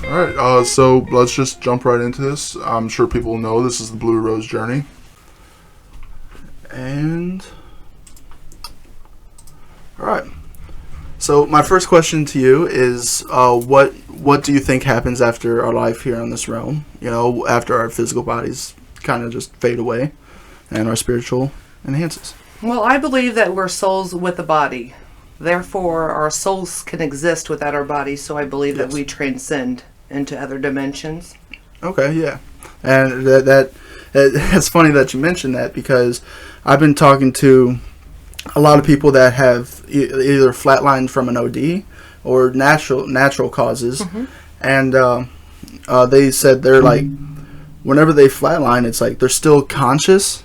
All right, so let's just jump right into this. I'm sure people know this is the Blue Rose Journey. And, all right. So my first question to you is, what do you think happens after our life here on this realm? You know, after our physical bodies kind of just fade away, and our spiritual enhances. Well, I believe that we're souls with a body. Therefore, our souls can exist without our bodies, so I believe that we transcend into other dimensions. Okay, yeah. And it's funny that you mentioned that, because I've been talking to a lot of people that have either flatlined from an OD or natural causes, and they said they're like, whenever they flatline, it's like they're still conscious,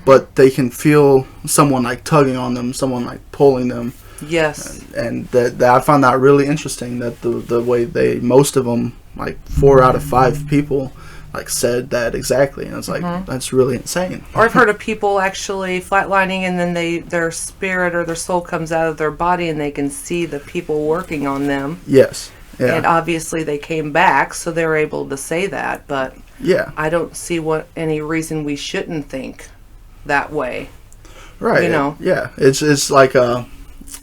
but they can feel someone like tugging on them, someone like pulling them. Yes. And that I found that really interesting, that the way most of them, like 4 out of 5 people, like said that exactly, and it's like, that's really insane. Or I've heard of people actually flatlining, and then their spirit or their soul comes out of their body, and they can see the people working on them. Yes. Yeah. And obviously they came back, so they're able to say that. But yeah, I don't see any reason we shouldn't think that way. Right. You know. Yeah. It's like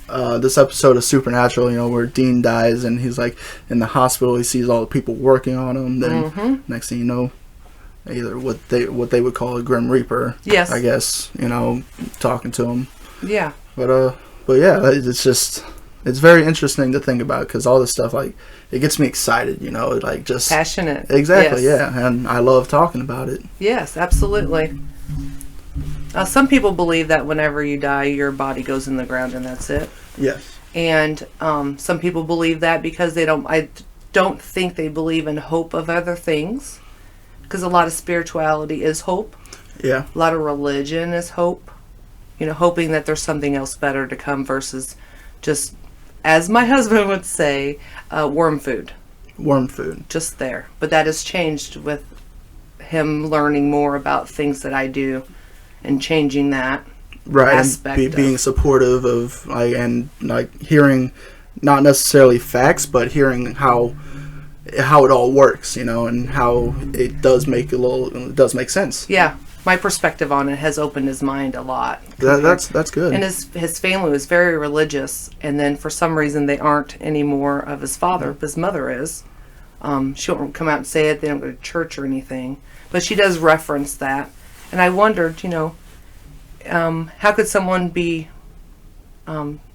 this episode of Supernatural, you know, where Dean dies and he's like in the hospital. He sees all the people working on him. Then next thing you know, either what they would call a Grim Reaper. Yes. I guess, you know, talking to him. Yeah. But yeah, it's very interesting to think about, because all this stuff, like, it gets me excited, you know, like just passionate. Exactly. Yes. Yeah, and I love talking about it. Yes, absolutely. Some people believe that whenever you die, your body goes in the ground and that's it. Yes. And some people believe that because I don't think they believe in hope of other things, because a lot of spirituality is hope. Yeah. A lot of religion is hope. You know, hoping that there's something else better to come versus just, as my husband would say, worm food. Worm food. Just there. But that has changed with him learning more about things that I do and changing that aspect. And being supportive of, like hearing, not necessarily facts, but hearing how it all works, you know, and how it does make sense. Yeah. My perspective on it has opened his mind a lot. That's good. And his family was very religious, and then for some reason they aren't anymore of his father. His mother is. She won't come out and say it. They don't go to church or anything. But she does reference that. And I wondered, you know, how could someone be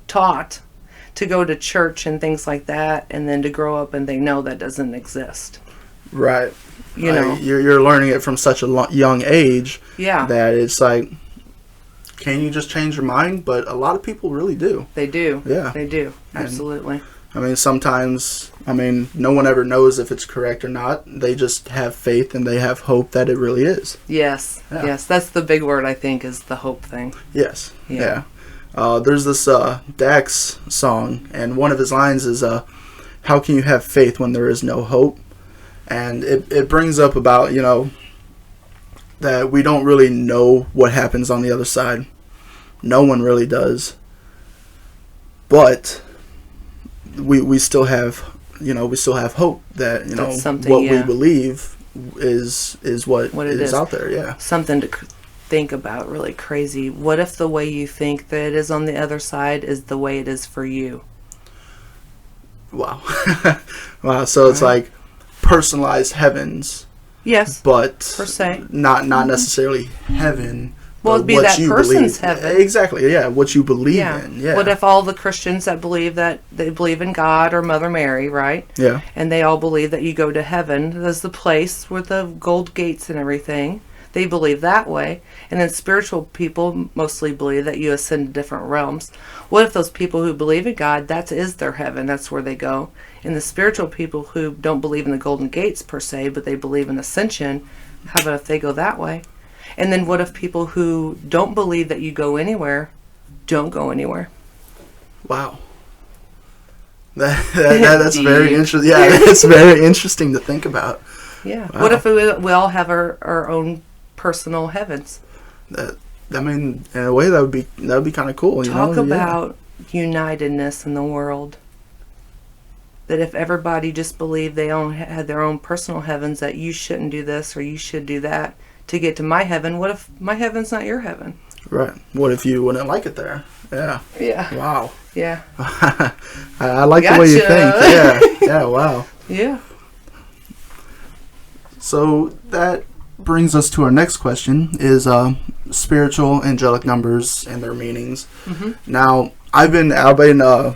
taught to go to church and things like that, and then to grow up and they know that doesn't exist? Right. You know, you're learning it from such a young age. Yeah. That it's like, can you just change your mind? But a lot of people really do. They do. Yeah. They do. Absolutely. And, I mean, sometimes, no one ever knows if it's correct or not. They just have faith and they have hope that it really is. Yes. Yeah. Yes. That's the big word, I think, is the hope thing. Yes. Yeah. There's this Dax song, and one of his lines is, how can you have faith when there is no hope? And it brings up about, you know, that we don't really know what happens on the other side. No one really does. But we still have, you know, hope that, you know, what we believe is what is out there. Yeah. Something to think about, really crazy. What if the way you think that it is on the other side is the way it is for you? Wow. Wow. So it's like personalized heavens. Yes. But per se. Not necessarily heaven. Well, it'd be that person's heaven. Exactly, yeah, what you believe in. Yeah. What if all the Christians that they believe in God or Mother Mary, right? Yeah. And they all believe that you go to heaven. There's the place with the gold gates and everything. They believe that way. And then spiritual people mostly believe that you ascend to different realms. What if those people who believe in God, that is their heaven, that's where they go? And the spiritual people who don't believe in the golden gates per se, but they believe in ascension, how about if they go that way? And then what if people who don't believe that you go anywhere don't go anywhere? Wow. That's very interesting. Yeah, it's very interesting to think about. Yeah. Wow. What if we all have our own personal heavens? In a way, that would be kind of cool. Talk about unitedness in the world. that if everybody just believed they had their own personal heavens, that you shouldn't do this or you should do that to get to my heaven, what if my heaven's not your heaven? Right. What if you wouldn't like it there? Yeah. Yeah. Wow. Yeah. I like the way you think. Yeah. Yeah. Wow. Yeah. So that brings us to our next question: is spiritual angelic numbers and their meanings. Mm-hmm. Now, I've been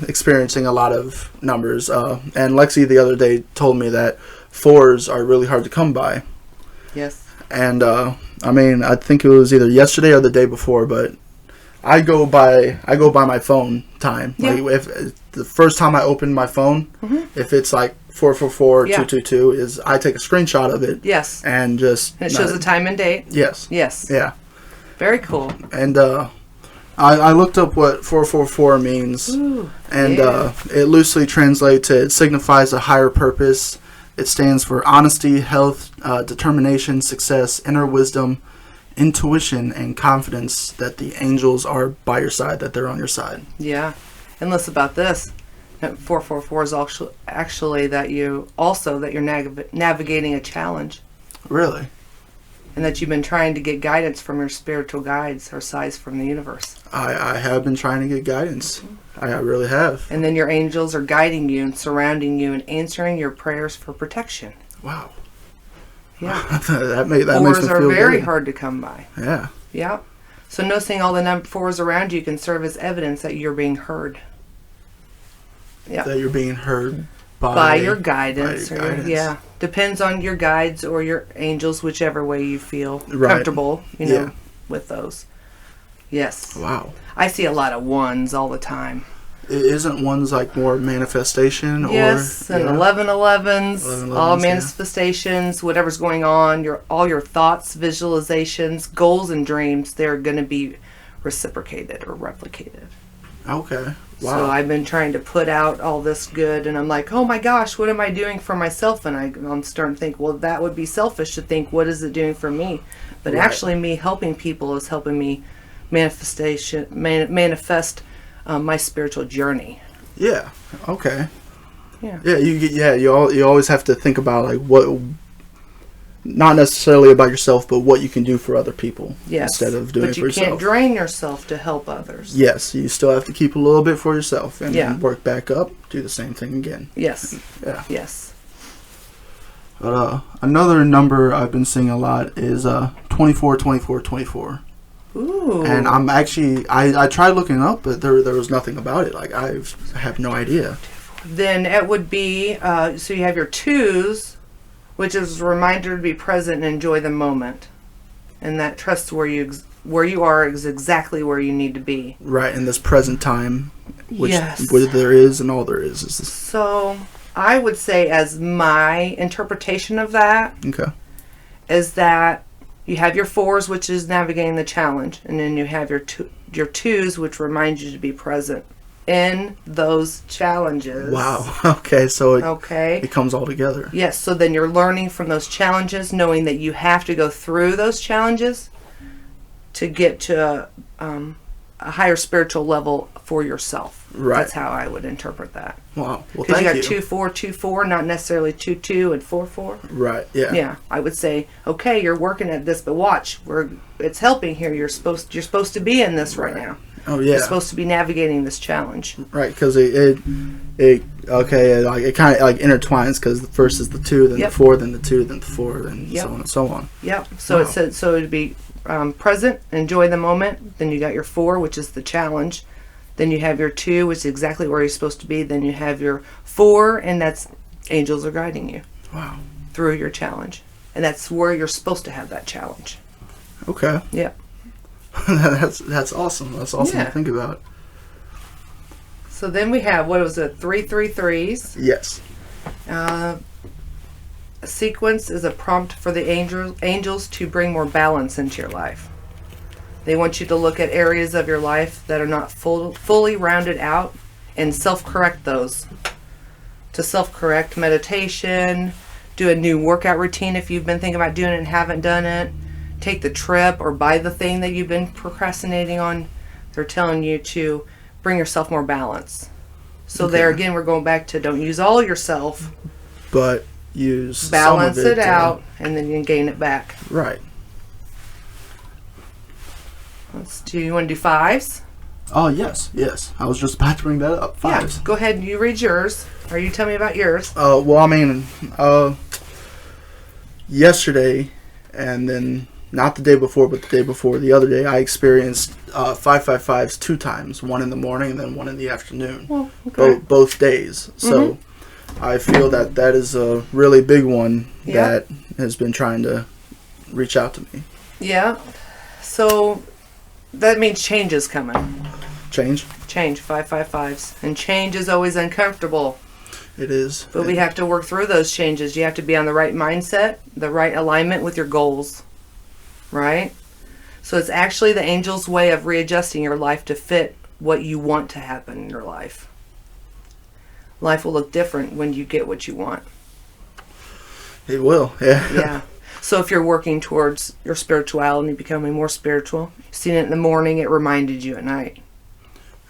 experiencing a lot of numbers, and Lexi the other day told me that 4s are really hard to come by. Yes. And I mean, I think it was either yesterday or the day before, but I go by my phone time. Yeah. Like if the first time I open my phone, Mm-hmm. if it's like 444 Yeah. 222, is I take a screenshot of it. Yes. And just And it shows the time and date. Yes. Yes. Yeah. Very cool. And I looked up what 444 means, Ooh, and yeah. it loosely translates to, it signifies a higher purpose. It stands for honesty, health, determination, success, inner wisdom, intuition, and confidence that the angels are by your side, that they're on your side. Yeah. And listen about this. 444 is actually that you're navigating a challenge, Really? and that you've been trying to get guidance from your spiritual guides or sides from the universe. I have been trying to get guidance. I really have. And then your angels are guiding you and surrounding you and answering your prayers for protection. Wow. Yeah. that makes me Fours are feel very good. hard to come by. Yeah. Yeah. So noticing all the number 4s around you can serve as evidence that you're being heard. Yeah. That you're being heard By your guidance. by your Or guidance. Yeah. Depends on your guides or your angels, whichever way you feel Right. comfortable, Yeah. with those. Yes. Wow. I see a lot of 1s all the time. Isn't ones like more manifestation? Yes, or and 1111s, 1111s, all yeah. manifestations, whatever's going on, all your thoughts, visualizations, goals, and dreams, they're going to be reciprocated or replicated. Okay. So Wow. I've been trying to put out all this good, and I'm like, oh my gosh, what am I doing for myself? And I'm starting to think, well, that would be selfish to think, what is it doing for me? But Right. actually, me helping people is helping me manifest my spiritual journey. Yeah. Okay. Yeah. Yeah. You always have to think about like what, not necessarily about yourself, but what you can do for other people Yes. instead of doing but it you for can't yourself. drain yourself to help others. Yes, you still have to keep a little bit for yourself and Yeah. then work back up. Do the same thing again. Yes. Yeah. Yes. But another number I've been seeing a lot is 24, 24, 24. Ooh. And I'm actually I tried looking up, but there was nothing about it. Like I have no idea. Then it would be so you have your 2s, which is a reminder to be present and enjoy the moment, and that trust where you are is exactly where you need to be. Right in this present time, which Yes. what there is and all there is this. So I would say, as my interpretation of that, Okay. is that you have your 4s, which is navigating the challenge, and then you have your 2s, which remind you to be present in those challenges. Wow. Okay. So Okay. it comes all together. Yes, so then you're learning from those challenges, knowing that you have to go through those challenges to get to a higher spiritual level for yourself. Right. That's how I would interpret that. Wow. Well, Because thank you got 2-4, 2-4, not necessarily 2-2 and 4-4. Right. Yeah. Yeah, I would say, okay, you're working at this, but watch, it's helping here. You're supposed to be in this right now. Oh yeah. You're supposed to be navigating this challenge. Right. Because it like it kind of like intertwines, because the first is the 2, then Yep. the 4, then the 2, then the 4, then Yep. so on and so on. Yep. So Wow. it said, so it'd be present, enjoy the moment. Then you got your 4, which is the challenge. Then you have your 2, which is exactly where you're supposed to be. Then you have your 4, and that's angels are guiding you Wow. through your challenge, and that's where you're supposed to have that challenge. Okay. Yep. That's awesome. That's awesome Yeah. to think about. So then we have, what was it, 333s. Yes. A sequence is a prompt for the angels to bring more balance into your life. They want you to look at areas of your life that are not fully rounded out and self-correct those. To self-correct, meditation, do a new workout routine if you've been thinking about doing it and haven't done it, take the trip or buy the thing that you've been procrastinating on. They're telling you to bring yourself more balance. So Okay. there again, we're going back to don't use all yourself. But use Balance some of it out, and then you can gain it back. Right. Let's do. You want to do fives? Oh, yes. I was just about to bring that up. Fives. Yeah. Go ahead and you read yours, or you tell me about yours. Well, I mean, yesterday, and then not the day before, but the day before, the other day, I experienced 555s 2 times, one in the morning and then one in the afternoon. Well, okay. Both days. So I feel that is a really big one that has been trying to reach out to me. Yeah. So that means change is coming. Change? Change, 555s. And change is always uncomfortable. It is. But we have to work through those changes. You have to be on the right mindset, the right alignment with your goals. Right? So it's actually the angel's way of readjusting your life to fit what you want to happen in your life. Life will look different when you get what you want. It will, yeah. Yeah. So if you're working towards your spirituality, becoming more spiritual, seen it in the morning, it reminded you at night.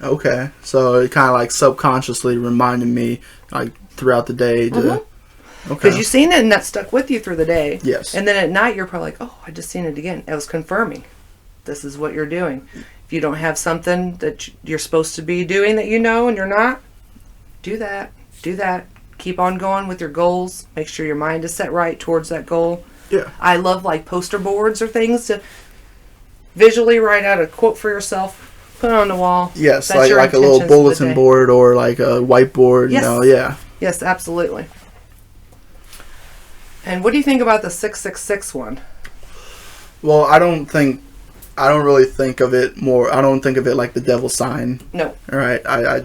Okay. So it kind of like subconsciously reminded me like throughout the day to... Okay. Because you've seen it and that stuck with you through the day. Yes. And then at night you're probably like, oh, I just seen it again. It was confirming. This is what you're doing. If you don't have something that you're supposed to be doing that you know and you're not, do that. Do that. Keep on going with your goals. Make sure your mind is set right towards that goal. Yeah. I love like poster boards or things to visually write out a quote for yourself, put it on the wall. Yes, That's your like a little intentions for the bulletin day. board or like a whiteboard, Yes. you know, yeah. Yes, absolutely. And what do you think about the 666 one? Well, I don't really think of it I don't think of it like the devil sign. No. All right. I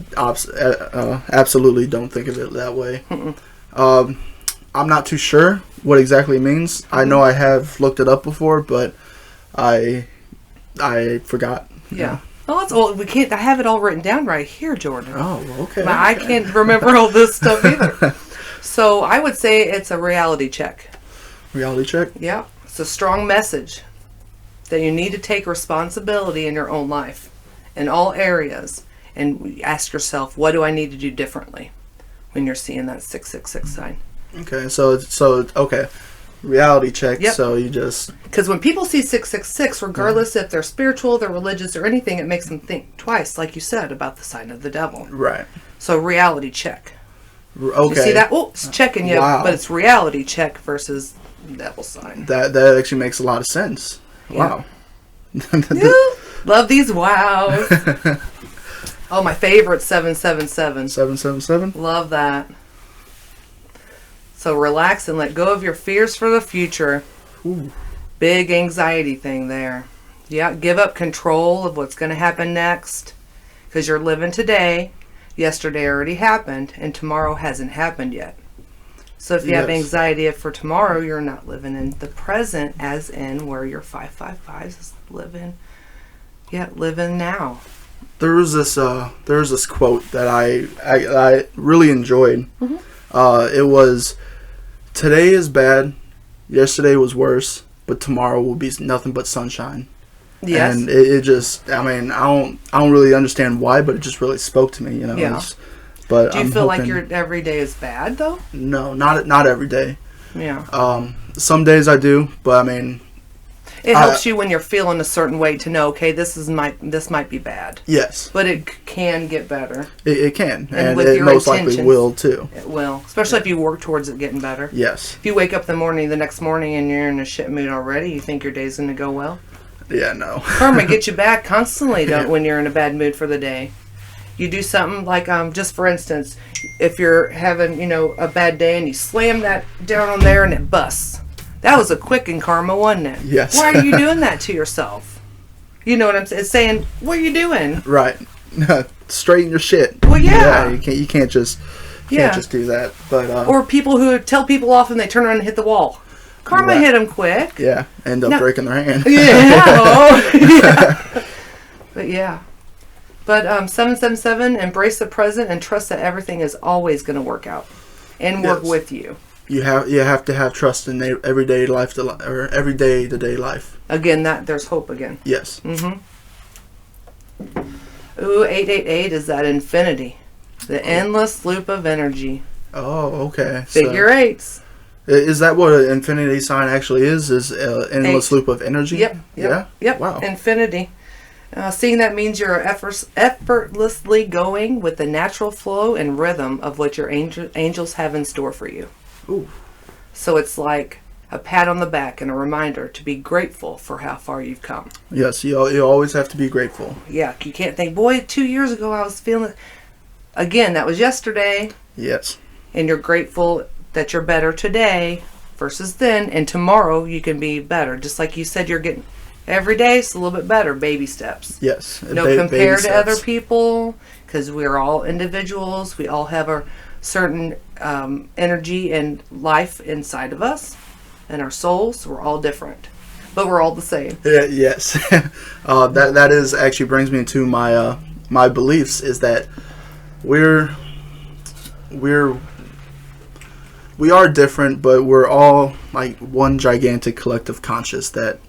absolutely don't think of it that way. I'm not too sure what exactly it means. I know I have looked it up before, but I forgot. Yeah. Well, it's all we can't. I have it all written down right here, Jordan. Oh, okay. But I can't remember all this stuff either. So I would say it's a reality check. Reality check? Yeah. It's a strong message that you need to take responsibility in your own life in all areas and ask yourself, what do I need to do differently when you're seeing that 666 sign? Okay. So okay. Reality check. Yep. So you just... Because when people see 666, regardless if they're spiritual, they're religious, or anything, it makes them think twice, like you said, about the sign of the devil. Right. So reality check. Okay. You see that? Oh, it's checking you, Wow. but it's reality check versus devil sign. That actually makes a lot of sense. Yeah. Wow. Love these wows. Oh, my favorite, 777. 777? Love that. So relax and let go of your fears for the future. Ooh. Big anxiety thing there. Yeah, give up control of what's going to happen next. Because you're living today. Yesterday already happened, and tomorrow hasn't happened yet. So if you have Yes. anxiety for tomorrow, you're not living in the present, as in where your 555s is living. Yeah, living now. There was this quote that I really enjoyed. It was, today is bad, yesterday was worse, but tomorrow will be nothing but sunshine. Yes. And it just, I mean, I don't really understand why, but it just really spoke to me, you know. Yeah. But Do you I'm feel like hoping- your every day is bad, though? No, not every day. Yeah. Some days I do, but I mean, It helps you when you're feeling a certain way to know, okay, this might be bad. yes, But it can get better. it can, and with it your most likely intentions. will too. It will. Especially if you work towards it getting better. Yes. If you wake up the next morning and you're in a shit mood already, you think your day's going to go well? Yeah, no. Karma gets you back constantly Yeah. when you're in a bad mood for the day. You do something like, just for instance, if you're having, a bad day and you slam that down on there and it busts. That was a quick in karma, wasn't it? Yes. Why are you doing that to yourself? You know what I'm saying? It's saying, what are you doing? Right. Straighten your shit. Well, yeah. You can't just do that. But Or people who tell people off and they turn around and hit the wall. Karma Right. hit them quick. yeah, end up No. breaking their hand. Yeah. Oh, yeah. But yeah. But 777, embrace the present and trust that everything is always going to work out and work Yes. with you. You have to have trust in everyday life or every day to day life. Again, there's hope again. Yes. Mm-hmm. Ooh, 888 is that infinity. The endless loop of energy. Oh, okay. Figure eights. Is that what an infinity sign actually is? Is an endless Eight. loop of energy? Yep. Yeah? Yep. Wow. Infinity. Seeing that means you're effortlessly going with the natural flow and rhythm of what your angels have in store for you. Ooh. So it's like a pat on the back and a reminder to be grateful for how far you've come. Yes, you always have to be grateful. Yeah, you can't think, boy, 2 years ago I was feeling... Again, that was yesterday. Yes. And you're grateful that you're better today versus then. And tomorrow you can be better. Just like you said, you're getting... Every day it's a little bit better, baby steps. Yes. No compare to other people, because we're all individuals. We all have a certain energy and life inside of us and our souls. We're all different, but we're all the same. Yes. That is actually brings me to my my beliefs is that we are different, but we're all like one gigantic collective conscious that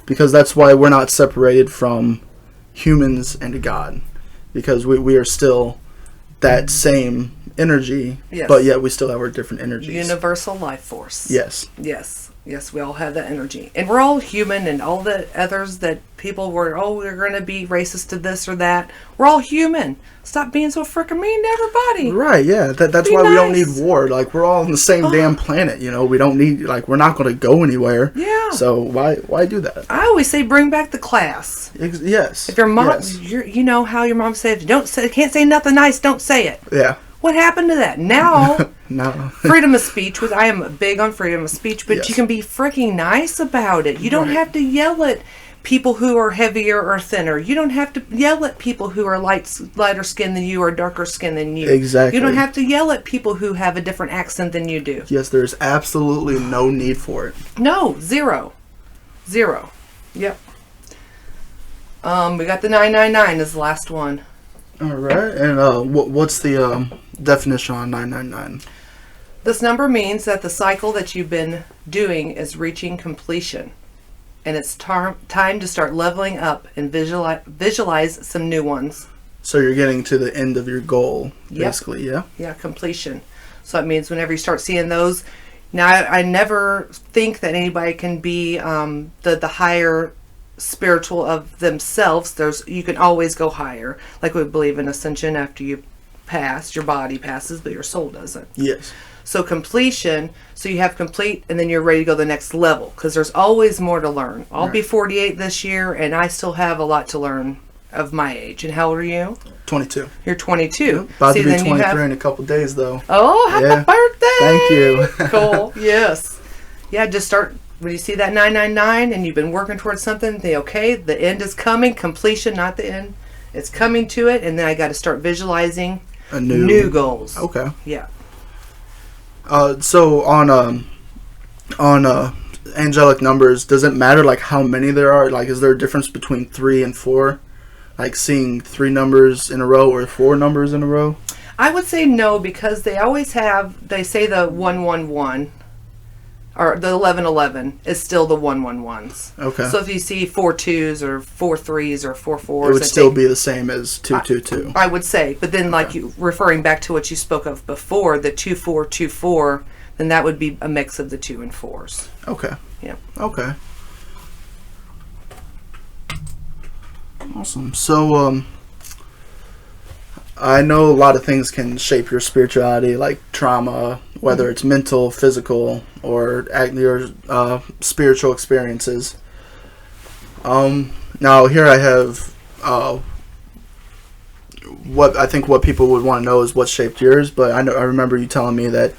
because that's why we're not separated from humans and God, because we are still that same energy, Yes. but yet we still have our different energies. Universal life force. Yes. Yes, we all have that energy. And we're all human, and all the others that people were, we're going to be racist to this or that. We're all human. Stop being so freaking mean to everybody. Right, yeah. That's Be why we don't need nice. war. Like, we're all on the same damn planet, you know? We don't need, like, we're not going to go anywhere. Yeah. So why do that? I always say bring back the class. Yes. If your mom, Yes. you know how your mom said, if you can't say nothing nice, don't say it. Yeah. What happened to that? Now, No. freedom of speech, which I am big on freedom of speech, but Yes. you can be freaking nice about it. You don't Right. have to yell at people who are heavier or thinner. You don't have to yell at people who are lighter skinned than you or darker skinned than you. Exactly. You don't have to yell at people who have a different accent than you do. Yes, there's absolutely no need for it. No, zero. Yep. We got the 999 as the last one. All right. And what's the definition on 999? This number means that the cycle that you've been doing is reaching completion. And it's time to start leveling up and visualize some new ones. So you're getting to the end of your goal, Yep. basically, yeah? Yeah, completion. So it means whenever you start seeing those. Now, I never think that anybody can be the higher spiritual of themselves. You can always go higher. Like we believe in ascension after you pass, your body passes, but your soul doesn't. Yes. So completion, so you have complete and then you're ready to go to the next level because there's always more to learn. I'll be 48 this year and I still have a lot to learn of my age. And how old are you? 22. You're 22. About to be then you 23 in a couple days, though. Oh, happy Yeah. birthday! Thank you. Cool. Yes. Yeah, just start when you see that 999 and you've been working towards something, the end is coming, completion, not the end. It's coming to it, and then I got to start visualizing A new goals. Okay. Yeah. So on angelic numbers, does it matter like how many there are? Like, is there a difference between 3 and 4? Like seeing 3 numbers in a row or 4 numbers in a row? I would say no because they always have. They say the 111 or the 1111 is still the 111s. Okay. So if you see 4 2s or 4 3s or 4 4s, It would still be the same as 222. I would say, but then like you referring back to what you spoke of before, the 2424, then that would be a mix of the 2 and 4s. Okay. Yeah. Okay. Awesome. So I know a lot of things can shape your spirituality, like trauma, whether it's mental, physical, or your spiritual experiences. Now here I have what people would want to know is what shaped yours, but I remember you telling me that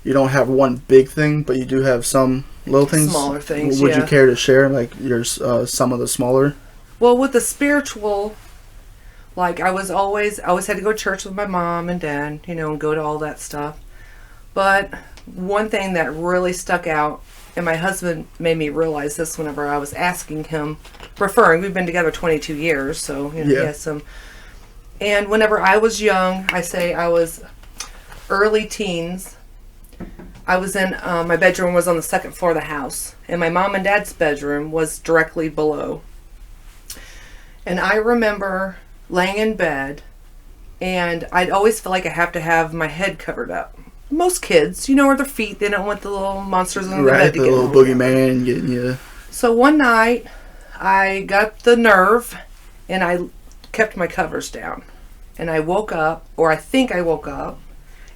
you don't have one big thing, but you do have some little things. Smaller things, Would you yeah. care to share like your some of the smaller? Well, with the spiritual, like I always had to go to church with my mom and dad, and go to all that stuff. But one thing that really stuck out, and my husband made me realize this whenever I was asking him, we've been together 22 years, so he has some. And whenever I was young, I was early teens. I was in, my bedroom was on the second floor of the house, and my mom and dad's bedroom was directly below. And I remember laying in bed, And I'd always feel like I have to have my head covered up. Most kids, or their feet, they don't want the little monsters on their Right, head to the get little them. boogeyman getting you. So one night, I got the nerve, and I kept my covers down. And I woke up, or I think I woke up,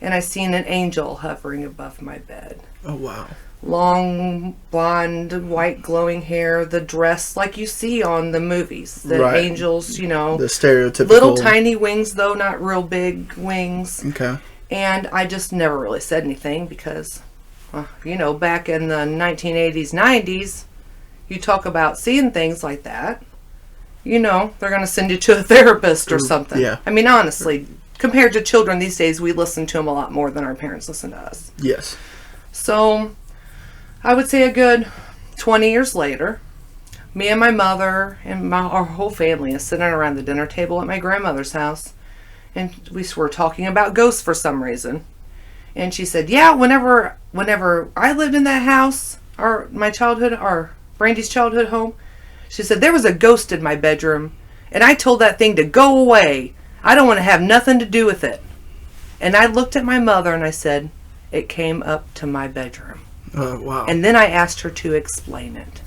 and I seen an angel hovering above my bed. Oh, wow. Long, blonde, white, glowing hair, the dress like you see on the movies. The Right. angels, The stereotypical. little tiny wings, though, not real big wings. Okay. And I just never really said anything because, back in the 1980s, 90s, you talk about seeing things like that, they're going to send you to a therapist or something. Yeah. I mean, honestly, compared to children these days, we listen to them a lot more than our parents listen to us. Yes. So, I would say a good 20 years later, me and my mother and our whole family is sitting around the dinner table at my grandmother's house. And we were talking about ghosts for some reason. And she said, yeah, whenever I lived in that house, Brandy's childhood home, she said, there was a ghost in my bedroom. And I told that thing to go away. I don't want to have nothing to do with it. And I looked at my mother and I said, it came up to my bedroom. Oh, wow. And then I asked her to explain it.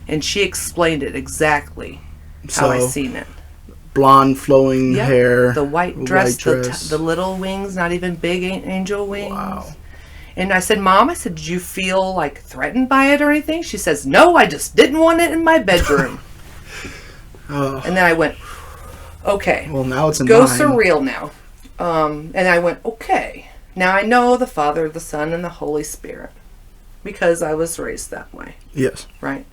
And she explained it exactly how I seen it. Blonde flowing Yep. hair. The white dress, white dress. The little wings, not even big angel wings. Wow. And I said, Mom, did you feel like threatened by it or anything? She says, no, I just didn't want it in my bedroom. Oh. And then I went, okay. Well, now it's in Ghosts mine. are real now. And I went, okay. Now I know the Father, the Son, and the Holy Spirit. Because I was raised that way. Yes. Right?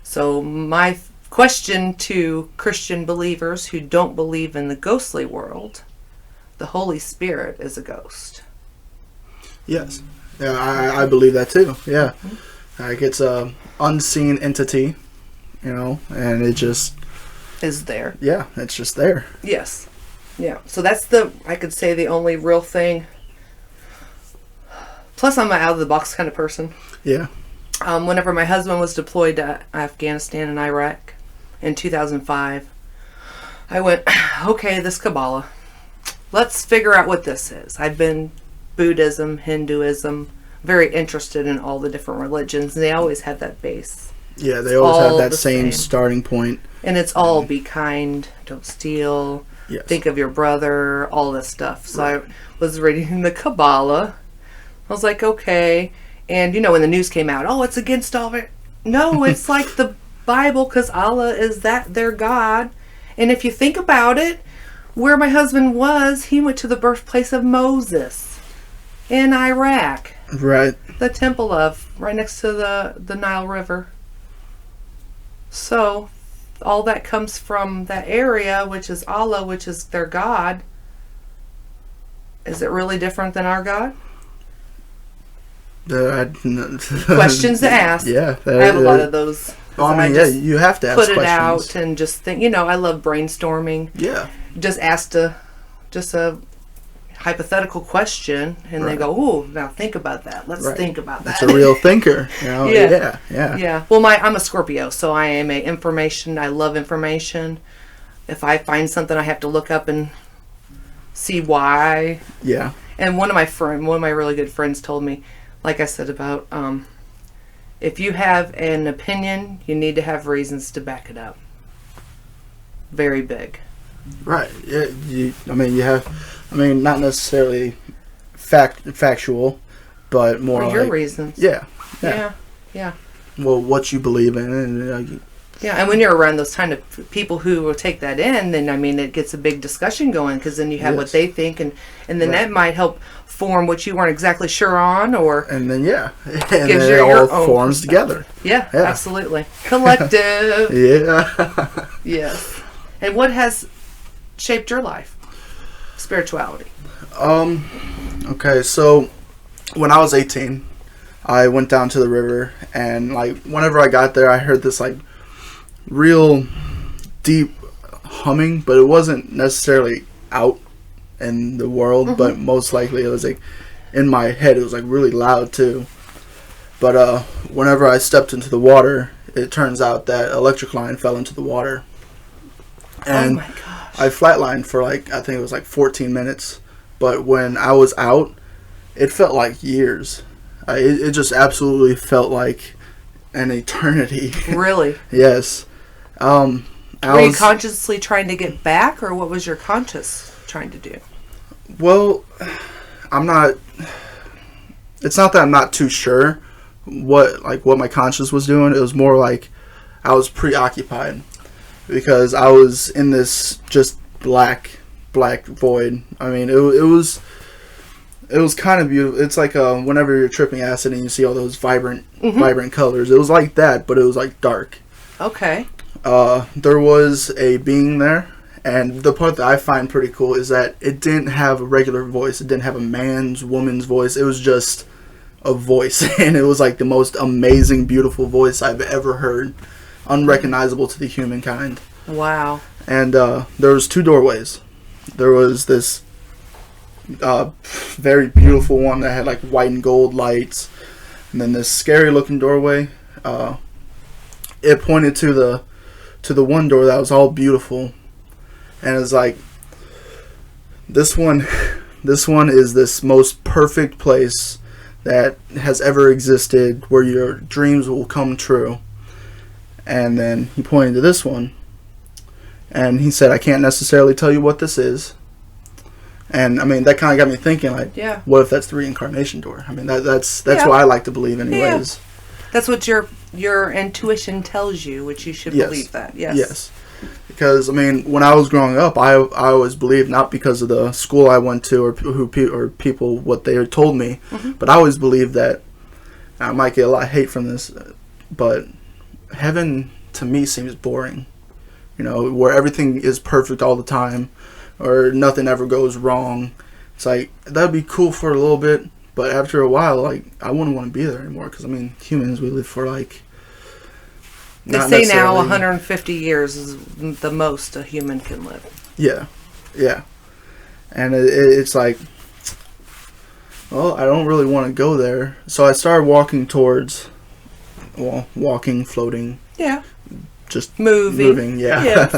So my question to Christian believers who don't believe in the ghostly world, the Holy Spirit is a ghost. Yes. Yeah, I believe that too. Yeah. Like it's a unseen entity, and it just Is there. yeah, it's just there. Yes. Yeah. So that's I could say the only real thing. Plus I'm an out of the box kind of person. Yeah. Whenever my husband was deployed to Afghanistan and Iraq in 2005, I went, okay, this Kabbalah, let's figure out what this is. I've been Buddhism, Hinduism, very interested in all the different religions, and they always have that base. Yeah, they always all have that the same same. starting point. And it's all be kind, don't steal, Yes. think of your brother, all this stuff. So I was reading the Kabbalah. I was like, okay. And, when the news came out, it's against all of it. No, it's like the Bible because Allah is their God. And if you think about it, where my husband was, he went to the birthplace of Moses in Iraq. Right. The temple right next to the Nile River. So, all that comes from that area, which is Allah, which is their God. Is it really different than our God? Questions to ask. Yeah. I have a lot of those. You have to ask put it questions. out and just think. I love brainstorming. Yeah. Just ask a hypothetical question, and they go, "Ooh, now think about that. Let's think about that." That's a real thinker. Yeah. Yeah. Yeah. Well, I'm a Scorpio, so I am I love information. If I find something, I have to look up and see why. Yeah. And one of my really good friends told me, like I said about, if you have an opinion, you need to have reasons to back it up. Very big. Right. Yeah. You have. Not necessarily factual, but more For like your reasons. Yeah. Yeah. Well, what you believe in, and Yeah, and when you're around those kind of people who will take that in, then it gets a big discussion going because then you have what they think, and then that might help form what you weren't exactly sure on, and then and gives then you it your all own forms together. Yeah, absolutely. Collective. Yeah. Yes. And what has shaped your life? Spirituality. Okay, so when I was 18, I went down to the river, and whenever I got there, I heard this real deep humming, but it wasn't necessarily out in the world, but most likely it was in my head. It was really loud too. But whenever I stepped into the water, it turns out that electric line fell into the water. And oh my gosh. I flatlined for like, I think it was like 14 minutes. But when I was out, it felt like years. It just absolutely felt like an eternity. Really? Yes. I Were you was, consciously trying to get back, or what was your conscious trying to do? well, I'm not, it's not that I'm not too sure what my conscience was doing. It was more like I was preoccupied because I was in this just black void. I mean, it was kind of beautiful. It's like whenever you're tripping acid and you see all those vibrant colors. It was like that, but it was like dark. Okay. There was a being there, and the part that I find pretty cool is that it didn't have a regular voice. It didn't have a woman's voice. It was just a voice, and it was like the most amazing, beautiful voice I've ever heard, unrecognizable to the humankind. Wow. And there was 2 doorways. There was this very beautiful one that had like white and gold lights, and then this scary looking doorway. It pointed to the one door that was all beautiful, and it's like, this one is this most perfect place that has ever existed, where your dreams will come true. And then he pointed to this one, and he said, I can't necessarily tell you what this is. And I mean, that kind of got me thinking, like, Yeah. what if that's the reincarnation door? I mean, that's Yeah. what I like to believe anyways. That's what your intuition tells you, which you should Yes. believe that. Yes. Yes. Because I mean, when I was growing up, I always believed, not because of the school I went to or people what they had told me, but I always believed that, I might get a lot of hate from this, but heaven to me seems boring. You know, where everything is perfect all the time, or nothing ever goes wrong. It's like, that'd be cool for a little bit, but after a while, like, I wouldn't want to be there anymore. Because I mean, humans, we live for like. They say now 150 years is the most a human can live. Yeah, yeah, and it's like, well, I don't really want to go there, so I started walking towards, floating, Yeah. just Moving. yeah. Yes.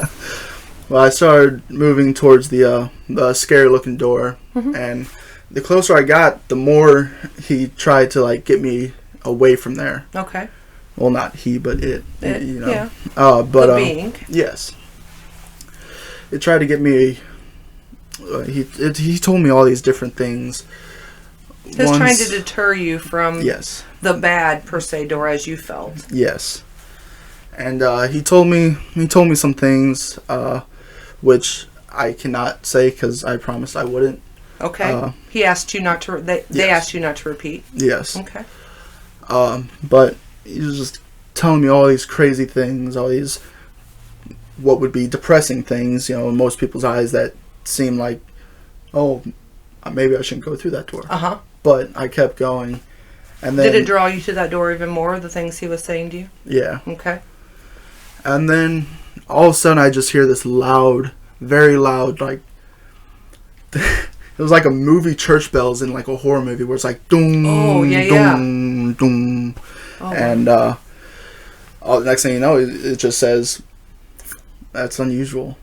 Well, I started moving towards the scary looking door, and the closer I got, the more he tried to like get me away from there. Okay. Well, not he, but it. You know. Yeah. But The being. yes, it tried to get me. He told me all these different things. Just trying to deter you from Yes. the bad per se door as you felt. Yes. And he told me some things, which I cannot say because I promised I wouldn't. Okay. He asked you not to. They Yes. asked you not to repeat. Yes. Okay. But he was just telling me all these crazy things, all these what would be depressing things, you know, in most people's eyes that seem like, oh, maybe I shouldn't go through that door. Uh-huh. But I kept going. And then, Did it draw you to that door even more, the things he was saying to you? Yeah. Okay. And then all of a sudden I just hear this loud, very loud, like, it was like a movie church bells in like a horror movie where it's like, doom, Oh, yeah, doom, doom. Oh. And the next thing you know, it just says, that's unusual.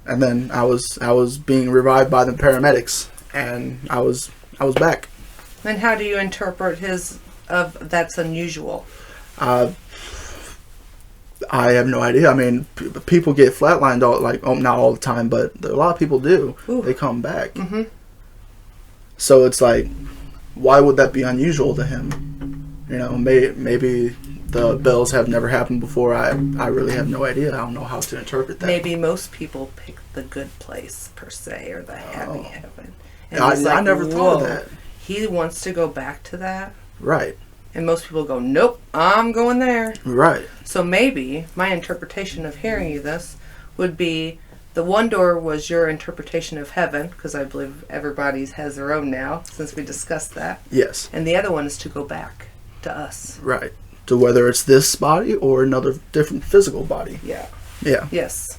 And then I was being revived by the paramedics, and I was back. And how do you interpret his of that's unusual? I have no idea. I mean, people get flatlined not all the time, but a lot of people do. Ooh. They come back. Mm-hmm. So it's like, why would that be unusual to him? You know, maybe the bells have never happened before. I really have no idea. I don't know how to interpret that. Maybe most people pick the good place per se, or the happy heaven. And I he's like, never thought of "Whoa." that. He wants to go back to that, Right. and most people go, "Nope, I'm going there." Right. So maybe my interpretation of hearing you this would be the one door was your interpretation of heaven, because I believe everybody's has their own now, since we discussed that. Yes. And the other one is to go back to us. Right. To whether it's this body or another different physical body. Yeah. Yeah. Yes.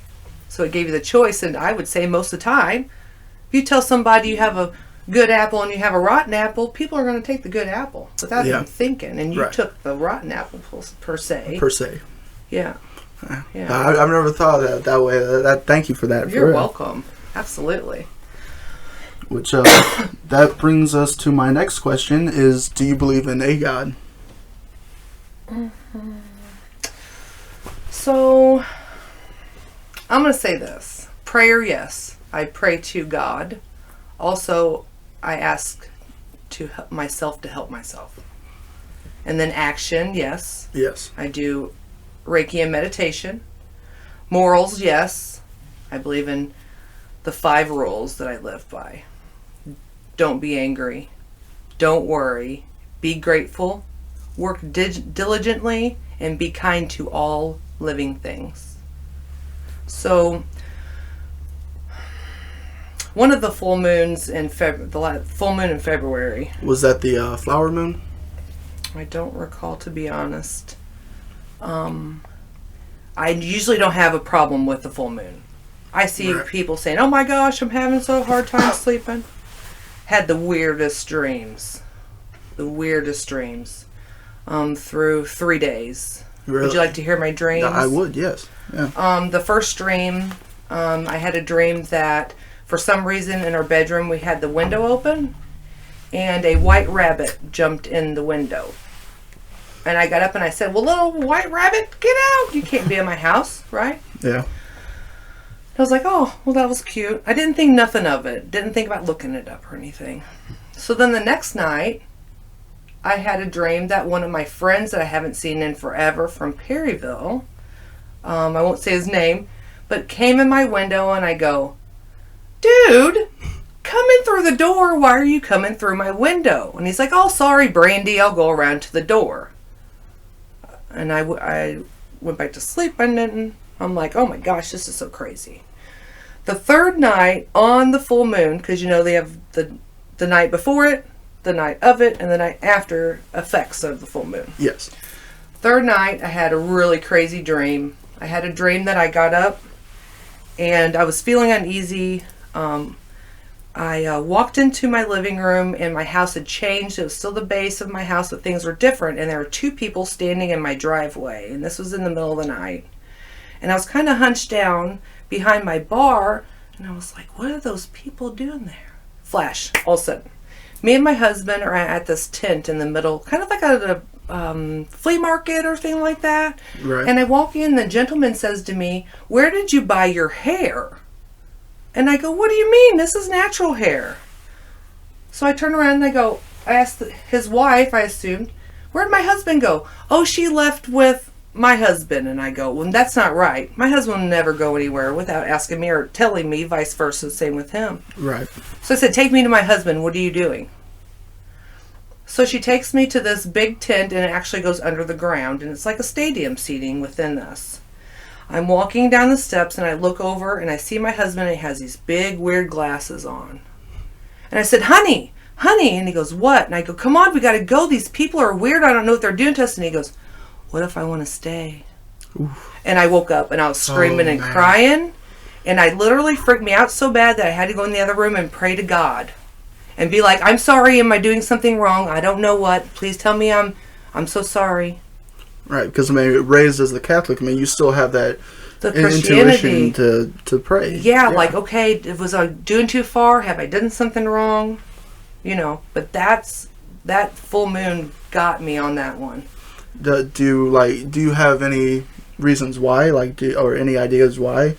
So it gave you the choice, and I would say most of the time, if you tell somebody you have a good apple and you have a rotten apple, people are going to take the good apple without Yeah. even thinking. And you Right. took the rotten apple per se. Per se. Yeah. Yeah. I've never thought of that way. Thank you for that. for You're real. welcome. Absolutely. Which that brings us to my next question: is do you believe in a God? So, I'm going to say this. Prayer, yes. I pray to God. Also, I ask to help myself to help myself. And then action, yes. Yes. I do Reiki and meditation. Morals, yes. I believe in the 5 rules that I live by. Don't be angry. Don't worry. Be grateful. Work diligently and be kind to all living things. So, one of the full moons in the full moon in February. Was that the flower moon? I don't recall, to be honest. I usually don't have a problem with the full moon. I see people saying, "Oh my gosh, I'm having so hard time sleeping." Had the weirdest dreams. Through 3 days. Really? Would you like to hear my dreams? I would, yes. Yeah. The first dream, I had a dream that for some reason in our bedroom we had the window open and a white rabbit jumped in the window. And I got up and I said, "Well, little white rabbit, get out. You can't be in my house," right? Yeah. I was like, "Oh, well, that was cute." I didn't think nothing of it. Didn't think about looking it up or anything. So then the next night, I had a dream that one of my friends that I haven't seen in forever from Perryville, I won't say his name, but came in my window and I go, "Dude, come in through the door. Why are you coming through my window?" And he's like, "Oh, sorry, Brandy. I'll go around to the door." And I went back to sleep and then I'm like, "Oh my gosh, this is so crazy." The third night on the full moon, because they have the night before it, the night of it, and the night after effects of the full moon. Yes. Third night, I had a really crazy dream. I had a dream that I got up and I was feeling uneasy. I walked into my living room and my house had changed. It was still the base of my house, but things were different. And there were 2 people standing in my driveway. And this was in the middle of the night. And I was kind of hunched down behind my bar. And I was like, what are those people doing there? Flash, all of a sudden. Me and my husband are at this tent in the middle, kind of like at a flea market or thing like that. Right. And I walk in, the gentleman says to me, "Where did you buy your hair?" And I go, "What do you mean? This is natural hair." So I turn around and I asked his wife, I assumed, "Where'd my husband go?" "Oh, she left with my husband." And I go, "Well, that's not right. My husband will never go anywhere without asking me or telling me, vice versa, same with him." Right. So I said, "Take me to my husband. What are you doing?" So she takes me to this big tent and it actually goes under the ground and it's like a stadium seating within this. I'm walking down the steps and I look over and I see my husband and he has these big weird glasses on. And I said, honey, and he goes, "What?" And I go, "Come on, we got to go. These people are weird. I don't know what they're doing to us." And he goes, "What if I want to stay?" Oof. And I woke up and I was screaming and man. crying. And I literally freaked me out so bad that I had to go in the other room and pray to God. And be like, "I'm sorry, am I doing something wrong? I don't know what. Please tell me I'm so sorry." Right, because raised as the Catholic, you still have that The Christianity intuition to pray. Yeah, like, okay, was I doing too far? Have I done something wrong? But that full moon got me on that one. Do you have any reasons why, or any ideas why?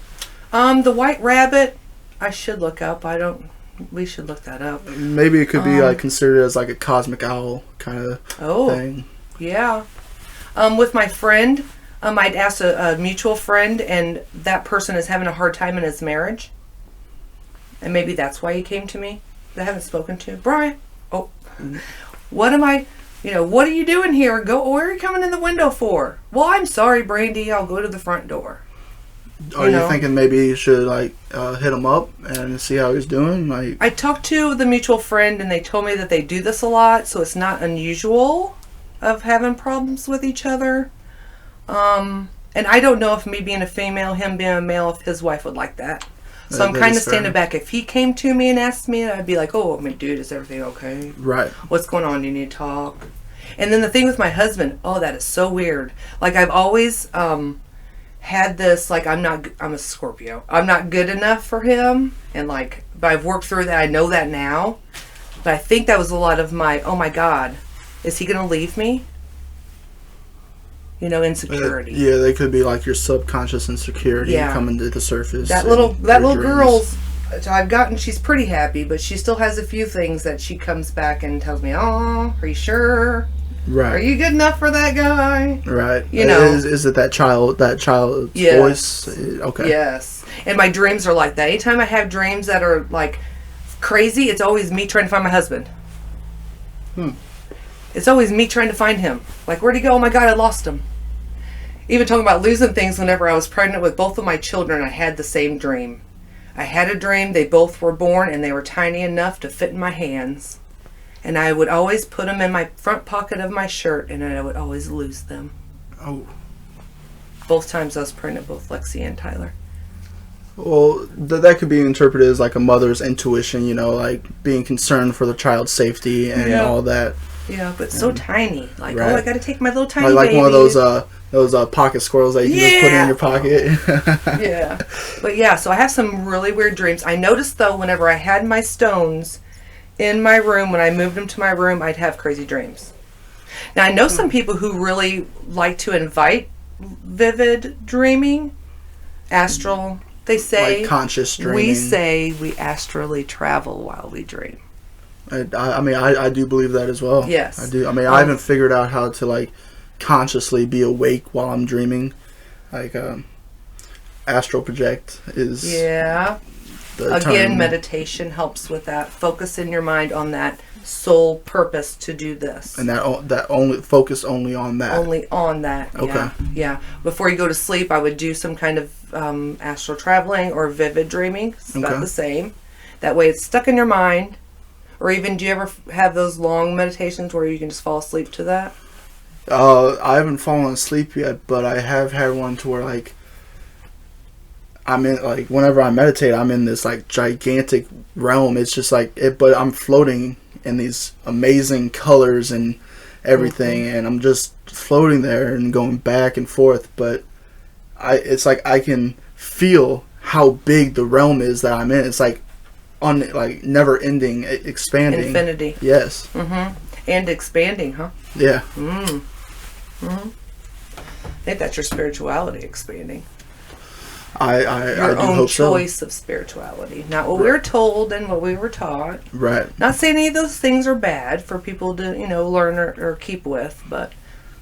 The white rabbit, I should look up. We should look that up. Maybe it could be considered as a cosmic owl kind of thing. Yeah. With my friend, I'd asked a mutual friend, and that person is having a hard time in his marriage. And maybe that's why he came to me. I haven't spoken to. "Brian, what are you doing here? Where are you coming in the window for?" "Well, I'm sorry, Brandy. I'll go to the front door." Are you thinking maybe you should hit him up and see how he's doing? I talked to the mutual friend and they told me that they do this a lot, so it's not unusual of having problems with each other. And I don't know if me being a female, him being a male, if his wife would like that. So I'm kind of standing back. If he came to me and asked me, I'd be like, "Oh, dude, is everything okay? Right. What's going on? Do you need to talk?" And then the thing with my husband, that is so weird. I've always had this, like, I'm a Scorpio. I'm not good enough for him. And, like, but I've worked through that. I know that now. But I think that was a lot of my, oh my God, is he going to leave me? You know, insecurity. Yeah, they could be like your subconscious insecurity coming to the surface. That little girl's, she's pretty happy, but she still has a few things that she comes back and tells me, oh, are you sure? Right. Are you good enough for that guy? Right. You know. Is it that child's voice? Okay. Yes. And my dreams are like that. Anytime I have dreams that are like crazy, it's always me trying to find my husband. It's always me trying to find him. Like, where'd he go? Oh my God, I lost him. Even talking about losing things, whenever I was pregnant with both of my children, I had the same dream. I had a dream, they both were born, and they were tiny enough to fit in my hands. And I would always put them in my front pocket of my shirt, and I would always lose them. Oh. Both times I was pregnant, both Lexi and Tyler. Well, that could be interpreted as like a mother's intuition, you know, like being concerned for the child's safety and all that. Yeah, but so tiny. Like, right. Oh, I got to take my little tiny like baby. One of those pocket squirrels that you can just put in your pocket. Yeah. But yeah, so I have some really weird dreams. I noticed, though, whenever I had my stones in my room, when I moved them to my room, I'd have crazy dreams. Now, I know some people who really like to invite vivid dreaming, astral. They say, like conscious dreaming. We say we astrally travel while we dream. I do believe that as well. Yes. I do. I mean, I haven't figured out how to, like, consciously be awake while I'm dreaming. Like, astral project is... Yeah. Again, meditation helps with that. Focus in your mind on that sole purpose to do this. And that only focus only on that. Only on that. Okay. Yeah. Before you go to sleep, I would do some kind of astral traveling or vivid dreaming. It's about the same. That way it's stuck in your mind. Or even, do you ever have those long meditations where you can just fall asleep to that? I haven't fallen asleep yet, but I have had one to where, like, I'm in, like, whenever I meditate, I'm in this, like, gigantic realm. It's just like it, but I'm floating in these amazing colors and everything, and I'm just floating there and going back and forth. But it's like I can feel how big the realm is that I'm in. It's like never ending, expanding. Infinity. Yes. And expanding, huh? Yeah. I think that's your spirituality expanding. I your do own hope choice of spirituality, not what we were told and what we were taught. Right. Not saying any of those things are bad for people to, learn or keep with, but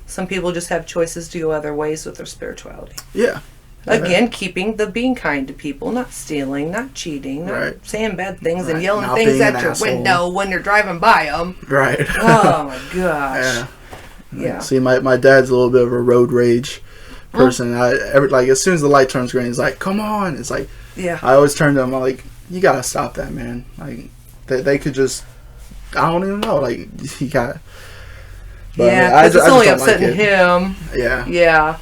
some people just have choices to go other ways with their spirituality. Yeah. Again, being kind to people, not stealing, not cheating, not saying bad things and yelling not things at your asshole. window when you're driving by them. Right. Oh my gosh. Yeah. See, my dad's a little bit of a road rage person. As soon as the light turns green, he's like, "Come on!" It's like, I always turn to him. I'm like, "You gotta stop that, man! Like, they could just, I don't even know. Like, he got." Yeah, because it's only upsetting him. Yeah. Yeah.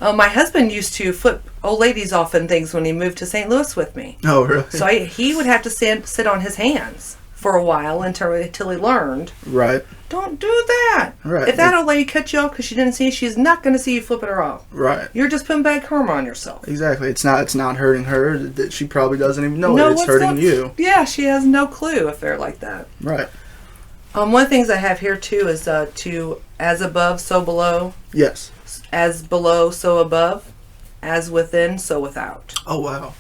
My husband used to flip old ladies off and things when he moved to St. Louis with me. Oh, really? So he would have to sit on his hands for a while until he learned. Right. Don't do that. Right. If that old lady cut you off because she didn't see, she's not going to see you flipping her off. Right. You're just putting bad karma on yourself. Exactly. It's not hurting her. That she probably doesn't even know it's hurting you. Yeah, she has no clue if they're like that. Right. One of the things I have here too is to as above, so below. Yes. As below, so above. As within, so without. Oh, wow.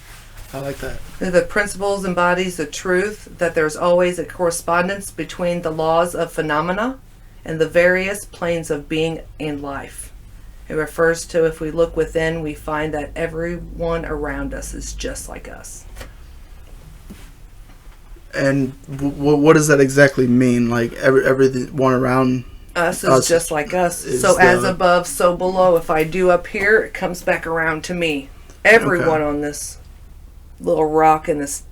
I like that. The principles embodies the truth that there's always a correspondence between the laws of phenomena and the various planes of being and life. It refers to if we look within, we find that everyone around us is just like us. And what does that exactly mean? Like everyone around us is just like us. So as above, so below. If I do up here, it comes back around to me. Everyone on this little rock in this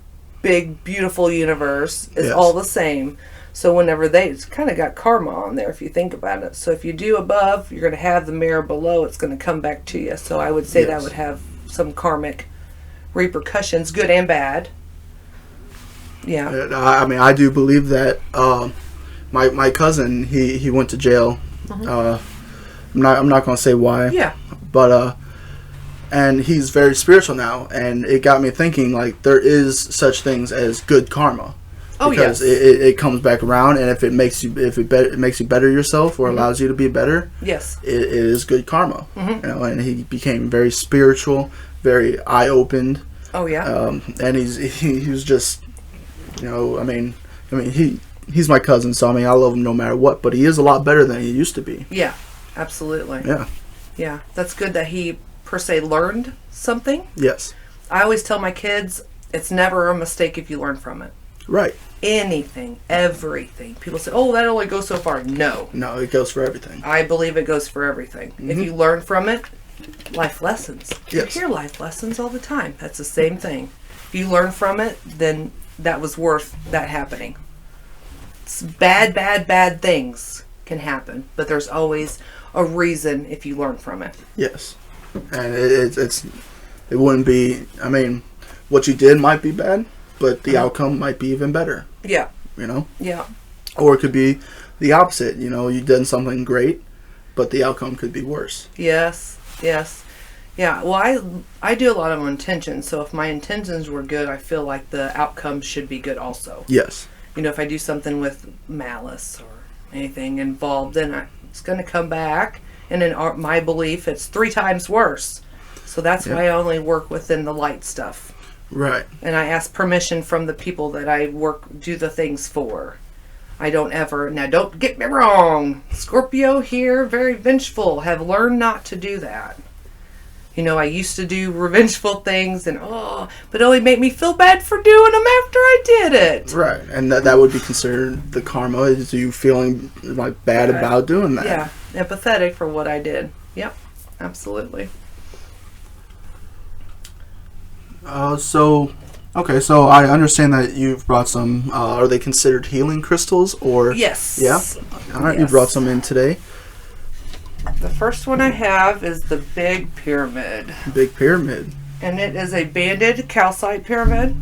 big, beautiful universe is all the same. So whenever it's kind of got karma on there if you think about it. So if you do above, you're going to have the mirror below. It's going to come back to you. So I would say that would have some karmic repercussions, good and bad. Yeah. I mean, I do believe that. My cousin, he went to jail. I'm not going to say why. Yeah. But and he's very spiritual now, and it got me thinking, like, there is such things as good karma. Oh, because yes. it comes back around, and if it makes you it makes you better yourself or allows you to be better, Yes. it is good karma. And he became very spiritual, very eye opened, Oh, yeah. and he was just, he's my cousin, so I love him no matter what, but he is a lot better than he used to be. Yeah, absolutely. Yeah. Yeah, that's good that he, per se, learned something. Yes. I always tell my kids, it's never a mistake if you learn from it. Right. Anything, everything. People say, oh, that only goes so far. No. No, it goes for everything. I believe it goes for everything. If you learn from it, life lessons. Yes. You hear life lessons all the time. That's the same thing. If you learn from it, then that was worth that happening. It's bad things can happen, but there's always a reason if you learn from it. Yes. And it wouldn't be, what you did might be bad, but the outcome might be even better, Yeah. Yeah. Yeah. Or it could be the opposite, you did something great, but the outcome could be worse. Yes. Yes. Yeah. Well, I do a lot of intentions, so if my intentions were good, I feel like the outcome should be good also. Yes. If I do something with malice or anything involved, then it's going to come back. And in my belief, it's 3 times worse. So that's why I only work within the light stuff. Right. And I ask permission from the people that I do the things for. I don't ever, now don't get me wrong, Scorpio here, very vengeful, have learned not to do that. I used to do revengeful things and but it only made me feel bad for doing them after I did it. Right. And that would be considered the karma, is you feeling like bad about doing that. Yeah, empathetic for what I did. Yep, absolutely. So I understand that you've brought some, are they considered healing crystals or? Yes. Yeah? All right, you Yes. brought some in today. The first one I have is the Big Pyramid. Big Pyramid. And it is a banded calcite pyramid.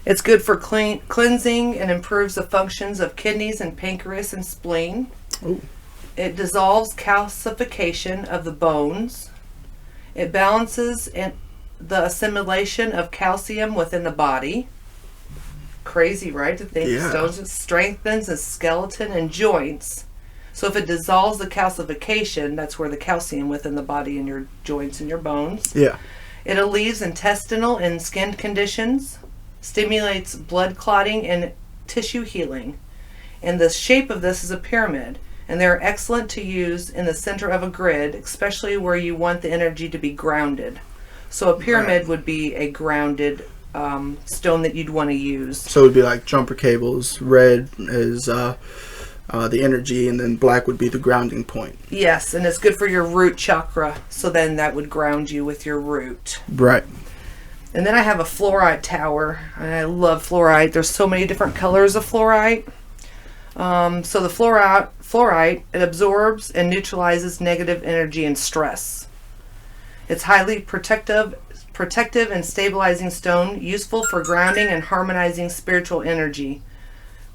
It's good for cleansing and improves the functions of kidneys and pancreas and spleen. Ooh. It dissolves calcification of the bones. It balances the assimilation of calcium within the body. Crazy, right? To think Yeah. stones strengthens the skeleton and joints. So if it dissolves the calcification, that's where the calcium within the body and your joints and your bones. Yeah. It relieves intestinal and skin conditions, stimulates blood clotting and tissue healing. And the shape of this is a pyramid, and they're excellent to use in the center of a grid, especially where you want the energy to be grounded. So a pyramid would be a grounded stone that you'd want to use. So it would be like jumper cables. Red is the energy, and then black would be the grounding point. Yes, and it's good for your root chakra, so then that would ground you with your root. Right. And then I have a fluorite tower, and I love fluorite. There's so many different colors of fluorite. So the fluorite, it absorbs and neutralizes negative energy and stress. It's highly protective and stabilizing stone, useful for grounding and harmonizing spiritual energy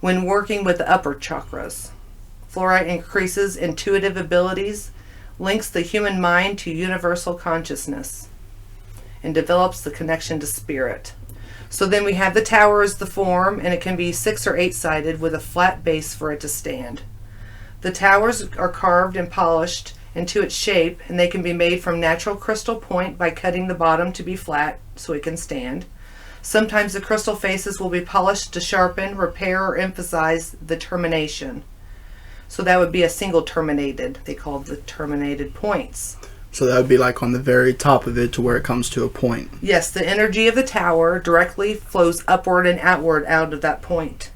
when working with the upper chakras. Fluorite increases intuitive abilities, links the human mind to universal consciousness, and develops the connection to spirit. So then we have the tower as the form, and it can be 6 or 8-sided with a flat base for it to stand. The towers are carved and polished into its shape, and they can be made from natural crystal point by cutting the bottom to be flat so it can stand. Sometimes the crystal faces will be polished to sharpen, repair, or emphasize the termination. So that would be a single terminated. They call the terminated points. So that would be like on the very top of it to where it comes to a point. Yes, the energy of the tower directly flows upward and outward out of that point.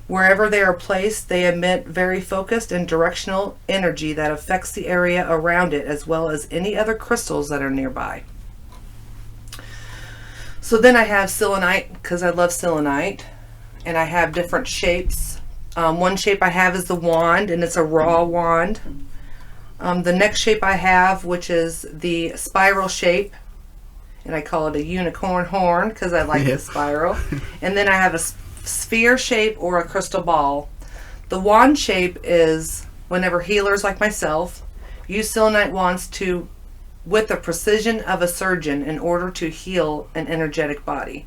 Wherever they are placed, they emit very focused and directional energy that affects the area around it as well as any other crystals that are nearby. So then I have selenite, because I love selenite, and I have different shapes. One shape I have is the wand, and it's a raw wand. The next shape I have, which is the spiral shape, and I call it a unicorn horn because I like the spiral. And then I have a sphere shape or a crystal ball. The wand shape is whenever healers like myself use selenite wands to with the precision of a surgeon in order to heal an energetic body.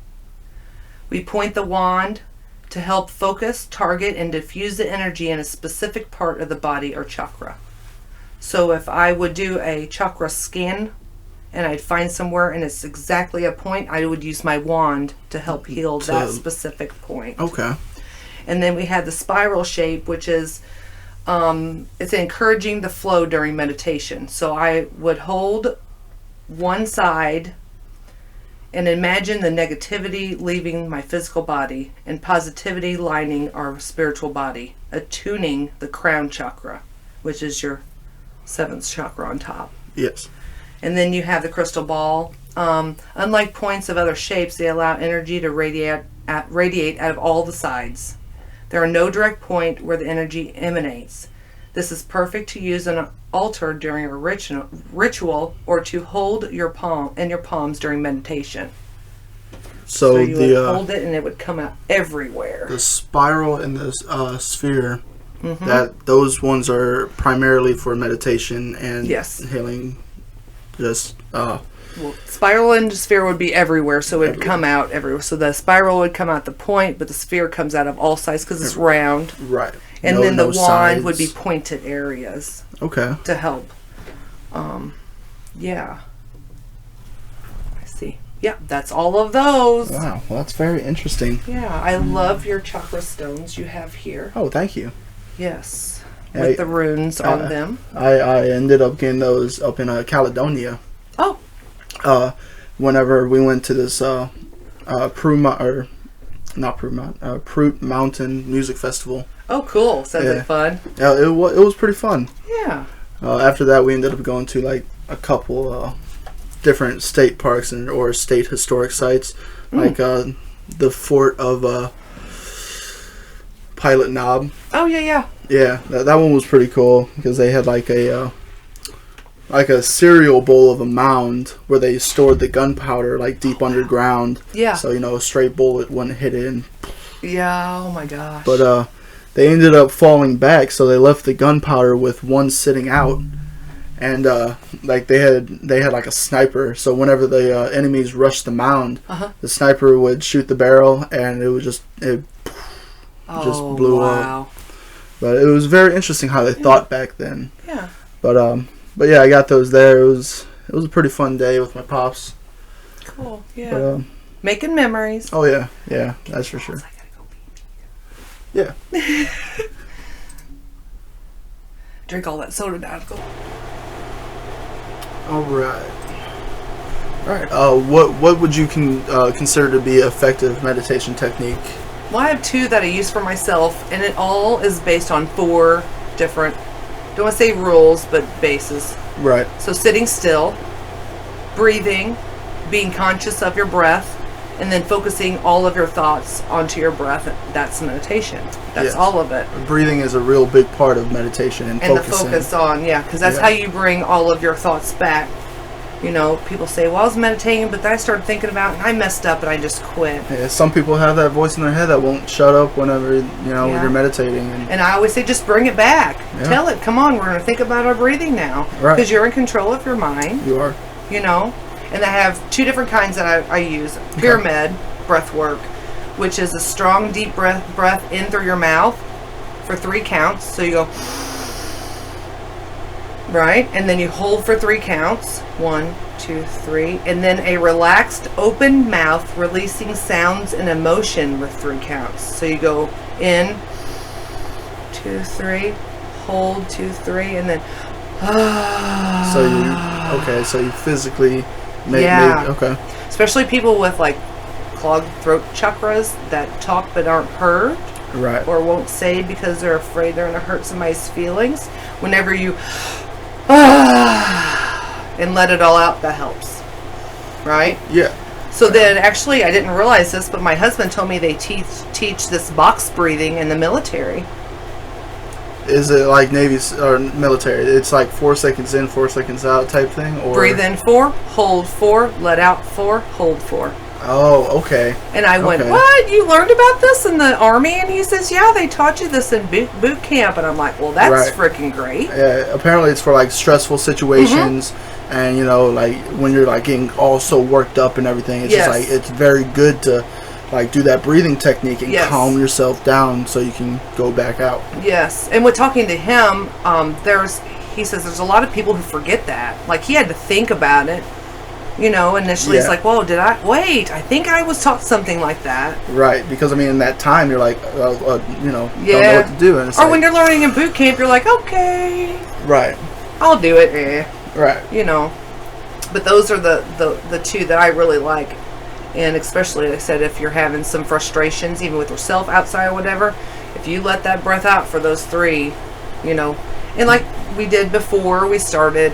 We point the wand to help focus, target, and diffuse the energy in a specific part of the body or chakra. So if I would do a chakra scan and I'd find somewhere and it's exactly a point, I would use my wand to help heal that specific point. Okay. And then we had the spiral shape, which is it's encouraging the flow during meditation. So I would hold one side and imagine the negativity leaving my physical body and positivity lining our spiritual body, attuning the crown chakra, which is your 7th chakra on top. Yes. And then you have the crystal ball. Unlike points of other shapes, they allow energy to radiate out of all the sides. There are no direct point where the energy emanates. This is perfect to use on an altar during a ritual or to hold your palms during meditation. So you would hold it and it would come out everywhere. The spiral and the sphere, that those ones are primarily for meditation and healing. Just well, spiral and sphere would be everywhere, so it would come out everywhere. So the spiral would come out the point, but the sphere comes out of all sides because it's round. Right. And then the wand would be pointed areas. Okay. To help. Yeah. I see. Yeah, that's all of those. Wow. Well, that's very interesting. Yeah, I love your chakra stones you have here. Oh, thank you. Yes. With the runes on them. I ended up getting those up in Caledonia. Oh. Whenever we went to this Prute Mountain Music Festival. Oh, cool! Sounds like fun. Yeah, it was pretty fun. Yeah. After that, we ended up going to like a couple different state parks or state historic sites, like the fort of Pilot Knob. Oh yeah. Yeah, that one was pretty cool because they had like a cereal bowl of a mound where they stored the gunpowder like deep underground. Yeah. So a stray bullet wouldn't hit it. Yeah. Oh my gosh. But they ended up falling back, so they left the gunpowder with one sitting out, and like they had like a sniper. So whenever the enemies rushed the mound, the sniper would shoot the barrel, and it would just blew up. But it was very interesting how they thought back then. Yeah. But yeah, I got those there. It was a pretty fun day with my pops. Cool. Yeah. But, making memories. Oh yeah, that's for sure. Yeah. Drink all that soda now. Go. All right. What would you consider to be an effective meditation technique? Well, I have 2 that I use for myself, and it all is based on 4 different, don't want to say rules, but bases. Right. So sitting still, breathing, being conscious of your breath, and then focusing all of your thoughts onto your breath. That's meditation. That's all of it. Breathing is a real big part of meditation and focusing. The focus on, because that's how you bring all of your thoughts back. People say, well, I was meditating, but then I started thinking about it, and I messed up, and I just quit. Yeah, some people have that voice in their head that won't shut up whenever, when you're meditating. And I always say, just bring it back. Yeah. Tell it, come on, we're going to think about our breathing now. Right. Because you're in control of your mind. You are. And I have 2 different kinds that I use. Pyramid breath work, which is a strong, deep breath in through your mouth for 3 counts. So you go, right? And then you hold for 3 counts. 1, 2, 3. And then a relaxed, open mouth, releasing sounds and emotion with 3 counts. So you go in, 2, 3, hold, 2, 3, and then so you physically make okay. Especially people with like clogged throat chakras that talk but aren't heard. Right. Or won't say because they're afraid they're going to hurt somebody's feelings. Whenever you and let it all out, that helps. Right? Yeah. So then, actually, I didn't realize this, but my husband told me they teach this box breathing in the military. Is it like Navy or military? It's like 4 seconds in, 4 seconds out type thing? Or breathe in 4, hold 4, let out 4, hold 4. Oh, okay. And I went, Okay. what? You learned about this in the Army? And he says, yeah, they taught you this in boot camp. And I'm like, well, that's Right. freaking great. Apparently it's for like stressful situations, and you know, like when you're like getting all so worked up and everything, it's Yes. just like it's very good to like do that breathing technique and Yes. calm yourself down so you can go back out. Yes. And with talking to him, he says there's a lot of people who forget that. Like, he had to think about it. You know, initially it's Yeah. like, whoa, I think I was taught something like that. Right, because I mean, in that time you're like, you know, don't know Yeah. what to do, and it's Or like, when you're learning in boot camp, you're like, okay, right, I'll do it. right, You know. But those are the two that I really like. And especially, like I said, if you're having some frustrations, even with yourself outside or whatever, if you let that breath out for those three, you know. And like we did before we started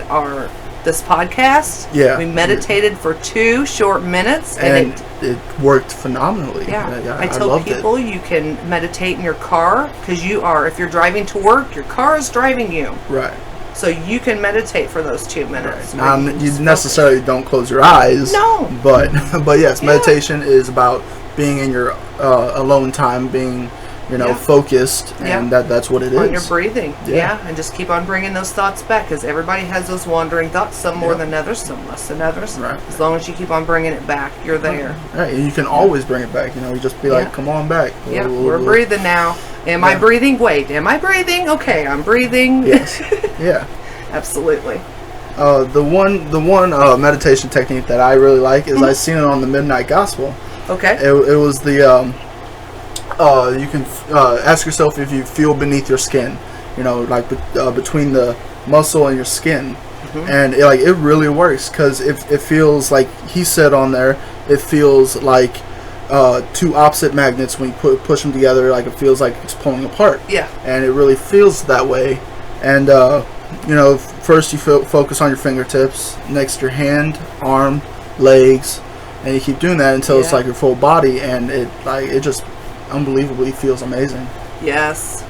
this podcast, Yeah. we meditated for 2 short minutes, and it worked phenomenally. I tell loved people you can meditate in your car, because if you're driving to work, your car is driving you. Right. So you can meditate for those 2 minutes. Now, where you just necessarily don't close your eyes. No. But yes, Yeah. meditation is about being in your alone time, being Yeah. focused, and that's what it is. on your breathing. Yeah. Yeah. And just keep on bringing those thoughts back, because everybody has those wandering thoughts, some more Yeah. than others, some less than others. Right. As long as you keep on bringing it back, you're there. Right, and you can always bring it back. You know, you just be like, Yeah. "Come on back." Yeah, we're breathing now. Am I Yeah. breathing? Wait, am I breathing? Okay, I'm breathing. Yes. Yeah. Absolutely. The one meditation technique that I really like is I seen it on the Midnight Gospel. Okay. It was the you can ask yourself if you feel beneath your skin, you know, like between the muscle and your skin, and it really works, because it feels like he said on there, it feels like 2 opposite magnets when you push them together, like it feels like it's pulling apart. Yeah. And it really feels that way. And you know, first you focus on your fingertips, next your hand, arm, legs, and you keep doing that until it's Yeah. like your full body, and it just unbelievably feels amazing. Yes.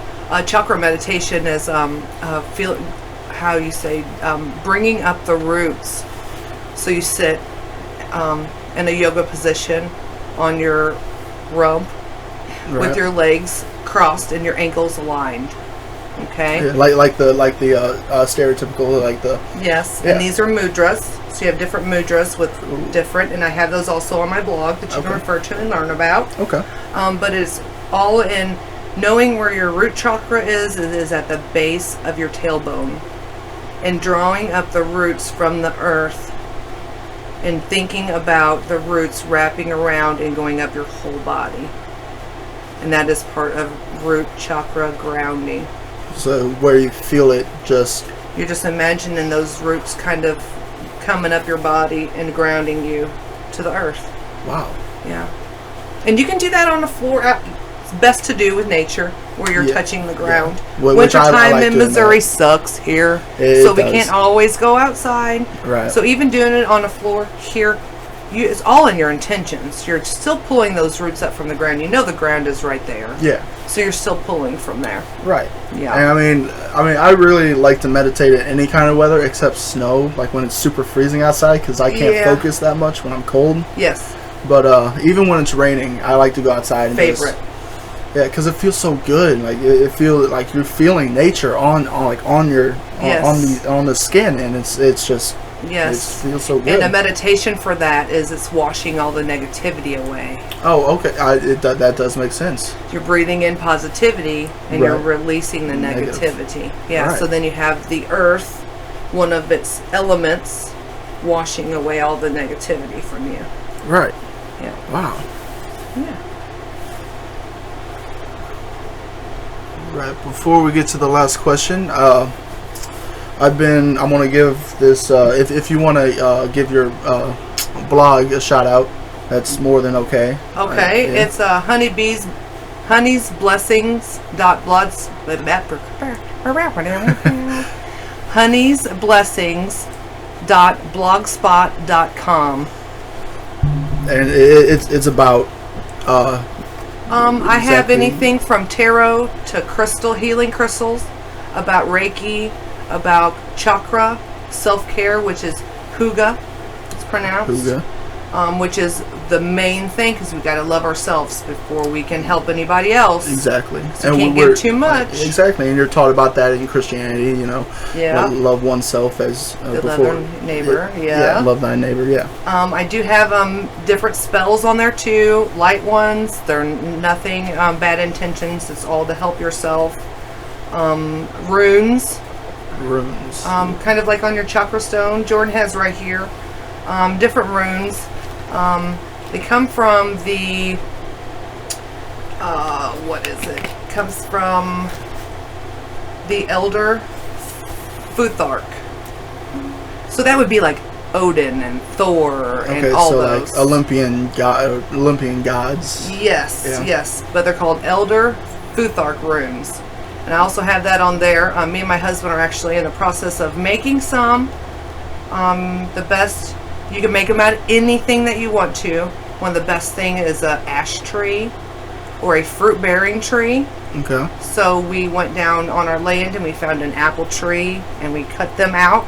Chakra meditation is bringing up the roots. So you sit in a yoga position on your rump with Right. your legs crossed and your ankles aligned. Okay. Yeah, like the stereotypical, like the Yes. Yeah. And these are mudras. So you have different mudras with different, and I have those also on my blog that you can Okay. refer to and learn about. okay. But it's all in knowing where your root chakra is. It is at the base of your tailbone, and drawing up the roots from the earth, and thinking about the roots wrapping around and going up your whole body. And that is part of root chakra grounding. So where you feel it, just You're just imagining those roots kind of coming up your body and grounding you to the earth. wow. Yeah. And you can do that on the floor. It's best to do with nature, where you're Yeah. touching the ground. Yeah. Which I Wintertime like in doing Missouri that. sucks here. It So we does. can't always go outside. Right. So even doing it on the floor here, it's all in your intentions. You're still pulling those roots up from the ground. You know the ground is right there. Yeah. So you're still pulling from there. Right. Yeah. And I mean, I really like to meditate in any kind of weather except snow, like when it's super freezing outside, because I can't Yeah. focus that much when I'm cold. Yes. But even when it's raining, I like to go outside and Favorite. yeah, because it feels so good. Like it feels like you're feeling nature on your Yes. on the skin, and it's just Yes. it feels so good. And a meditation for that is it's washing all the negativity away. Oh, okay. That does make sense. You're breathing in positivity and you're Right. releasing the Negative. negativity. Yeah, Right. so then you have the earth, one of its elements, washing away all the negativity from you. Right. Yeah. Wow. Yeah. Right. Before we get to the last question, I'm going to give this. If you want to give your blog a shout out, that's more than okay. Okay, Yeah. it's honeysblessings.blogspot.com. And it's about. I have Exactly. anything from tarot to crystal healing crystals, about Reiki, about chakra, self-care, which is Huga, it's pronounced. Huga. which is the main thing, because we got to love ourselves before we can help anybody else. Exactly. So you can't give too much. Exactly, and you're taught about that in Christianity. Yeah. Love oneself as Love before. thy neighbor. Yeah. Love thy neighbor. Yeah. I do have different spells on there too, light ones. They're nothing bad intentions. It's all to help yourself. Runes. Runes. Kind of like on your chakra stone. Jordan has right here. Different runes. They come from the what is it? Comes from the elder Futhark. So that would be like Odin and Thor and all those. Like Olympian gods. Yes, Yeah. yes. But they're called Elder Futhark runes. And I also have that on there. Me and my husband are actually in the process of making some. The best, you can make them out of anything that you want to. One of the best thing is a ash tree or a fruit bearing tree. Okay. So we went down on our land and we found an apple tree and we cut them out.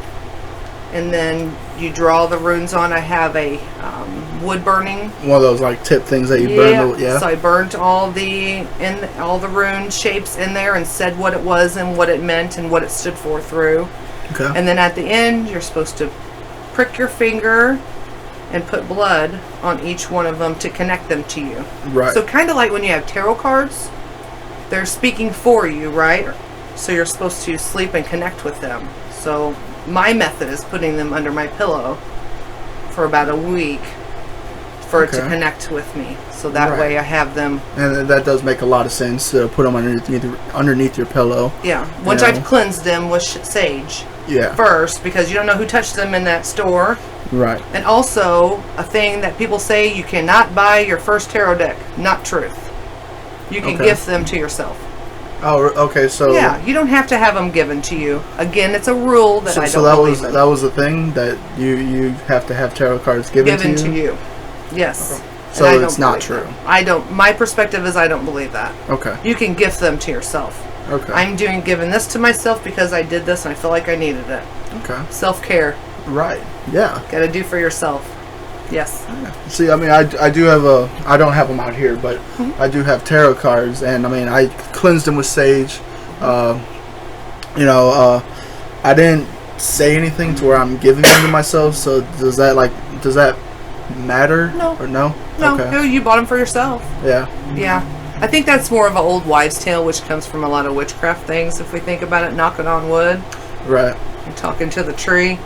And then you draw the runes on. I have a wood burning. One of those like tip things that you burn. Yeah. So I burnt all the rune shapes in there and said what it was and what it meant and what it stood for through. Okay. And then at the end, you're supposed to prick your finger and put blood on each one of them to connect them to you. Right. So kind of like when you have tarot cards, they're speaking for you, right? So you're supposed to sleep and connect with them. So my method is putting them under my pillow for about a week for it to connect with me. So that way I have them. And that does make a lot of sense to put them underneath your pillow. Yeah. Once I've cleansed them with sage first, because you don't know who touched them in that store. Right. And also, a thing that people say, you cannot buy your first tarot deck. Not truth. You can gift them to yourself. Oh, okay. So yeah, you don't have to have them given to you. Again, it's a rule that I don't believe in. That was the thing that you have to have tarot cards given to you. Yes. Okay. So it's not true. I don't. My perspective is I don't believe that. Okay. You can gift them to yourself. Okay. I'm giving this to myself because I did this and I feel like I needed it. Okay. Self-care. Right. Yeah. Got to do for yourself. Yes. Yeah. See, I mean, I do have I don't have them out here, but I do have tarot cards, and I mean, I cleansed them with sage. I didn't say anything to where I'm giving them to myself. So does that matter? No. Or no? No. Okay. No, you bought them for yourself. Yeah. Yeah. I think that's more of an old wives' tale, which comes from a lot of witchcraft things. If we think about it, knocking on wood. Right. And talking to the tree.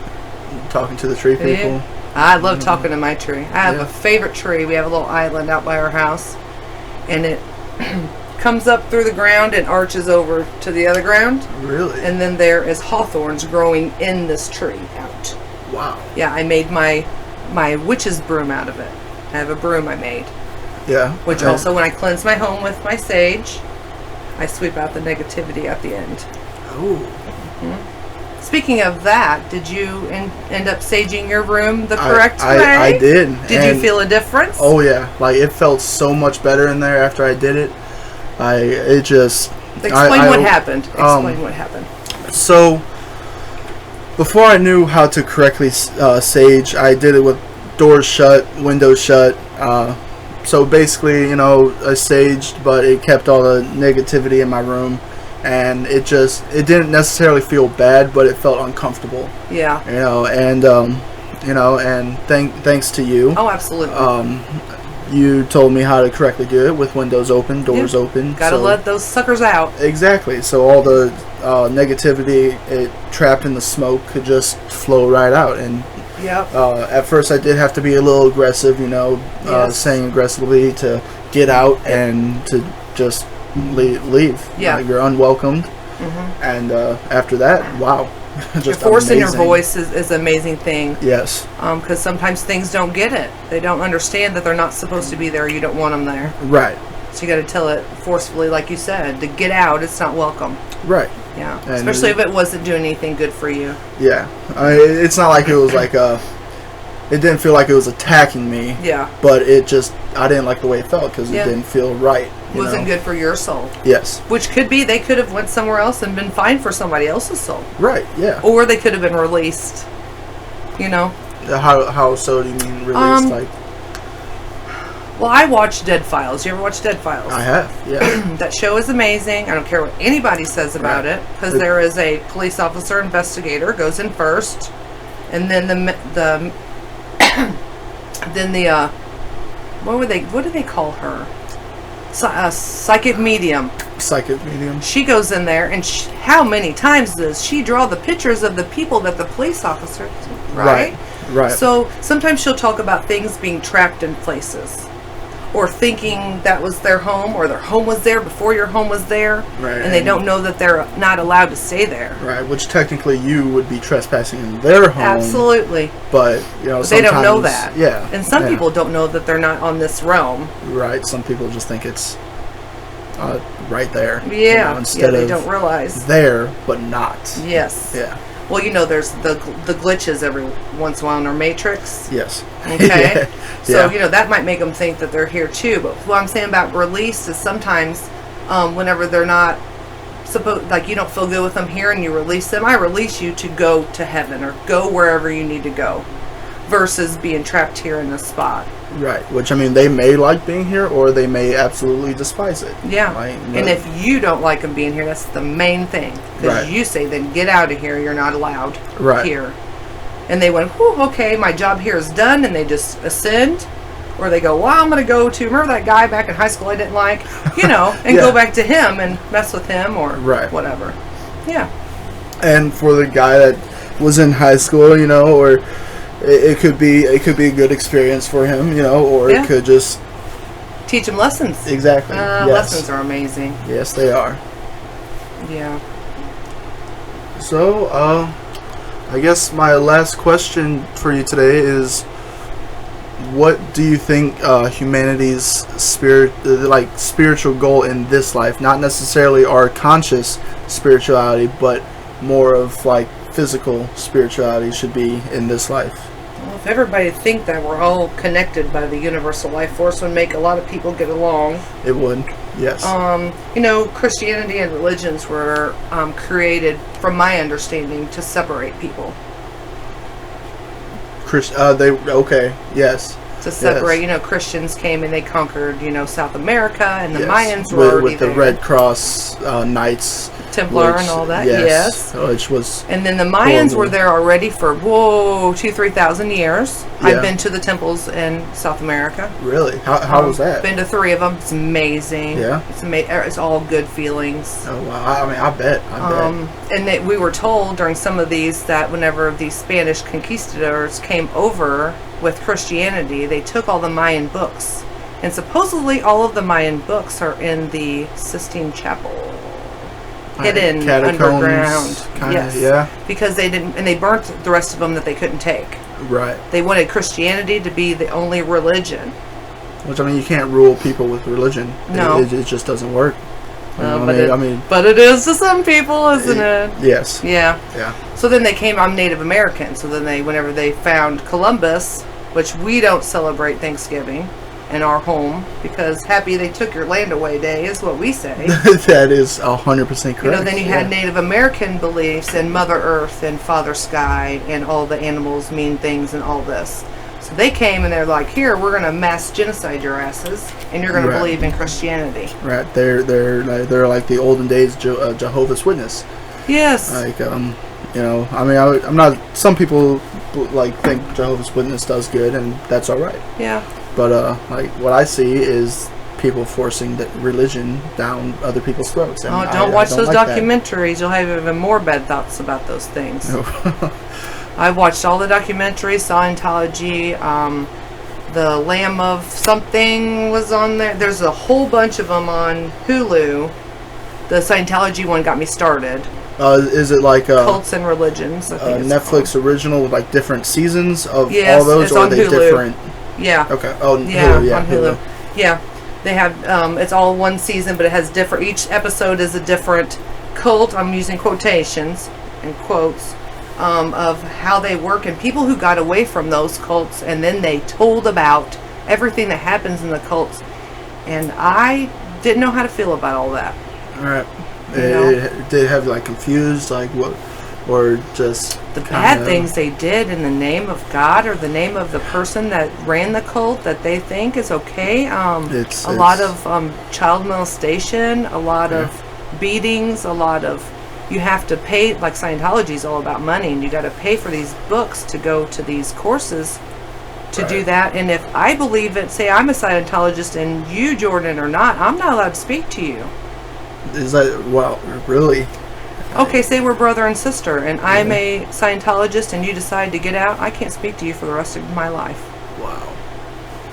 Talking to the tree people. Yeah. I love talking to my tree. I have a favorite tree. We have a little island out by our house, and it comes up through the ground and arches over to the other ground. Really? And then there is hawthorns growing in this tree out. Wow. Yeah, I made my witch's broom out of it. I have a broom I made. Yeah. Which also, when I cleanse my home with my sage, I sweep out the negativity at the end. Oh. Mm-hmm. Speaking of that, did you end up saging your room the correct way? I did. Did you feel a difference? Oh yeah, like it felt so much better in there after I did it. Explain what happened. Explain what happened. So, before I knew how to correctly sage, I did it with doors shut, windows shut. So basically, I saged, but it kept all the negativity in my room. And it didn't necessarily feel bad, but it felt uncomfortable. Yeah. And thanks to you. Oh, absolutely. You told me how to correctly do it with windows open, doors open. Gotta let those suckers out. Exactly. So all the negativity it trapped in the smoke could just flow right out. And yep. At first I did have to be a little aggressive, saying aggressively to get out and to just leave. Yeah. You're unwelcomed. Mm-hmm. And after that, wow. Just your force in your voice is an amazing thing. Yes. Because sometimes things don't get it. They don't understand that they're not supposed to be there. You don't want them there. Right. So you got to tell it forcefully, like you said, to get out. It's not welcome. Right. Yeah. And especially if it wasn't doing anything good for you. Yeah. It's not like it was like it didn't feel like it was attacking me. Yeah. But I didn't like the way it felt because it didn't feel right. Wasn't good for your soul. Yes. Which could be they could have went somewhere else and been fine for somebody else's soul. Right. Yeah. Or they could have been released. How so do you mean released? Well, I watch Dead Files. You ever watch Dead Files? I have, yeah. That show is amazing. I don't care what anybody says about Right. it, because there is a police officer investigator goes in first, and then the what do they call her? Psychic medium. Psychic medium. She goes in there, and how many times does she draw the pictures of the people that the police officer, right? Right. So sometimes she'll talk about things being trapped in places, or thinking that was their home, or their home was there before your home was there, Right. and they don't know that they're not allowed to stay there. Right, which technically you would be trespassing in their home. Absolutely. But, you know, But they don't know sometimes- that. Yeah. And some yeah. people don't know that they're not on this realm. Right, some people just think it's right there. Yeah. You know, instead they of don't realize. there, but not. Yes. Yeah. Well, you know, there's the glitches every once in a while in our Matrix. Yes. Okay. Yeah. So, Yeah. you know, that might make them think that they're here too. But what I'm saying about release is sometimes whenever they're not supposed, like you don't feel good with them here and you release them, I release you to go to heaven or go wherever you need to go versus being trapped here in this spot. Right, which I mean, they may like being here, or they may absolutely despise it. Yeah. Like, And if you don't like them being here, that's the main thing. Because Right. you say, then get out of here. You're not allowed Right. here. And they went, whew, okay, my job here is done. And they just ascend. Or they go, well, I'm going to go to, remember that guy back in high school I didn't like? You know, and Yeah. go back to him and mess with him or Right. whatever. Yeah. and for the guy that was in high school, you know, or it could be a good experience for him, you know, or Yeah. it could just Teach him lessons. exactly. Yes. Lessons are amazing. Yes, they are. Yeah. So, I guess my last question for you today is, what do you think humanity's spiritual goal in this life, not necessarily our conscious spirituality, but more of like physical spirituality, should be in this life? Well, if everybody think that we're all connected by the universal life force, would make a lot of people get along. It would, yes. You know, Christianity and religions were created, from my understanding, to separate people. Okay, yes. To separate, Yes. you know, Christians came and they conquered, you know, South America, and the Yes. Mayans were already with the there. Red Cross Knights, Templar which- and all that. Yes, Yes. which was And then the Mayans Horrible. were there already for 2,000-3,000 years. Yeah. I've been to the temples in South America. really. How was that? Been to 3 of them. It's amazing. Yeah? It's all good feelings. Oh wow! I mean, I bet. And we were told during some of these that whenever these Spanish conquistadors came over with Christianity, they took all the Mayan books. And supposedly all of the Mayan books are in the Sistine Chapel. Hidden Catacombs, underground. kinda, Yes. yeah. Because they didn't, and they burnt the rest of them that they couldn't take. Right. They wanted Christianity to be the only religion. Which I mean, you can't rule people with religion. No. It just doesn't work. You know what I mean, but it is to some people, isn't it? yes. Yeah. Yeah. So then they came, I'm Native American, so then whenever they found Columbus, which we don't celebrate Thanksgiving in our home, because happy they took your land away day is what we say. That is 100% correct. You know, then you had yeah. Native American beliefs in Mother Earth and Father Sky and all the animals mean things and all this. So they came and they're like, here, we're going to mass genocide your asses, and you're going Right. to believe in Christianity. Right. They're like the olden days Jehovah's Witness. Yes. Like you know, I mean, I'm not. Some people like think Jehovah's Witness does good, and that's all right. Yeah. But like what I see is people forcing the religion down other people's throats. And Oh, don't watch those like that. documentaries. You'll have even more bad thoughts about those things. I watched all the documentaries, Scientology, the Lamb of something was on there. There's a whole bunch of them on Hulu. The Scientology one got me started. Is it like Cults and Religions, I think it's Netflix called. original with like different seasons of Yes, all those, it's or are on they Hulu. different? Yeah. Okay. Oh, Yeah, Hulu, yeah, on Hulu. Yeah. They have, it's all one season, but it has different, each episode is a different cult. I'm using quotations and quotes of how they work and people who got away from those cults, and then they told about everything that happens in the cults. And I didn't know how to feel about all that. All right. You know? Did it have you like confused? Like what? or just the bad kinda- things they did in the name of God or the name of the person that ran the cult that they think is okay. It's- a lot it's- of child molestation, a lot of beatings, a lot of you have to pay. Like Scientology is all about money, and you got to pay for these books to go to these courses to do Right. that. And if I believe it, say I'm a Scientologist and you, Jordan, are not, I'm not allowed to speak to you. Is that, well, really? Okay, say we're brother and sister, and I'm a Scientologist, and you decide to get out. I can't speak to you for the rest of my life. Wow.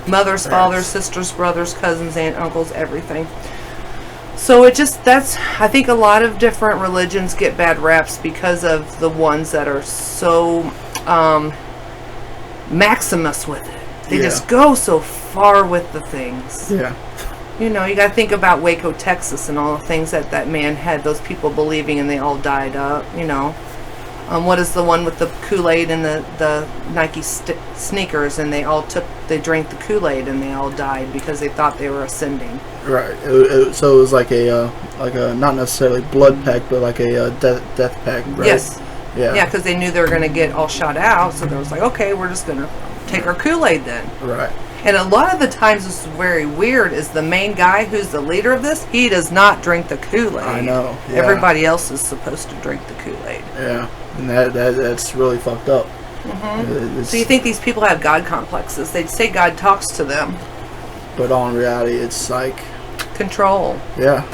Mothers, fathers, sisters, brothers, cousins, aunt, uncles, everything. So it just, I think a lot of different religions get bad raps because of the ones that are so maximus with it. They Yeah. just go so far with the things. Yeah. You know, you got to think about Waco, Texas, and all the things that that man had those people believing, and they all died up. You know, what is the one with the Kool-Aid and the Nike sneakers, and they drank the Kool-Aid and they all died because they thought they were ascending. Right. So it was like a not necessarily blood pact, but like a death pact, right? Yes. Yeah. Yeah, because they knew they were going to get all shot out, so they was like, okay, we're just going to take our Kool-Aid then. Right. And a lot of the times, this is very weird, is the main guy who's the leader of this, he does not drink the Kool-Aid. I know. Yeah. Everybody else is supposed to drink the Kool-Aid. Yeah. And that's really fucked up. So you think these people have God complexes? They'd say God talks to them. But on reality, it's like, Control. yeah,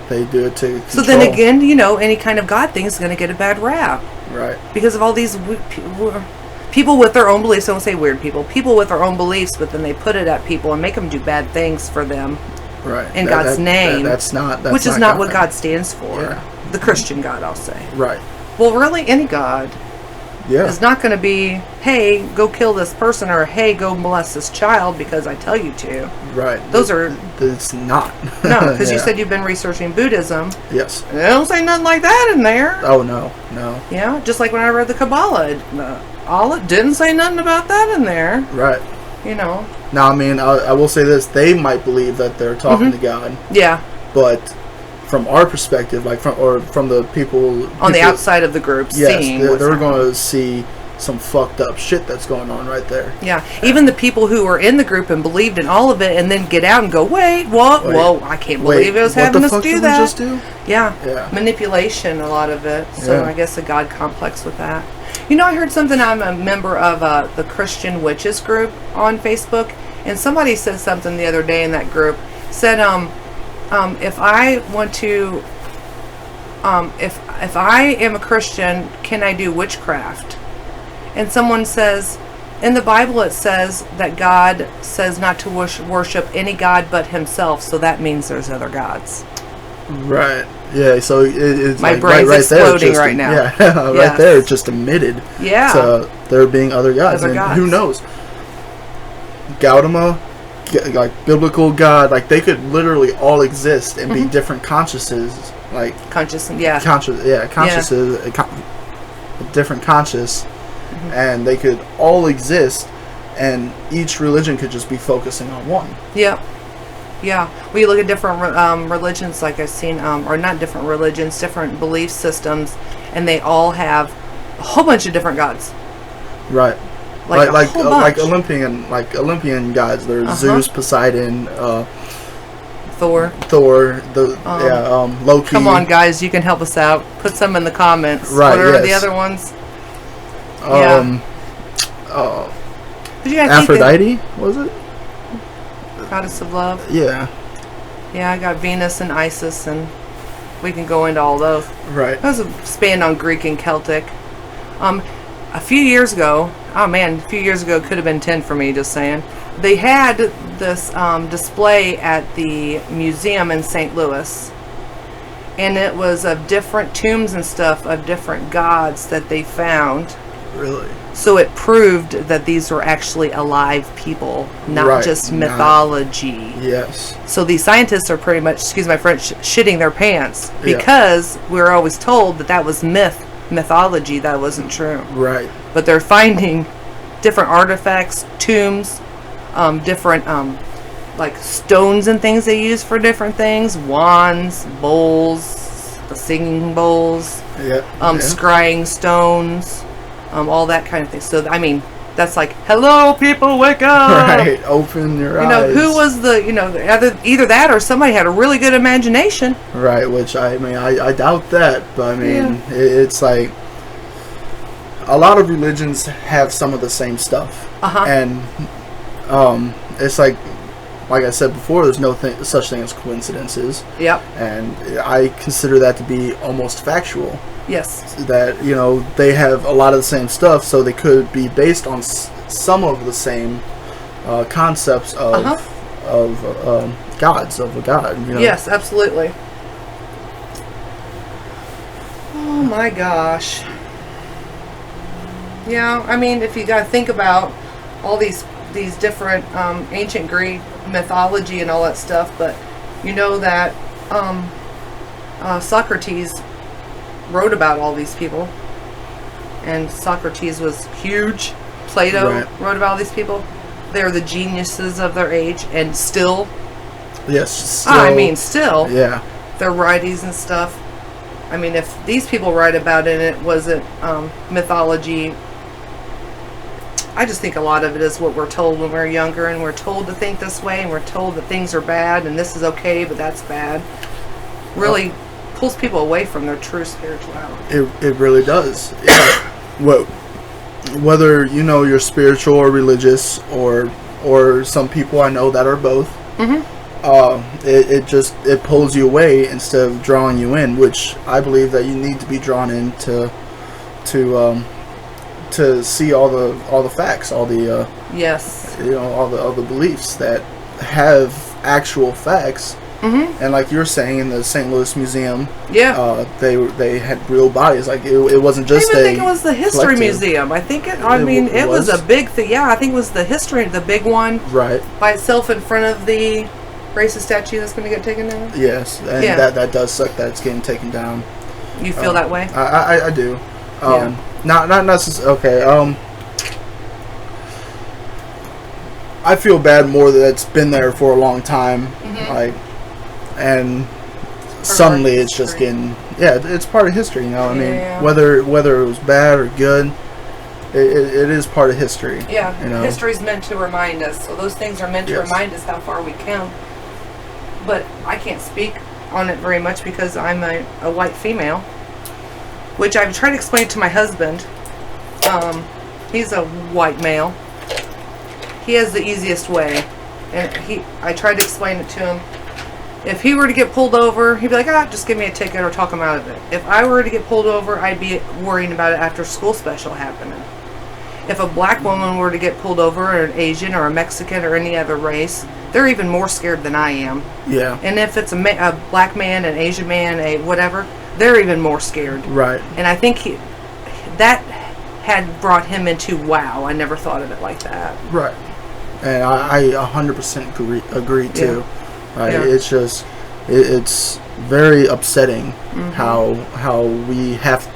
they do it to control. So then again, you know, any kind of God thing is going to get a bad rap. Right. Because of all these people with their own beliefs. I don't say weird people. People with their own beliefs, but then they put it at people and make them do bad things for them Right. in God's name. That's not. which is not what God stands for. Yeah. The Christian God, I'll say. Right. Well, really, any God Yeah. is not going to be, hey, go kill this person, or hey, go molest this child because I tell you to. Right. Those are... It's not. No, because you Yeah. said you've been researching Buddhism. Yes. They don't say nothing like that in there. Oh no. Yeah, just like when I read the Kabbalah, Allah didn't say nothing about that in there. Right. You know. Now, I mean, I will say this: they might believe that they're talking to God, Yeah, but from our perspective, like from the people on the outside of the group, yes, seeing they're what's going happening. to see some fucked up shit that's going on right there. Yeah, even the people who were in the group and believed in all of it, and then get out and go, wait, what? Wait. Whoa, I can't believe it was what having the us fuck do did that. we just do? Yeah. Yeah. Manipulation, a lot of it. So Yeah. I guess a God complex with that. You know, I heard something. I'm a member of the Christian Witches group on Facebook, and somebody said something the other day in that group. Said, if I want to, if I am a Christian, can I do witchcraft? And someone says, in the Bible it says that God says not to worship any god but himself, so that means there's other gods. Right. Yeah. So it's My like brain's right there, exploding just right now. Yeah. Right Yes. there, it's just admitted. Yeah. To there being other gods, Other and gods. who knows? Gautama, like biblical God, like they could literally all exist and Mm-hmm. be different consciouses, like Conscious, consciouses, different conscious, Mm-hmm. and they could all exist, and each religion could just be focusing on one. Yep. Yeah. Well, you look at different religions, like I've seen, or not different religions, different belief systems, and they all have a whole bunch of different gods. Right. Like a whole bunch. Olympian gods. There's Zeus, Poseidon, Thor. Thor, Loki. Come on, guys, you can help us out. Put some in the comments. Right, What are the yes. other ones? But you gotta think Aphrodite, was it? that- goddess of love. Yeah. Yeah, I got Venus and Isis, and we can go into all those. Right. That was a span on Greek and Celtic. A few years ago, could have been 10 for me, just saying. They had this display at the museum in St. Louis. And it was of different tombs and stuff of different gods that they found. Really. So it proved that these were actually alive people, not Right, just not- mythology. Yes. So these scientists are pretty much, excuse my French, shitting their pants Yeah. because we were always told that was mythology, that wasn't true. Right. But they're finding different artifacts, tombs, different like stones and things they use for different things, wands, bowls, the singing bowls, scrying stones, all that kind of thing. So I mean, that's like, hello, people, wake up! Right, open your eyes. You know, who was the, either that or somebody had a really good imagination. Right, which I mean, I doubt that, but I mean, it's like a lot of religions have some of the same stuff, and it's like I said before, there's no such thing as coincidences. Yep. And I consider that to be almost factual. Yes. That, they have a lot of the same stuff, so they could be based on some of the same concepts of gods, of a god. Yes, absolutely. Oh my gosh. Yeah, I mean, if you got to think about all these different ancient Greek mythology and all that stuff, but you know that Socrates wrote about all these people, and Socrates was huge. Plato wrote about all these people. They're the geniuses of their age, and still, still, yeah, their writings and stuff. I mean, if these people write about it and it wasn't mythology, I just think a lot of it is what we're told when we're younger, and we're told to think this way, and we're told that things are bad, and this is okay, but that's bad. Really pulls people away from their true spirituality. It really does. Yeah. Whether you're spiritual or religious, or some people I know that are both. It pulls you away instead of drawing you in, which I believe that you need to be drawn in to see all the facts, all the all the beliefs that have actual facts. And like you're saying, in the St. Louis Museum, they had real bodies. Like it wasn't just I think it was the History collective. Museum. I think it was a big thing. Yeah, I think it was the history, the big one, right, by itself in front of the racist statue that's going to get taken down. Yes, and that does suck that it's getting taken down. You feel that way? I do. Not necessarily. Okay. I feel bad more that it's been there for a long time, and suddenly it's just getting it's part of history. I mean, whether it was bad or good, it is part of history. Yeah, history's meant to remind us. So those things are meant to remind us how far we come. But I can't speak on it very much because I'm a white female, which I've tried to explain to my husband. He's a white male. He has the easiest way, and I tried to explain it to him. If he were to get pulled over, he'd be like, just give me a ticket or talk him out of it. If I were to get pulled over, I'd be worrying about it after school special happening. If a black woman were to get pulled over, or an Asian or a Mexican or any other race, they're even more scared than I am. Yeah. And if it's a black man, an Asian man, a whatever, they're even more scared. Right. And I think that had brought him into, wow, I never thought of it like that. Right. And I 100% agree too. Right? Yeah. It's just it's very upsetting how we have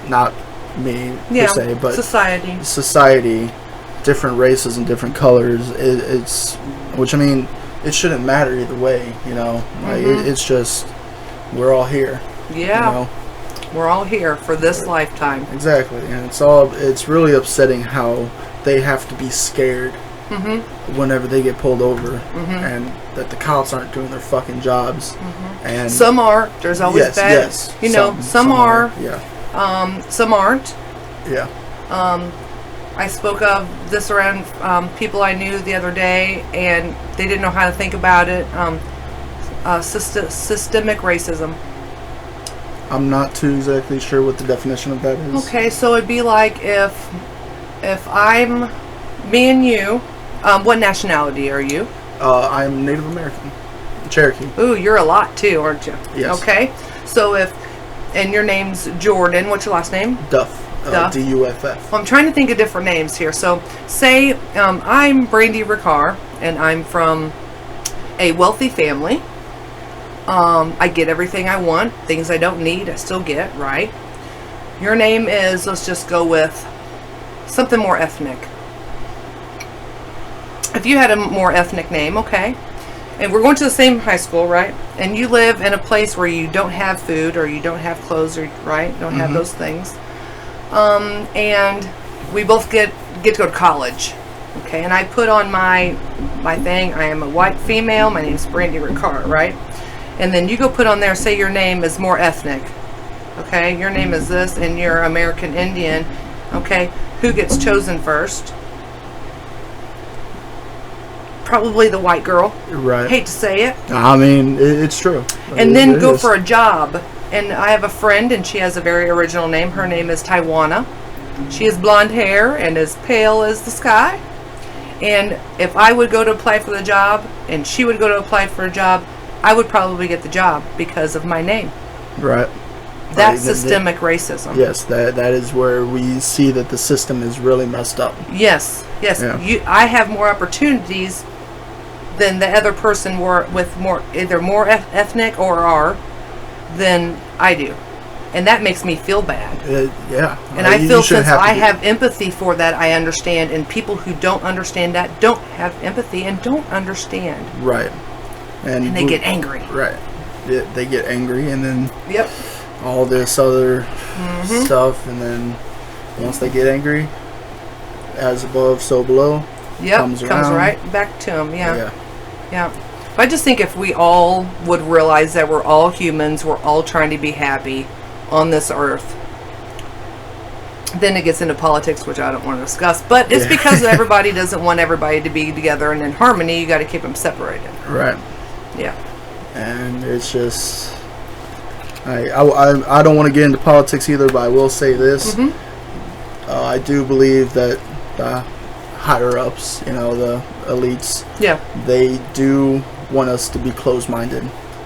not me per se, but society, different races and different colors. It's which I mean it shouldn't matter either way. It's just we're all here. Yeah. We're all here for this lifetime. Exactly, and it's really upsetting how they have to be scared whenever they get pulled over, and that the cops aren't doing their fucking jobs. And some are. There's always bad. Yes. Some are. Yeah. Some aren't. Yeah. I spoke of this around people I knew the other day, and they didn't know how to think about it. Systemic racism. I'm not too exactly sure what the definition of that is. Okay, so it'd be like if I'm me and you. What nationality are you? I'm Native American, Cherokee. Ooh, you're a lot too, aren't you? Yes. Okay, so and your name's Jordan. What's your last name? Duff. Duff. Well, I'm trying to think of different names here. So, say I'm Brandy Ricard, and I'm from a wealthy family. I get everything I want. Things I don't need, I still get, right? Your name is, let's just go with something more ethnic. If you had a more ethnic name, okay. and we're going to the same high school, right? And you live in a place where you don't have food or you don't have clothes, or right, don't have those things. And we both get to go to college. Okay, and I put on my thing, I am a white female, my name's Brandy Ricard, right? And then you go put on there, say your name is more ethnic. Okay, your name is this and you're American Indian. Okay, who gets chosen first? Probably the white girl. Right. Hate to say it. I mean, it's true. And then It go is. for a job. And I have a friend, and she has a very original name. Her name is Taiwana. She has blonde hair and as pale as the sky. And if I would go to apply for the job, and she would go to apply for a job, I would probably get the job because of my name. Right. That's Right, systemic racism. Yes, that is where we see that the system is really messed up. Yes. Yeah. I have more opportunities than the other person with either more ethnic or are than I do, and that makes me feel bad. Yeah. And I feel shouldn't since I to have empathy for that, I understand. And people who don't understand that don't have empathy and don't understand, Right. and they get angry. Right. They get angry, and then Yep. all this other stuff, and then once they get angry, as above, so below. Yep. Comes Comes around. right back to them. Yeah. Yeah. But I just think if we all would realize that we're all humans, we're all trying to be happy on this earth. Then it gets into politics, which I don't want to discuss. But it's Yeah. because everybody doesn't want everybody to be together and in harmony. You got to keep them separated. Right. Yeah. And it's just, I don't want to get into politics either, but I will say this: I do believe that the higher ups, the elites, Yeah. they do want us to be closed-minded.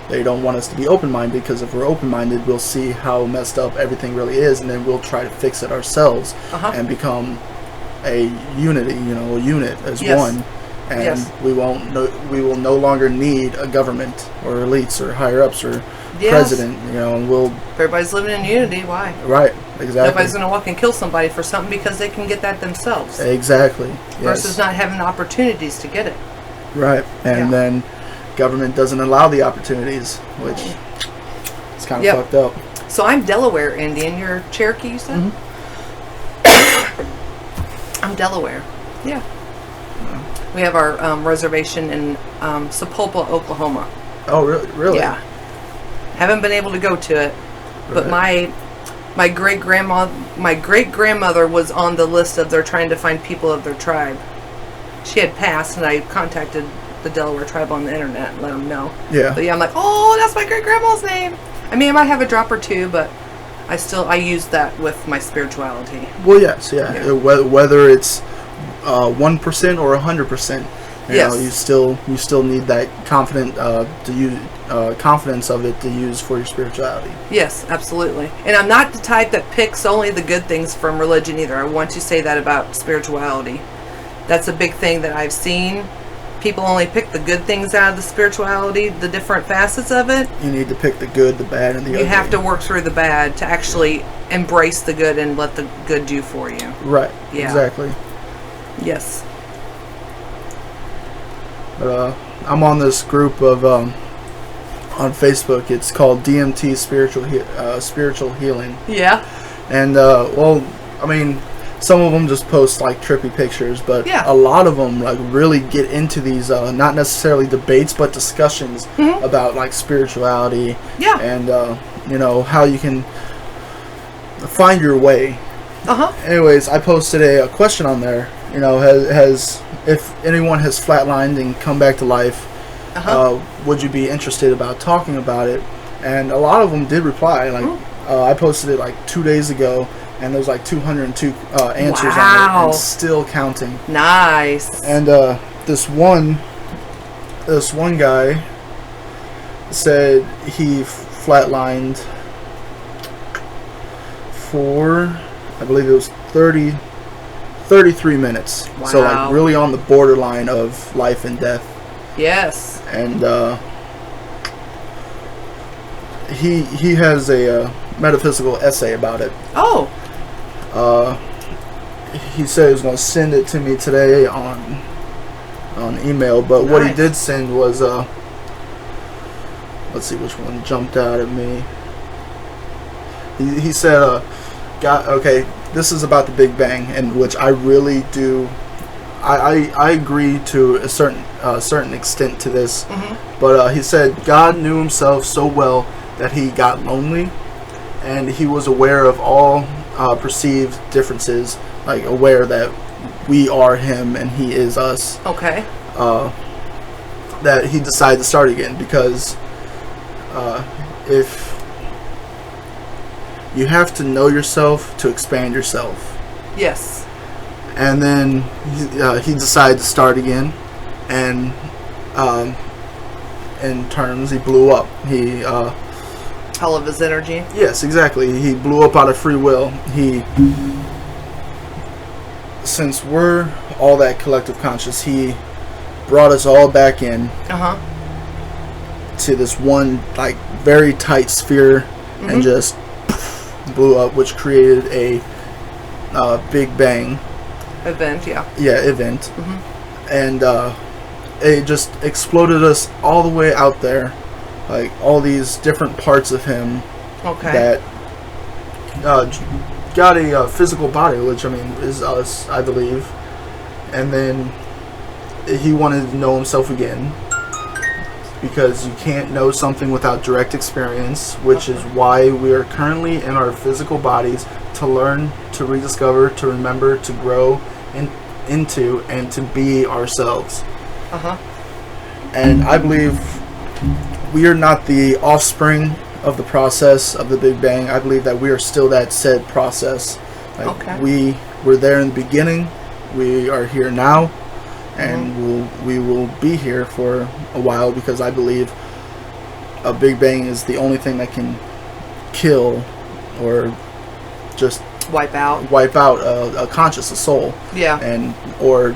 They don't want us to be open-minded, because if we're open-minded, we'll see how messed up everything really is, and then we'll try to fix it ourselves and become a unity, a unit as Yes. one. And Yes. we will no longer need a government or elites or higher ups or Yes. president, and we'll If everybody's living in unity, why? right, exactly. Nobody's going to walk and kill somebody for something because they can get that themselves. Exactly. Versus not having opportunities to get it. Right. And Yeah. then government doesn't allow the opportunities, which is kind of Yep. fucked up. So I'm Delaware Indian. You're Cherokee, you said? I'm Delaware. Yeah. We have our reservation in Sapulpa, Oklahoma. Oh, really? Yeah. Haven't been able to go to it, but Right. my great grandmother was on the list of they're trying to find people of their tribe. She had passed, and I contacted the Delaware tribe on the internet and let them know. Yeah. But yeah, I'm like, oh, that's my great grandma's name. I mean, I might have a drop or two, but I use that with my spirituality. Well, yes, yeah. Yeah. Whether it's 1% or 100%, Yes. you still need that confidence of it to use for your spirituality. Yes, absolutely. And I'm not the type that picks only the good things from religion either. I want to say that about spirituality. That's a big thing that I've seen. People only pick the good things out of the spirituality, the different facets of it. You need to pick the good, the bad, and the ugly. You have to work through the bad to actually embrace the good and let the good do for you. Right. Yeah. Exactly. Yes. But I'm on this group of on Facebook. It's called DMT Spiritual Healing. Yeah. And well, I mean, some of them just post like trippy pictures, but Yeah. a lot of them like really get into these not necessarily debates, but discussions about like spirituality. Yeah. And how you can find your way. Anyways, I posted a question on there. Has if anyone has flatlined and come back to life, would you be interested about talking about it? And a lot of them did reply. Like I posted it like 2 days ago, and there's like 202 answers on it, Wow. and still counting. Nice. And this one guy said he flatlined for, I believe it was 33 minutes. So Wow. like really on the borderline of life and death. Yes. And he has a metaphysical essay about it. Oh. He said he was going to send it to me today on email, but what he Nice. did send was let's see which one jumped out at me. He said, God, okay, this is about the Big Bang, and which I really do. I agree to a certain extent to this, but he said God knew himself so well that he got lonely, and he was aware of all perceived differences, like aware that we are him and he is us. Okay. That he decided to start again because if you have to know yourself to expand yourself. Yes. And then he decided to start again, and in terms, he blew up. He all of his energy. Yes, exactly. He blew up out of free will. Since we're all that collective conscious, he brought us all back in to this one like very tight sphere, and just blew up, which created a Big Bang event. Event. And it just exploded us all the way out there, like all these different parts of him that got a physical body, which I mean is us, I believe. And then he wanted to know himself again, because you can't know something without direct experience, which is why we are currently in our physical bodies, to learn, to rediscover, to remember, to grow into, and to be ourselves. And I believe we are not the offspring of the process of the Big Bang. I believe that we are still that said process. Like we were there in the beginning, we are here now, and we will be here for a while, because I believe a Big Bang is the only thing that can kill or just wipe out a conscious, a soul. And or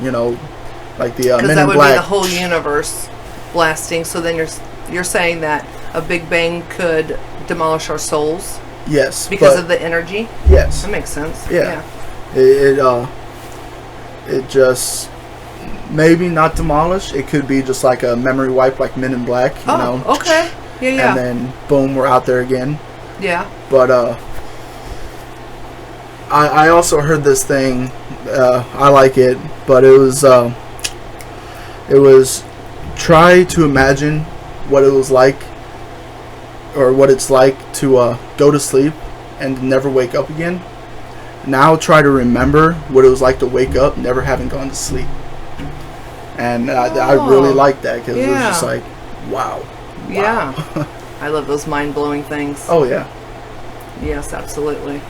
like the Men in Black. Because that would be the whole universe blasting. So then you're saying that a Big Bang could demolish our souls? Yes. Because of the energy? Yes. That makes sense. Yeah. It just maybe not demolish. It could be just like a memory wipe, like Men in Black. You know? Okay. Yeah. And then boom, we're out there again. Yeah. But I also heard this thing. I like it, but it was try to imagine what it was like, or what it's like to go to sleep and never wake up again. Now try to remember what it was like to wake up never having gone to sleep. And I really liked that, because it was just like, wow. Yeah. I love those mind-blowing things. Oh, yeah. Yes, absolutely.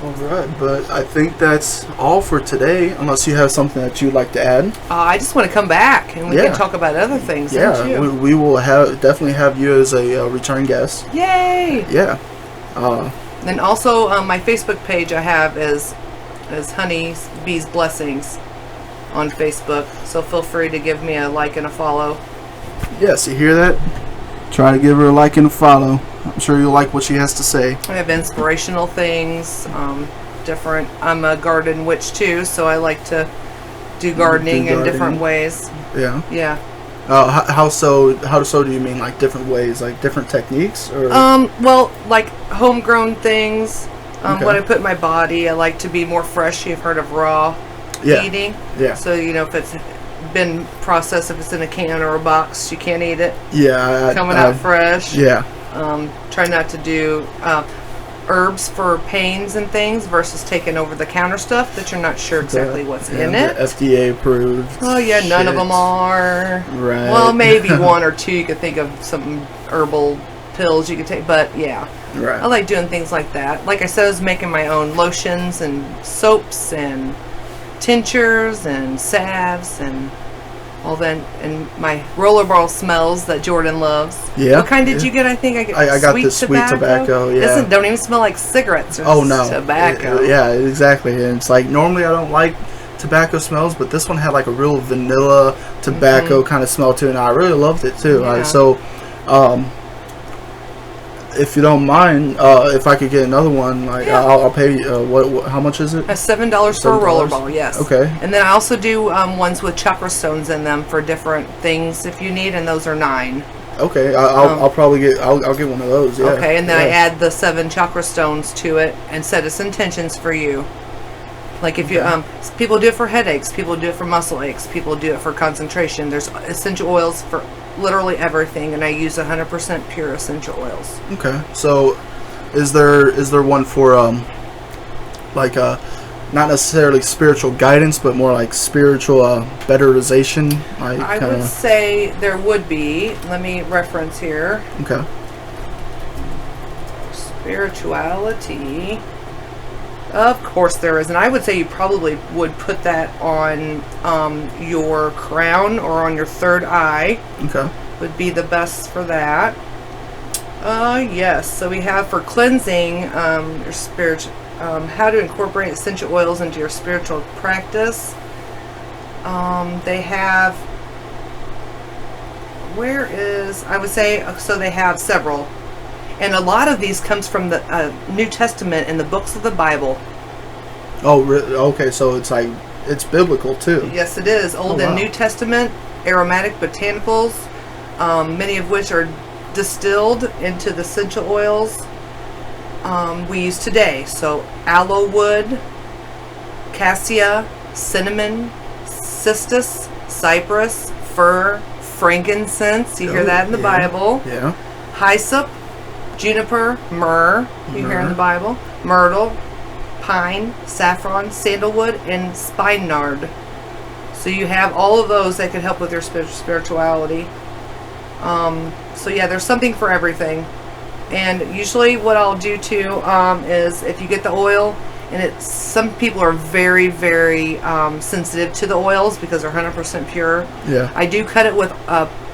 Alright, but I think that's all for today, unless you have something that you'd like to add. I just want to come back, and we can talk about other things. Yeah, we will definitely have you as a return guest. Yay! Yeah. And also, my Facebook page I have is Honey Bee's Blessings on Facebook, so feel free to give me a like and a follow. Yes, you hear that? Try to give her a like and a follow. I'm sure you'll like what she has to say. I have inspirational things, different. I'm a garden witch too, so I like to do gardening in different ways. Yeah. Yeah. How so do you mean, like different ways, like different techniques, or? Well, like homegrown things. What I put in my body, I like to be more fresh. You've heard of raw eating. Yeah. So if it's been processed, if it's in a can or a box, you can't eat it. Yeah. Coming out fresh. Yeah. Try not to do herbs for pains and things versus taking over the counter stuff that you're not sure exactly what's in it. FDA approved. Oh yeah, none of them are. Right. Well, maybe one or two you could think of, some herbal pills you could take, but yeah. Right. I like doing things like that. Like I said, I was making my own lotions and soaps and tinctures and salves and all that, and my rollerball smells that Jordan loves. Yeah. What kind did you get? I think I got the sweet tobacco. Yeah. Don't even smell like cigarettes or tobacco. Yeah, exactly. And it's like, normally I don't like tobacco smells, but this one had like a real vanilla tobacco kind of smell to it, and I really loved it too. Yeah. So if you don't mind, if I could get another one, like Yeah. I'll pay. What? How much is it? That's $7 for a roller ball, yes. Okay. And then I also do ones with chakra stones in them for different things if you need, and those are $9. Okay, I'll probably get. I'll get one of those. Yeah. Okay, and then I Yeah. add the 7 chakra stones to it and set its intentions for you. Like if you people do it for headaches, people do it for muscle aches, people do it for concentration. There's essential oils for literally everything, and I use 100% pure essential oils. Okay, so is there one for like not necessarily spiritual guidance, but more like spiritual betterization? Like I would say there would be. Let me reference here. Okay. Spirituality. Of course there is, and I would say you probably would put that on your crown or on your third eye. Okay. Would be the best for that. Yes. So we have for cleansing your spiritual, how to incorporate essential oils into your spiritual practice. They have. Where is? I would say so. They have several. And a lot of these comes from the New Testament and the books of the Bible. Oh, really? Okay, so it's like it's biblical too. Yes, it is. Old and wow. New Testament, aromatic botanicals, many of which are distilled into the essential oils we use today. So aloe wood, cassia, cinnamon, cistus, cypress, fir, frankincense. You hear that in the Bible. Yeah. Hyssop, juniper, myrrh, you hear in the Bible, myrtle, pine, saffron, sandalwood, and spikenard. So you have all of those that can help with your spirituality. So yeah, there's something for everything. And usually what I'll do too is if you get the oil, and some people are very, very sensitive to the oils because they're 100% pure. Yeah. I do cut it with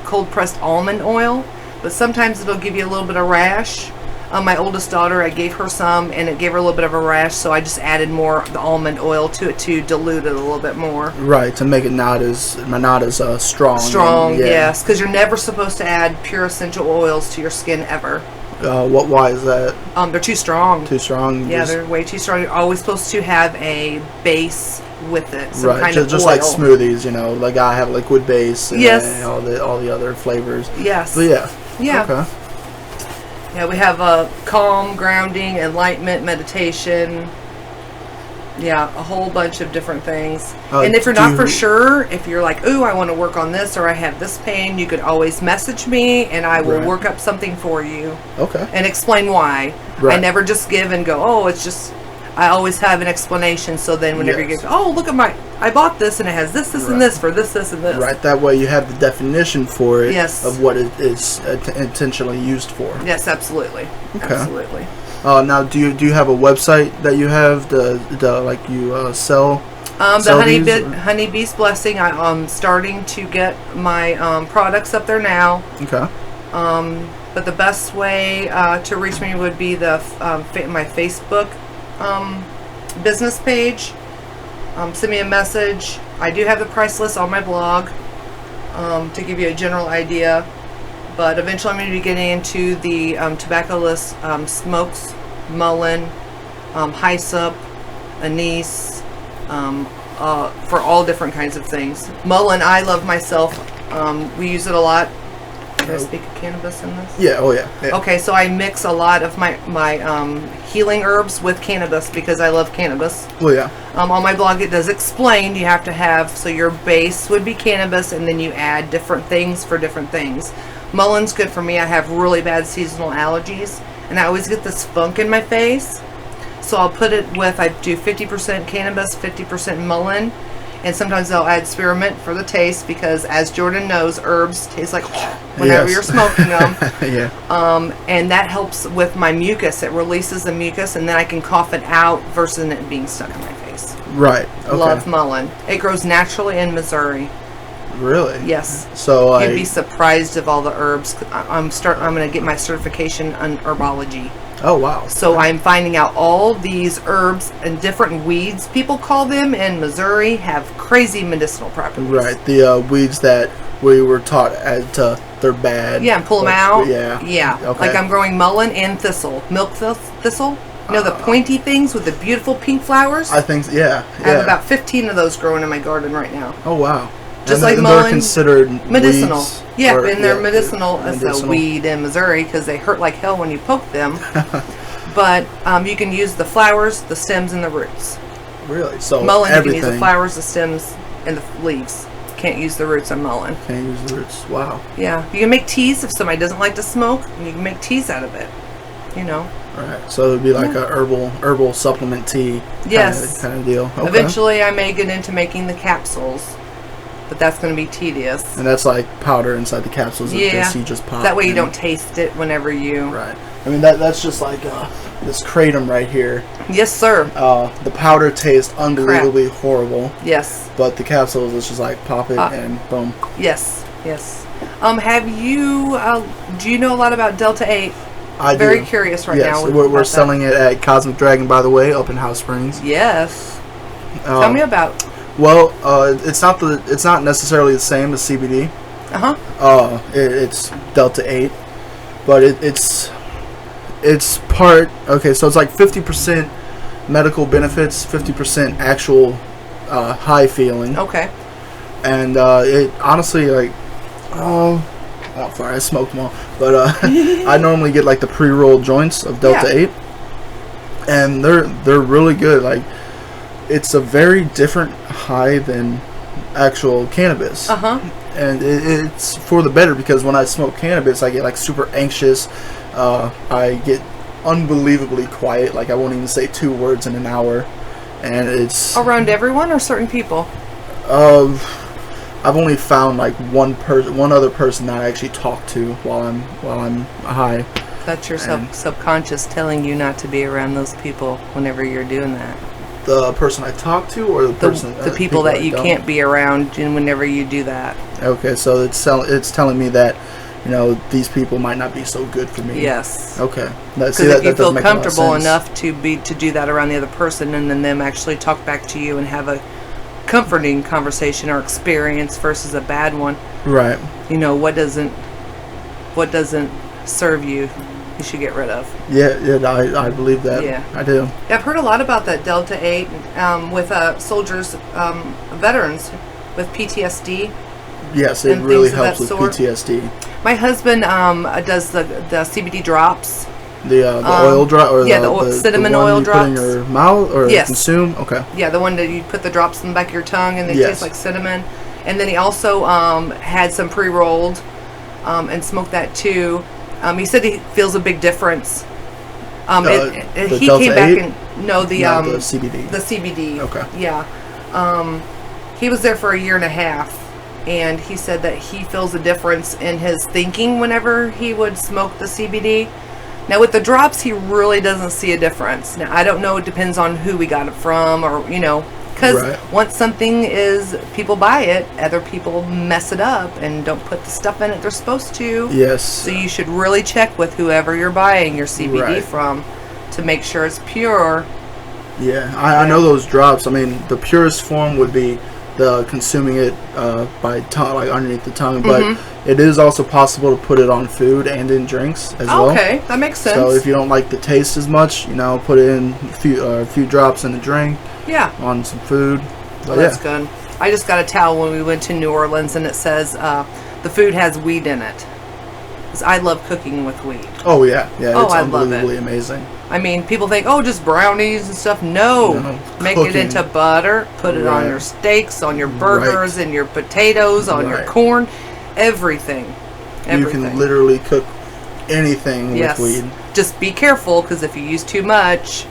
cold pressed almond oil, but sometimes it'll give you a little bit of rash. My oldest daughter, I gave her some, and it gave her a little bit of a rash, so I just added more of the almond oil to it to dilute it a little bit more. Right, to make it not as strong. Strong, and, yeah. yes, because you're never supposed to add pure essential oils to your skin ever. Why is that? They're too strong. Too strong? Yeah, they're way too strong. You're always supposed to have a base with it, some right, kind of just oil. like smoothies, like I have liquid base and Yes. all the other flavors. Yes. But yeah. Yeah. Okay. Yeah, we have calm, grounding, enlightenment, meditation. Yeah, a whole bunch of different things. And if you're not for sure, if you're like, ooh, I want to work on this, or I have this pain, you could always message me, and I will work up something for you. Okay. And explain why. Right. I never just give and go, oh, it's just... I always have an explanation, so then whenever you get, oh, look at I bought this, and it has this, and this, for this, and this. Right, that way you have the definition for it of what it is intentionally used for. Yes, absolutely. Okay. Absolutely. Now, do you have a website that you have like you sell? The Honey Beast Blessing. I'm starting to get my products up there now. Okay. But the best way to reach me would be my Facebook business page. Send me a message. I do have the price list on my blog to give you a general idea. But eventually I'm going to be getting into the tobacco-less smokes, mullein, hyssop, anise, for all different kinds of things. Mullein, I love myself. We use it a lot. Can I speak of cannabis in this? Yeah, oh yeah. Okay, so I mix a lot of my healing herbs with cannabis because I love cannabis. Well, yeah. On my blog it does explain you have to have, so your base would be cannabis and then you add different things for different things. Mullein's good for me. I have really bad seasonal allergies and I always get this funk in my face. So I'll put it with, I do 50% cannabis, 50% mullein. And sometimes I'll add spearmint for the taste because, as Jordan knows, herbs taste like whenever you're smoking them. Yeah. And that helps with my mucus. It releases the mucus, and then I can cough it out versus it being stuck in my face. Right. Okay. Love mullein. It grows naturally in Missouri. Really? Yes. So you'd be surprised of all the herbs. I'm going to get my certification in herbology. Oh, wow. So I'm finding out all these herbs and different weeds, people call them in Missouri, have crazy medicinal properties. Right. The weeds that we were taught to they're bad. Yeah, and pull them Like, out. Yeah. Yeah. Okay. Like I'm growing mullein and thistle. Milk thistle? You know, the pointy things with the beautiful pink flowers? I think, yeah. I have about 15 of those growing in my garden right now. Oh, wow. Just and like they're mullein, considered medicinal. weeds, Yeah, or- and they're yeah, medicinal as a medicinal. weed in Missouri because they hurt like hell when you poke them. But you can use the flowers, the stems, and the roots. Really? So Mullein, everything. you can use the flowers, the stems, and the leaves. Can't use the roots on mullein. Can't use the roots. Wow. Yeah, you can make teas if somebody doesn't like to smoke. You can make teas out of it. You know. Right. So it'd be like a herbal supplement tea. Yes. Kind of deal. Okay. Eventually, I may get into making the capsules, but that's going to be tedious. And that's like powder inside the capsules. That Yeah. you just pop. That way you in. don't taste it whenever you. Right. I mean that's just like this kratom right here. Yes, sir. The powder tastes unbelievably horrible, Yes. but the capsules is just like pop it and boom. Yes. Yes. Have you? Do you know a lot about Delta 8? I Very do. curious right Yes, now. we're about that. selling it at Cosmic Dragon, by the way, up in House Springs. Yes. Tell me about. Well, it's not necessarily the same as CBD. It's Delta 8, but it's part. Okay, so it's like 50% medical benefits, 50% actual high feeling, Okay. and it honestly like oh sorry, I smoked them all, but I normally get like the pre-rolled joints of Delta 8, and they're really good. Like it's a very different high than actual cannabis. And it's for the better, because when I smoke cannabis I get like super anxious. I get unbelievably quiet, like I won't even say 2 words in an hour, and it's Around everyone or certain people? I've only found like one other person that I actually talk to while I'm high. That's your subconscious telling you not to be around those people whenever you're doing that. The person I talk to, or The people that you can't be around whenever you do that. Okay, so it's telling me that, you know, these people might not be so good for me. Yes. Okay. Because if you feel comfortable enough to do that around the other person, and then them actually talk back to you and have a comforting conversation or experience versus a bad one. Right. You know, what doesn't serve you should get rid of. Yeah, I believe that. Yeah. I do. I've heard a lot about that Delta 8 with soldiers, veterans with PTSD. Yes, it and really things of helps that with sort. PTSD. My husband does the CBD drops. The oil drop, or the cinnamon the one oil you drops. put in your mouth or Yes. consume. Okay. Yeah, the one that you put the drops in the back of your tongue and they Yes. taste like cinnamon. And then he also had some pre-rolled and smoked that too. He said he feels a big difference. The He Delta came back 8? and The CBD. The CBD. Okay. Yeah. He was there for a year and a half, and he said that he feels a difference in his thinking whenever he would smoke the CBD. Now with the drops, he really doesn't see a difference. Now I don't know; it depends on who we got it from, or because Right. once something is, people buy it, other people mess it up and don't put the stuff in it they're supposed to. Yes. So you should really check with whoever you're buying your CBD Right. from to make sure it's pure. Yeah, I know those drops. I mean, the purest form would be the consuming it by tongue, like underneath the tongue. But it is also possible to put it on food and in drinks as well. Okay, that makes sense. So if you don't like the taste as much, put it in a few drops in a drink, yeah, on some food. But that's good. I just got a towel when we went to New Orleans, and it says the food has weed in it. 'Cause I love cooking with weed. Oh yeah, Oh, it's I love it. unbelievably amazing. I mean, people think, oh, just brownies and stuff. No, No, make cooking. it into butter. Put it on Right. your steaks, on your burgers, Right. and your potatoes, on your Right. corn, everything. You can literally cook anything Yes. with weed. Just be careful, because if you use too much,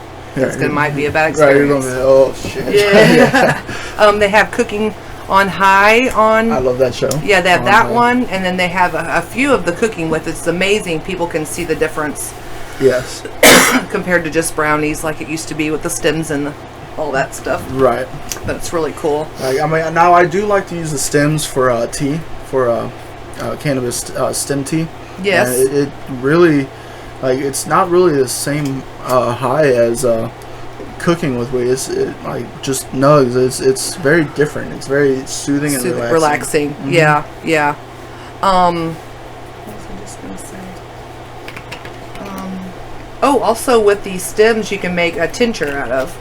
might be a bad Right, you're experience. going, oh shit. Yeah. They have cooking on high on. I love that show. Yeah, they have On that High. one, and then they have a few of the cooking with. It's amazing. People can see the difference Yes. compared to just brownies like it used to be with the stems and all that stuff. Right. But it's really cool. I mean, now I do like to use the stems for tea, for cannabis stem tea. Yes. And it really, like, it's not really the same high as cooking with weed. It's like just nugs. It's very different. It's very soothing and relaxing. Relaxing. Yeah, yeah. Oh, also with these stems, you can make a tincture out of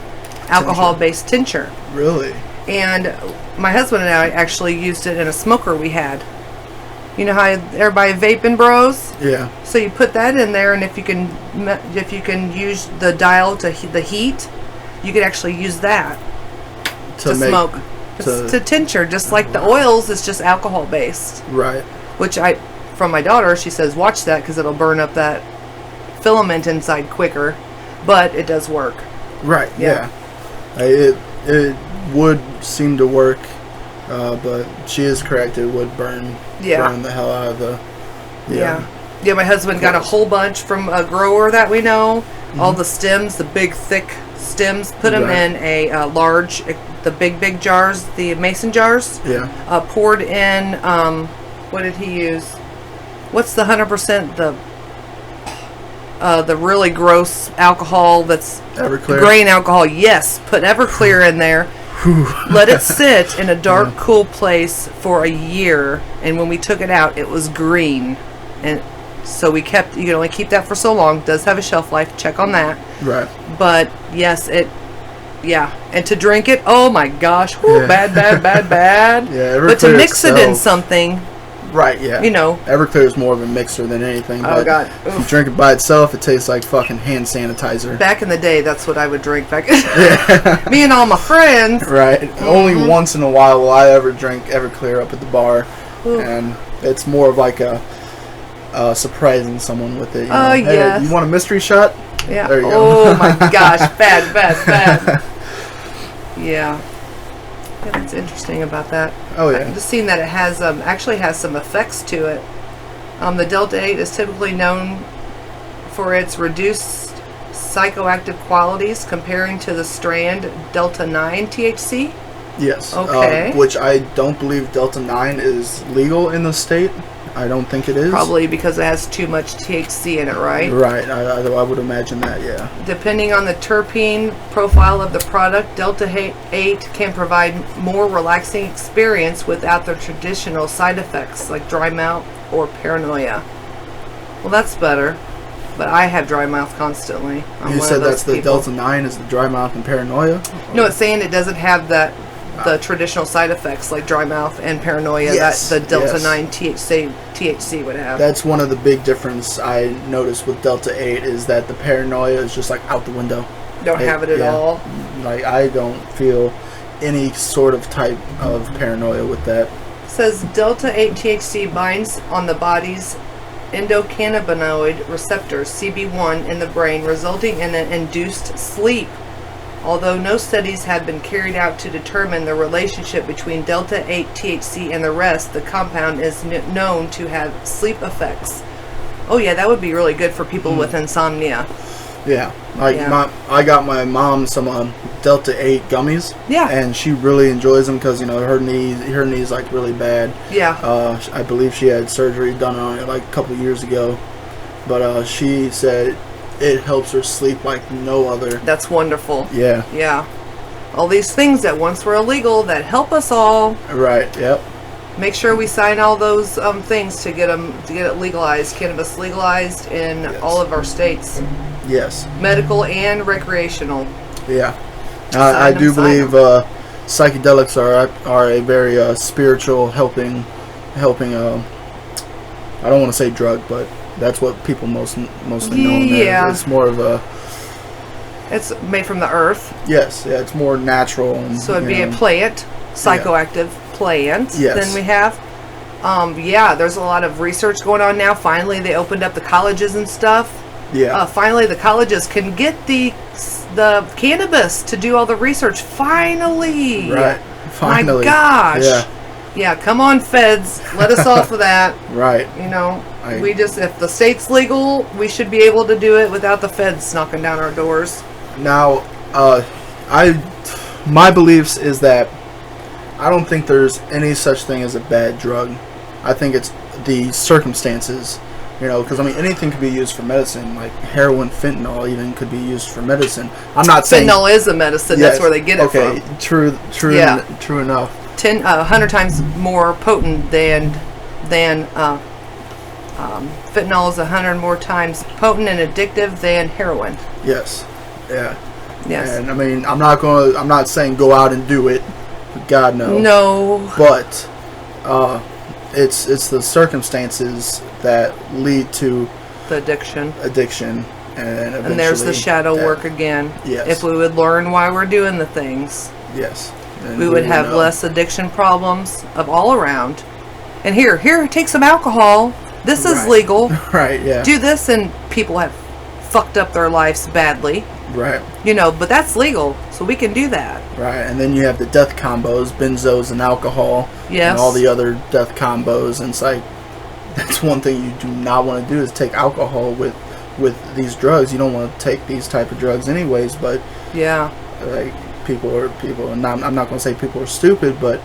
alcohol-based tincture. Really? And my husband and I actually used it in a smoker we had. You know how everybody vaping bros? Yeah. So you put that in there, and if you can use the dial to the heat, you could actually use that to smoke. It's to tincture, just like the oils. It's just alcohol based. Right. Which from my daughter, she says, watch that because it'll burn up that filament inside quicker, but it does work. Right. Yeah. It would seem to work, but she is correct. It would burn the hell out of the. Yeah. My husband got a whole bunch from a grower that we know. Mm-hmm. All the stems, the big thick stems, put them in a large, the big jars, the mason jars. Yeah. Poured in. What did he use? What's the 100%? The really gross alcohol that's Everclear. Grain alcohol. Yes, put Everclear in there. Let it sit in a dark, cool place for a year, and when we took it out, it was green, and so you can only keep that for so long. It does have a shelf life. Check on that. Right. But yes, and to drink it, oh my gosh, bad. Yeah, but to mix it in something. Right, yeah. Everclear is more of a mixer than anything. Oh, God. If you drink it by itself, it tastes like fucking hand sanitizer. Back in the day, that's what I would drink. Me and all my friends. Right. Mm-hmm. Only once in a while will I ever drink Everclear up at the bar. Ooh. And it's more of like a surprising someone with it. Oh, yeah. Hey, you want a mystery shot? Yeah. There you go. Oh, my gosh. Bad. Yeah. That's interesting about that. Oh yeah. I've just seen that it has actually has some effects to it. The Delta 8 is typically known for its reduced psychoactive qualities comparing to the strand Delta 9 THC. Yes. Okay. Which I don't believe Delta 9 is legal in the state. I don't think it is. Probably because it has too much THC in it, right? Right. I would imagine that, yeah. Depending on the terpene profile of the product, Delta 8 can provide more relaxing experience without the traditional side effects like dry mouth or paranoia. Well, that's better. But I have dry mouth constantly. You said that's the Delta 9 is the dry mouth and paranoia? No, it's saying it doesn't have the traditional side effects like dry mouth and paranoia that the Delta 9 THC would have. That's one of the big difference I noticed with Delta 8 is that the paranoia is just like out the window. Don't have it at all. Like I don't feel any sort of type of paranoia with that. It says Delta 8 THC binds on the body's endocannabinoid receptors CB1 in the brain, resulting in an induced sleep. Although no studies have been carried out to determine the relationship between Delta 8 THC and the rest, the compound is known to have sleep effects. Oh yeah, that would be really good for people with insomnia. Yeah, I got my mom some Delta 8 gummies. Yeah, and she really enjoys them because her knees like really bad. Yeah. I believe she had surgery done on it like a couple years ago, but she said it helps her sleep like no other. That's wonderful. Yeah. Yeah. All these things that once were illegal that help us all. Right. Yep. Make sure we sign all those things to get it legalized. Cannabis legalized in all of our states. Yes. Medical and recreational. Yeah. I do believe psychedelics are a very spiritual helping. I don't want to say drug, but that's what people mostly know them as. It's more of a. It's made from the earth. Yes, yeah, it's more natural. And, so it'd be a plant, psychoactive plant. Yes. Then we have, there's a lot of research going on now. Finally, they opened up the colleges and stuff. Yeah. Finally, the colleges can get the cannabis to do all the research. Finally. Right. Finally. My gosh. Yeah. Yeah, come on, feds. Let us off of that. Right. If the state's legal, we should be able to do it without the feds knocking down our doors. Now, my beliefs is that I don't think there's any such thing as a bad drug. I think it's the circumstances, because anything could be used for medicine, like heroin, fentanyl even could be used for medicine. I'm not saying fentanyl is a medicine. Yes, that's where they get it from. Okay, true enough. 100 times more potent than fentanyl is 100 more times potent and addictive than heroin. Yes. Yeah. Yes. And I mean, I'm not saying go out and do it. God no. No. But it's the circumstances that lead to The addiction. addiction, and And there's the eventually shadow that- work again. Yes. If we would learn why we're doing the things, Yes. And we would have know. less addiction problems of all around. And here, take some alcohol. This is Right. legal. Right. Yeah. Do this, and people have fucked up their lives badly. Right. But that's legal, so we can do that. Right. And then you have the death combos, benzos and alcohol, Yes. and all the other death combos. And it's like that's one thing you do not want to do is take alcohol with these drugs. You don't want to take these type of drugs anyways. But Yeah. like people, and I'm not going to say people are stupid, but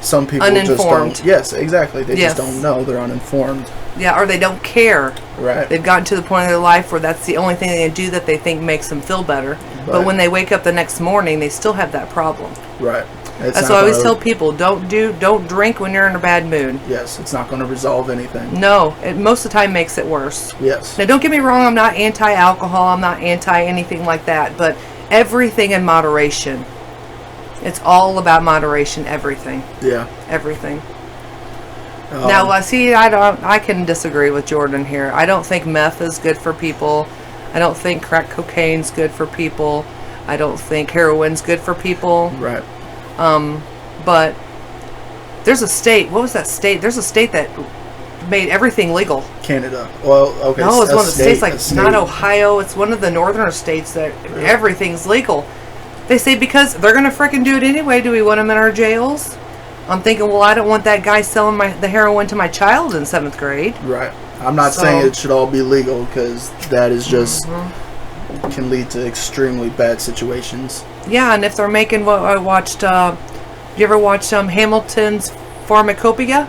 some people just Uninformed. don't. Yes, exactly. They Yes. just don't know. They're uninformed. Yeah, or they don't care. Right. They've gotten to the point of their life where that's the only thing they do that they think makes them feel better. But Right. when they wake up the next morning, they still have that problem. Right. It's That's not why I always gonna- tell people, don't drink when you're in a bad mood. Yes, it's not going to resolve anything. No, it most of the time makes it worse. Yes. Now, don't get me wrong, I'm not anti-alcohol, I'm not anti-anything like that, but everything in moderation. It's all about moderation, everything. Yeah. Everything. Now, see, I can disagree with Jordan here. I don't think meth is good for people. I don't think crack cocaine's good for people. I don't think heroin's good for people. Right. But there's a state, what was that state? There's a state that made everything legal. Canada. Well, okay. No, it's a one of the state- states, a like state. not Ohio. It's one of the northern states that everything's legal. They say because they're gonna frickin' do it anyway. Do we want them in our jails? I'm thinking, well, I don't want that guy selling the heroin to my child in 7th grade. Right. I'm not So- saying it should all be legal because that is just Mm-hmm. can lead to extremely bad situations. Yeah, and if they're making what I watched, you ever watch Hamilton's Pharmacopoeia?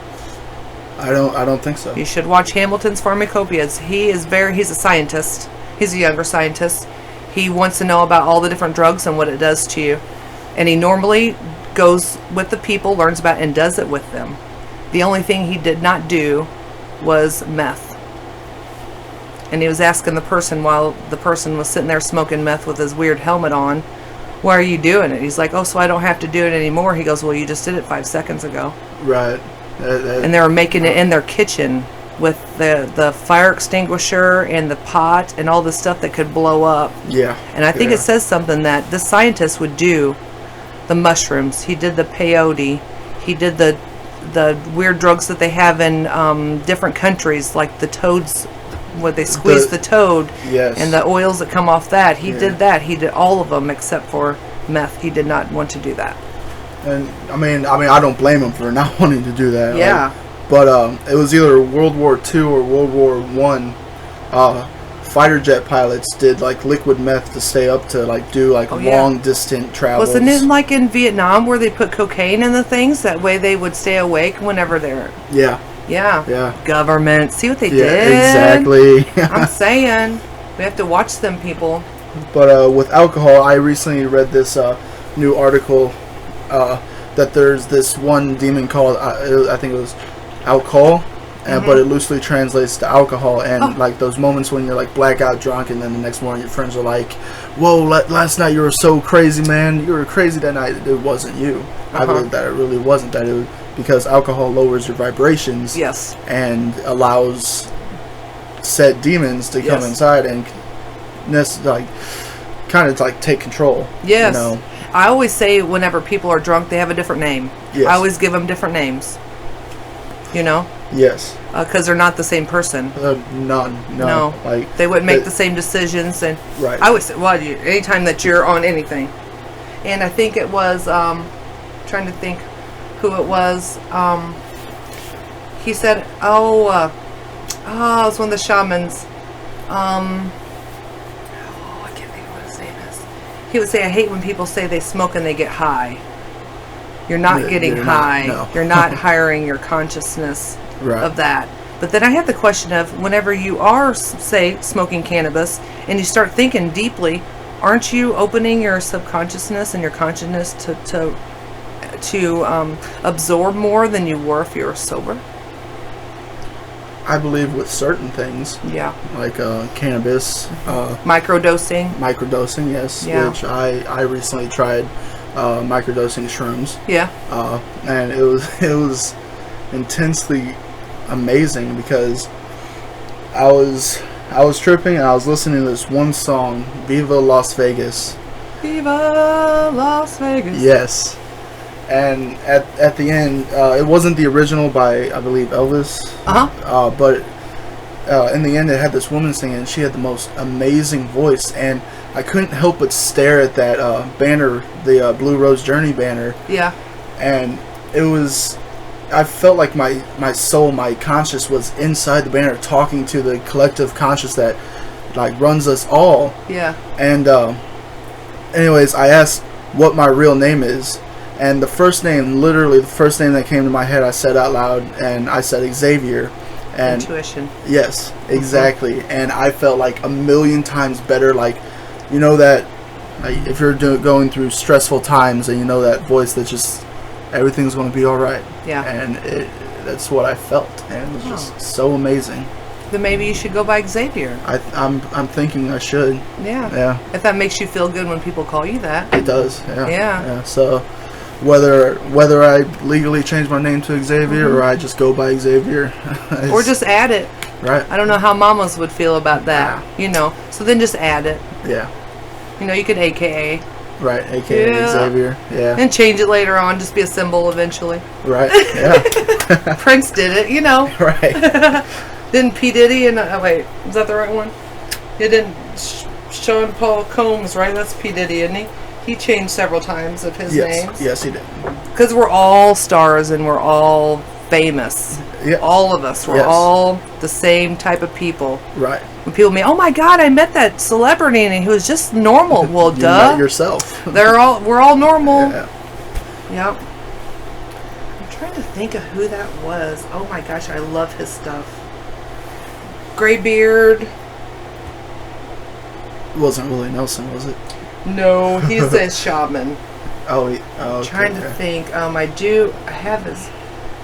I don't think so. You should watch Hamilton's Pharmacopoeias. He's a scientist. He's a younger scientist. He wants to know about all the different drugs and what it does to you. And he normally goes with the people, learns about and does it with them. The only thing he did not do was meth. And he was asking the person while the person was sitting there smoking meth with his weird helmet on, why are you doing it? He's like, oh, so I don't have to do it anymore. He goes, well, you just did it 5 seconds ago. Right. And they were making it in their kitchen with the fire extinguisher and the pot and all the stuff that could blow up. Yeah. And I think yeah. it says something that this scientist would do the mushrooms. He did the peyote. He did the weird drugs that they have in different countries, like the toads, where they squeeze the toad, Yes. and the oils that come off that. He Yeah. did that. He did all of them except for meth. He did not want to do that. And I mean, I don't blame him for not wanting to do that. Yeah. Like, but it was either World War II or World War One. Fighter jet pilots did like liquid meth to stay up to like do like Oh, yeah. long distant travels. Wasn't it like in Vietnam where they put cocaine in the things? That way they would stay awake whenever they're... Yeah. Yeah. Yeah. Government. See what they Yeah. did? Exactly. I'm saying. We have to watch them, people. But with alcohol, I recently read this new article that there's this one demon called, I think it was alcohol, but it loosely translates to alcohol. And like those moments when you're like blackout drunk, and then the next morning your friends are like, "Whoa, last night you were so crazy, man. You were crazy that night." It wasn't you. I believe that it really wasn't that. It was because alcohol lowers your vibrations. Yes. And allows said demons to come Yes. inside and kind of take control. Yes. You know? I always say whenever people are drunk, they have a different name. Yes. I always give them different names. You know? Yes. Because they're not the same person. None. No. No. Like They wouldn't make they- the same decisions. And Right. I always say, well, anytime that you're on anything. And I think it was, trying to think who it was. He said, it was one of the shamans. I can't think of what his name is. He would say, I hate when people say they smoke and they get high. You're not getting you're not, high. no. You're not hiring your consciousness Right. of that. But then I have the question of whenever you are, say, smoking cannabis and you start thinking deeply, aren't you opening your subconsciousness and your consciousness to absorb more than you were if you were sober? I believe with certain things, Yeah. like cannabis, Microdosing. microdosing, yes, Yeah. which I recently tried microdosing shrooms, Yeah. and it was intensely amazing because I was tripping and I was listening to this one song, Viva Las Vegas. Viva Las Vegas. Yes. And at the end, it wasn't the original by, I believe, Elvis. But in the end, it had this woman singing. And she had the most amazing voice, and I couldn't help but stare at that banner, the Blue Rose Journey banner. Yeah. And it was, I felt like my soul, my conscious was inside the banner, talking to the collective conscious that like runs us all. Yeah. And anyways, I asked what my real name is. And the first name, literally the first name that came to my head, I said out loud, and I said Xavier. And Intuition. yes, exactly. And I felt like a million times better. Like, you know that, like, if you're going through stressful times, and you know that voice that just everything's going to be all right. Yeah. And that's what I felt, and it was just so amazing. Then maybe you should go by Xavier. I'm thinking I should. Yeah. Yeah. If that makes you feel good when people call you that. It does. Yeah. Yeah. So whether I legally change my name to Xavier or I just go by Xavier, Or just add it. right. I don't know how mamas would feel about that. You know. So then just add it. Yeah. You know, you could AKA. Right. AKA Yeah. Xavier. Yeah. And change it later on. Just be a symbol eventually. Right. Yeah. Prince did it, you know. Right. Didn't P. Diddy and wait, is that the right one? He didn't. Sean Paul Combs, right? That's P. Diddy, isn't he? He changed several times of his Yes. names. Yes, he did. Because we're all stars and we're all famous. Yeah. All of us. We're Yes. all the same type of people. Right. When people mean, oh my God, I met that celebrity and he was just normal. Well, You duh. met yourself. We're all normal. Yeah. Yep. I'm trying to think of who that was. Oh my gosh, I love his stuff. Gray beard. It wasn't Willie Nelson, was it? No, he's a shaman. Oh, I'm okay, trying to okay. think. I have his.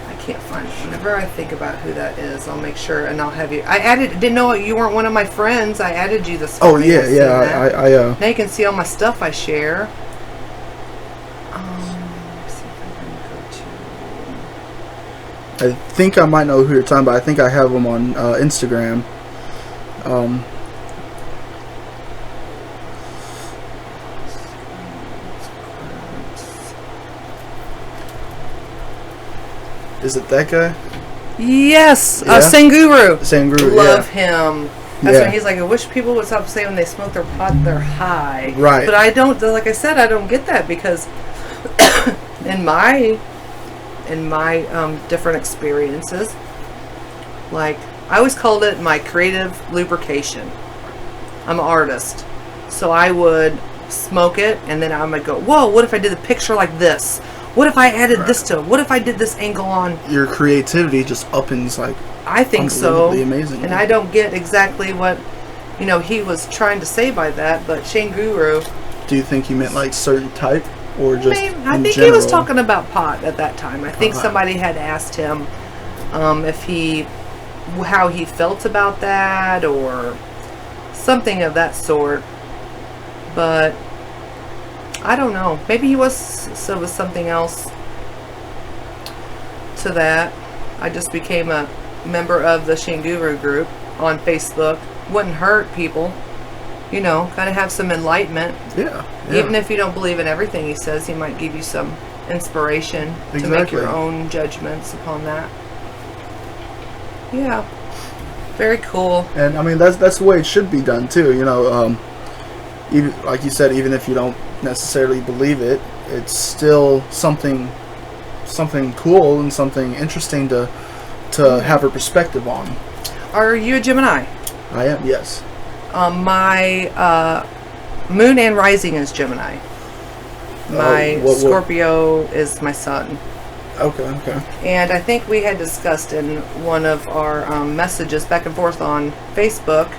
I can't find it. Whenever I think about who that is, I'll make sure and I'll have you. I didn't know you weren't one of my friends. I added you this Oh morning. yeah, I seen yeah. that. I Now you can see all my stuff I share. Let's see if I can go to. I think I might know who you're talking about. I think I have him on Instagram. Is it that guy? Yes, Yeah? Sanguru. Sanguru, Love him. That's Yeah. when he's like, I wish people would stop saying when they smoke their pot, they're high. Right. But I don't, like I said, I don't get that because in my different experiences, like, I always called it my creative lubrication. I'm an artist. So I would smoke it and then I would go, whoa, what if I did a picture like this? What if I added this to it? What if I did this angle on? Your creativity just uppens like I think so. unbelievably amazing. And I don't get exactly what, he was trying to say by that, but Shane Guru, Do you think he meant like certain type or just I in think general? he was talking about pot at that time. I think Okay. somebody had asked him how he felt about that or something of that sort. But I don't know. Maybe he was something else to that. I just became a member of the Shinguru group on Facebook. Wouldn't hurt people. Gotta have some enlightenment. Yeah. Even if you don't believe in everything he says, he might give you some inspiration to make Exactly. your own judgments upon that. Yeah. Very cool. And I mean that's the way it should be done too. Even like you said, even if you don't necessarily believe it, it's still something cool and something interesting to have a perspective on. Are you a Gemini? I am, yes. My moon and rising is Gemini. My what- Scorpio is my sun. Okay. And I think we had discussed in one of our messages back and forth on Facebook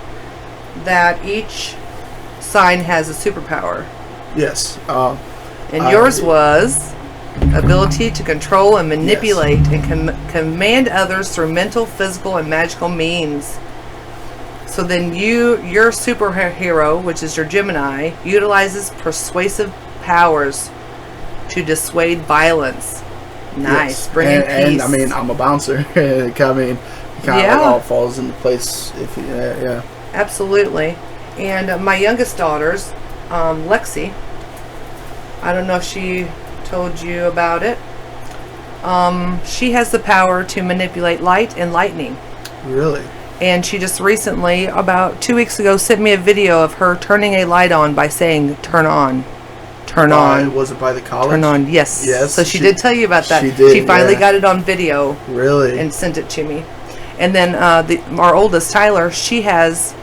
that each sign has a superpower. Yes. And yours was ability to control and manipulate and command others through mental, physical, and magical means. So then your superhero, which is your Gemini, utilizes persuasive powers to dissuade violence. Nice. Yes. Bringing peace. And I mean, I'm a bouncer. It kind of like all falls into place. Yeah. Absolutely. And my youngest daughter's, Lexi, I don't know if she told you about it. She has the power to manipulate light and lightning. Really? And she just recently, about 2 weeks ago, sent me a video of her turning a light on by saying, "Turn on. Turn on." Was it by the college? Turn on, yes. Yes. So she did tell you about that. She did. She finally got it on video. Really? And sent it to me. And then our oldest, Tyler, she has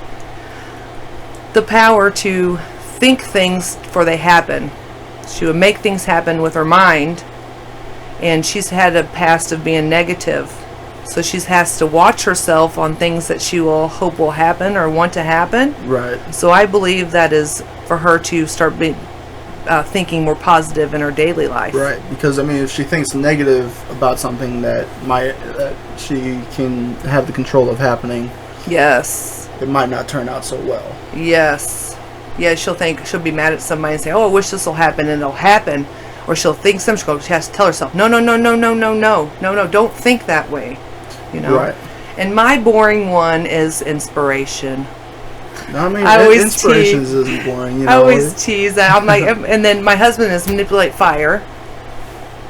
the power to think things before they happen. She would make things happen with her mind. And she's had a past of being negative. So she has to watch herself on things that she will hope will happen or want to happen. Right. So I believe that is for her to start thinking more positive in her daily life. Right. Because I mean, if she thinks negative about something that she can have the control of happening, Yes. it might not turn out so well. Yes. Yeah, she'll be mad at somebody and say, "Oh, I wish this will happen," and it'll happen. Or she'll think something. She has to tell herself, no, don't think that way. You know? Right. And my boring one is inspiration. I mean, I always inspirations isn't boring. You know? I always tease that. I'm like, and then my husband is manipulate fire,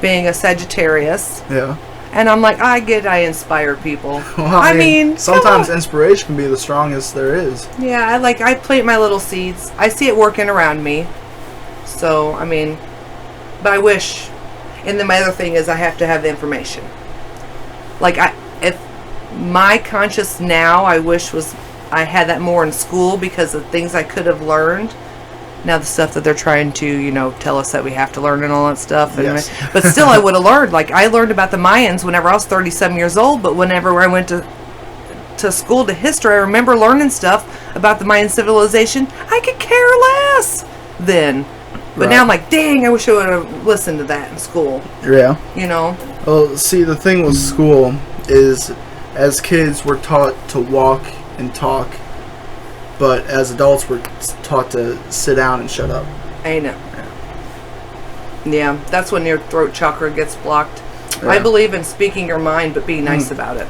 being a Sagittarius. Yeah. And I'm like, I inspire people. Well, I mean, sometimes inspiration can be the strongest there is. Yeah, I plant my little seeds. I see it working around me. So, I mean, but I wish. And then my other thing is I have to have the information. Like, if my conscious now, I wish I had that more in school because of things I could have learned. Now the stuff that they're trying to, tell us that we have to learn and all that stuff. Yes. But still, I would have learned. Like, I learned about the Mayans whenever I was 30-some years old, but whenever I went to school to history, I remember learning stuff about the Mayan civilization. I could care less then. But now I'm like, dang, I wish I would have listened to that in school. Yeah. Well, see, the thing with school is, as kids, we're taught to walk and talk, but as adults, we're taught to sit down and shut up. I know. Yeah, that's when your throat chakra gets blocked. Yeah. I believe in speaking your mind, but being nice about it.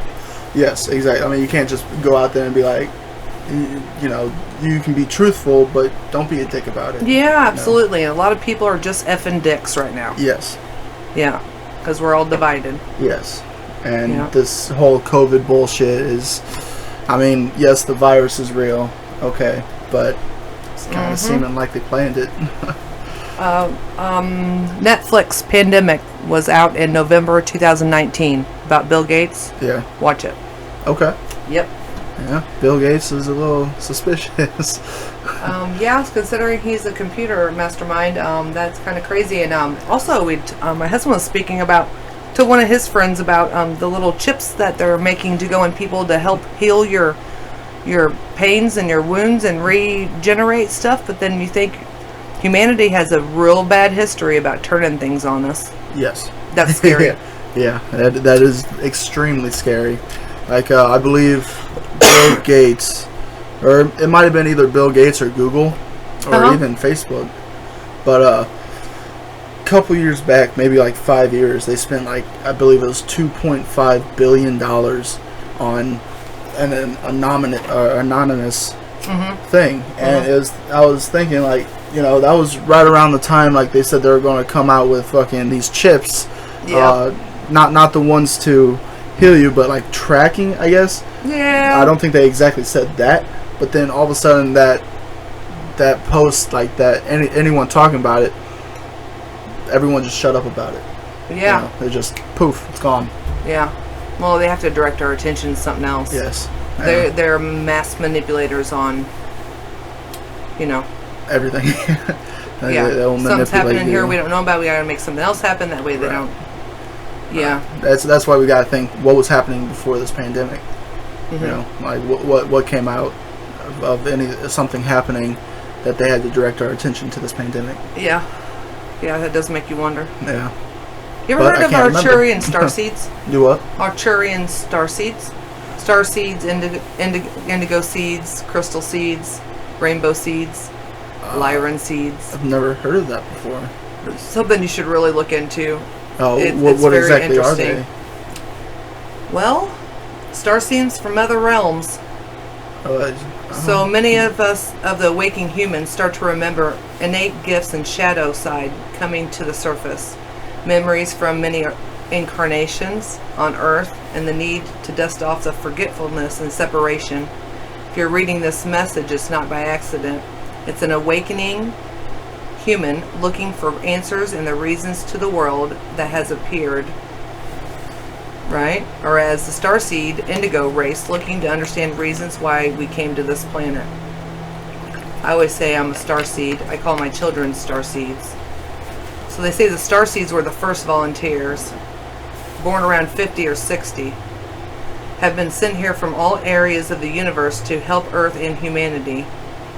Yes, exactly. I mean, you can't just go out there and be like, you can be truthful, but don't be a dick about it. Yeah, absolutely. And a lot of people are just effing dicks right now. Yes. Yeah, because we're all divided. Yes. And this whole COVID bullshit is, I mean, yes, the virus is real, okay, but it's kind of seeming like they planned it. Netflix Pandemic was out in November 2019 about Bill Gates. Yeah. Watch it. Okay. Yep. Yeah, Bill Gates is a little suspicious. Considering he's a computer mastermind, that's kind of crazy. And also, my husband was speaking to one of his friends about the little chips that they're making to go in people to help heal your pains and your wounds and regenerate stuff. But then you think humanity has a real bad history about turning things on us. Yes. That's scary. Yeah, that is extremely scary. Like, I believe Bill Gates, or it might have been either Bill Gates or Google, or even Facebook. But a couple years back, maybe like 5 years, they spent I believe it was $2.5 billion on an anonymous thing. And I was thinking, that was right around the time, they said they were going to come out with fucking these chips. Yeah. Not the ones to heal you, but tracking, I guess. Yeah. I don't think they exactly said that, but then all of a sudden that post that anyone talking about it, everyone just shut up about it. Yeah. They just poof, it's gone. Yeah. Well, they have to direct our attention to something else. Yes. They're mass manipulators on, everything. Yeah. They'll Something's happening you. here we don't know about. We gotta make something else happen. That way they don't. Yeah. That's why we gotta think what was happening before this pandemic. What came out of something happening that they had to direct our attention to this pandemic. Yeah. Yeah, that does make you wonder. Yeah. You ever but heard I of can't remember. Arcturian starseeds? Do what? Arcturian starseeds? Star seeds, indigo seeds, crystal seeds, rainbow seeds, Lyran seeds. I've never heard of that before. Something you should really look into. Oh, It's what very exactly are interesting. they? Well, star seeds from other realms. Uh, So many of us, of the waking humans, start to remember innate gifts and shadow side coming to the surface. Memories from many incarnations on Earth and the need to dust off the forgetfulness and separation. If you're reading this message, it's not by accident. It's an awakening human looking for answers and the reasons to the world that has appeared. Right? Or as the starseed indigo race looking to understand reasons why we came to this planet. I always say I'm a starseed. I call my children starseeds. So they say the starseeds were the first volunteers, born around 50 or 60, have been sent here from all areas of the universe to help Earth and humanity.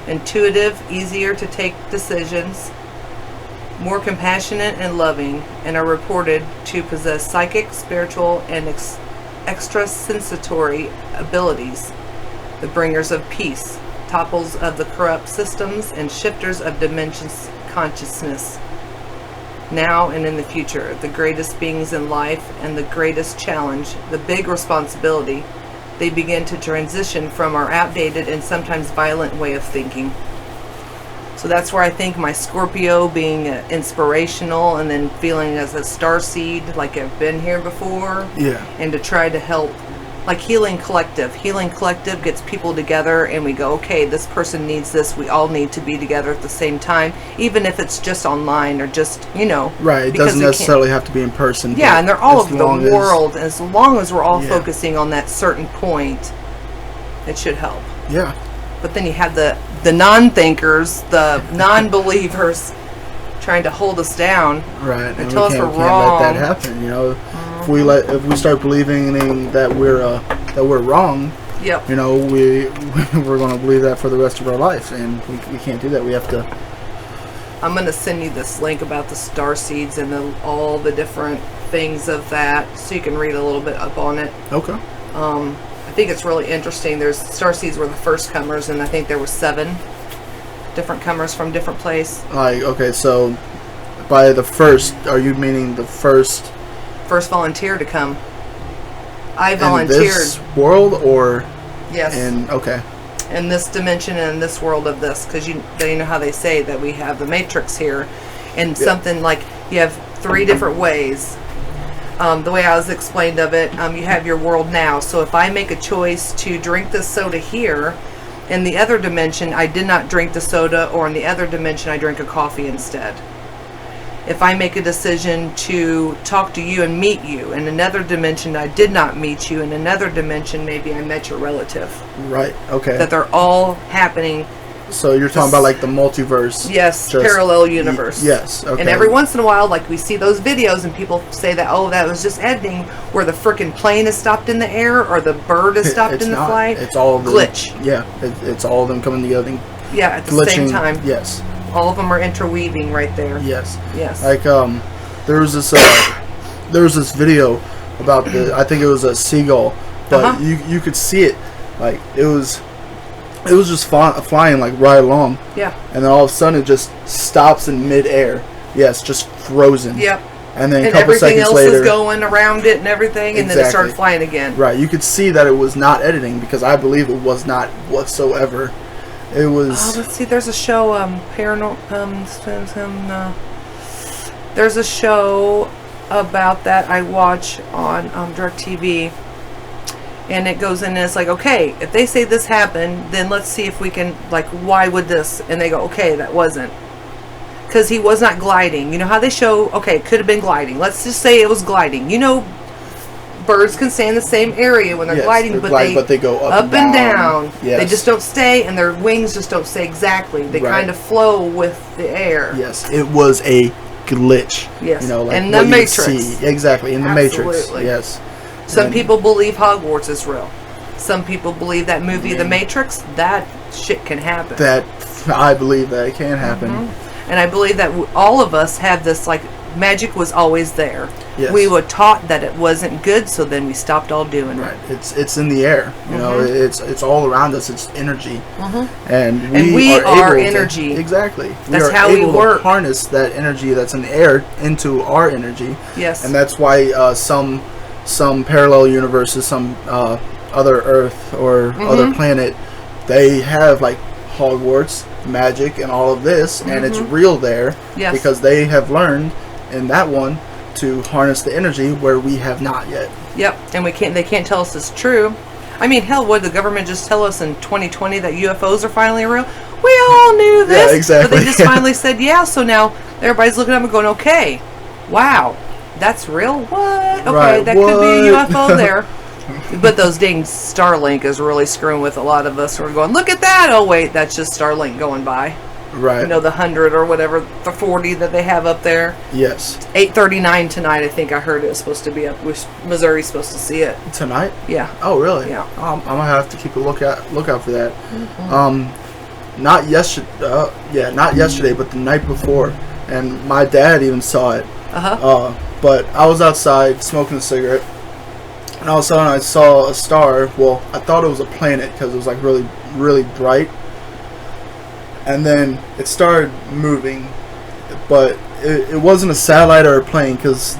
Intuitive, easier to take decisions, more compassionate and loving, and are reported to possess psychic, spiritual, and extrasensatory abilities. The bringers of peace, topples of the corrupt systems, and shifters of dimensions consciousness. Now and in the future, the greatest beings in life and the greatest challenge, the big responsibility, they begin to transition from our outdated and sometimes violent way of thinking. So that's where I think my Scorpio being inspirational and then feeling as a starseed, like I've been here before, Yeah. and to try to help, like Healing Collective. Healing Collective gets people together and we go, okay, this person needs this. We all need to be together at the same time, even if it's just online or just, you know. Right. It because doesn't we can't- necessarily have to be in person. Yeah, but and they're all as over the long as- world. As long as we're all Yeah. focusing on that certain point, it should help. Yeah. But then you have the non-thinkers, the non-believers trying to hold us down. Right. And tell us we're can't let wrong. that happen. You know, if we start believing that we're wrong, Yep. you know, we're going to believe that for the rest of our life, and we can't do that. We have to. I'm going to send you this link about the star seeds and all the different things of that, so you can read a little bit up on it. Okay. I think it's really interesting. There's star seeds were the first comers, and I think there were 7 different comers from different place. Like, okay, so by the first, are you meaning the first First volunteer to come. I in volunteered. this world or Yes. okay. In this dimension and in this world of this, because you know how they say that we have the matrix here, and something like you have 3 different ways. The way I was explained of it, you have your world now. So if I make a choice to drink this soda here, in the other dimension I did not drink the soda, or in the other dimension I drink a coffee instead. If I make a decision to talk to you and meet you, in another dimension I did not meet you, in another dimension maybe I met your relative. Right. Okay. That they're all happening. So you're talking about like the multiverse. Yes, just- parallel universe. Yes. Okay. And every once in a while, like we see those videos and people say that, oh, that was just editing, where the frickin' plane is stopped in the air or the bird is stopped It's in the not. flight. It's all of them. Glitch. Yeah. It's all of them coming together. And Yeah, at the glitching. same time. Yes. All of them are interweaving right there. Yes. Yes. Like there was this video about I think it was a seagull, but Uh-huh. you could see it, like it was just flying like right along, Yeah. and then all of a sudden it just stops in midair. Yes, just frozen. Yep. And then a And couple everything seconds else later, is going around it and everything, and then it Exactly. started flying again. right, you could see that it was not editing, because I believe it was not whatsoever. It was. Oh, let's see. There's a show, there's a show about that I watch on DirecTV, and it goes in and it's like, okay, if they say this happened, then let's see if we can, like, why would this? And they go, okay, that wasn't. Because he was not gliding. You know how they show, okay, it could have been gliding. Let's just say it was gliding. You know, birds can stay in the same area when they're Yes, gliding, they're but, gliding, but they go up and and down. down. Yes. They just don't stay, and their wings just don't stay exactly. They Right. kind of flow with the air. Yes, it was a glitch. Yes. You know, like In the what you would Matrix. see. Exactly, in the Matrix. Absolutely. Yes. Some And- people believe Hogwarts is real. Some people believe that movie, The Matrix, that shit can happen. That I believe that it can happen. And I believe that all of us have this, like, Magic was always there. Yes. We were taught that it wasn't good, so then we stopped all doing Right. it. It's in the air. You know, it's all around us. It's energy, and we are able energy. Exactly. That's we are how we able work. to harness that energy that's in the air into our energy. Yes. And that's why some parallel universes, some other Earth or other planet, they have like Hogwarts, magic, and all of this, and it's real there Yes. because they have learned in that one to harness the energy where we have not yet. Yep, and they can't tell us it's true. I mean, hell, would the government just tell us in 2020 that UFOs are finally real? We all knew this. Yeah, exactly. But they just finally said, yeah, so now everybody's looking at them and going, okay, wow, that's real? What? Okay, Right, that could be a what? UFO there. But those dang Starlink is really screwing with a lot of us. We're going, look at that. Oh, wait, that's just Starlink going by. Right. You know, the 100 or whatever, the 40 that they have up there. Yes. 8:39 tonight, I think I heard it was supposed to be up. Missouri's supposed to see it. Tonight? Yeah. Oh, really? Yeah. I'm gonna have to keep a lookout for that. Not yesterday. Not yesterday, but the night before, and my dad even saw it. But I was outside smoking a cigarette, and all of a sudden I saw a star. Well, I thought it was a planet because it was like really, really bright. And then it started moving, but it wasn't a satellite or a plane, because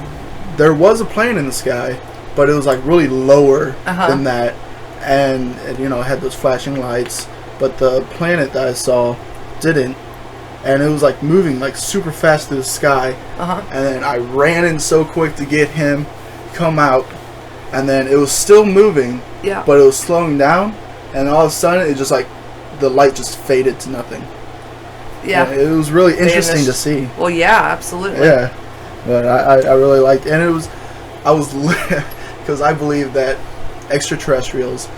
there was a plane in the sky, but it was like really lower than that, and you know, it had those flashing lights. But the planet that I saw didn't, and it was like moving like super fast through the sky. And then I ran in so quick to get him, come out, and then it was still moving, Yeah. but it was slowing down, and all of a sudden it just like the light just faded to nothing. Yeah. It was really interesting to Vanished. see. Well, yeah, absolutely. Yeah, but I really liked, and I was because I believe that extraterrestrials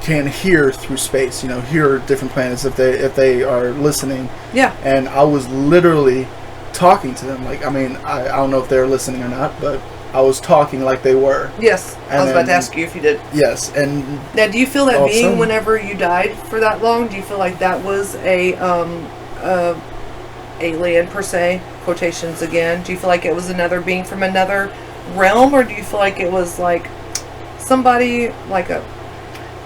can hear through space. You know, hear different planets if they are listening. Yeah. And I was literally talking to them. Like, I mean, I don't know if they're listening or not, but I was talking like they were. Yes. I And was about to then- ask you if you did. Yes, and Now, do you feel that Also- being whenever you died for that long, do you feel like that was a alien per se, quotations again? Do you feel like it was another being from another realm, or do you feel like it was like somebody like a,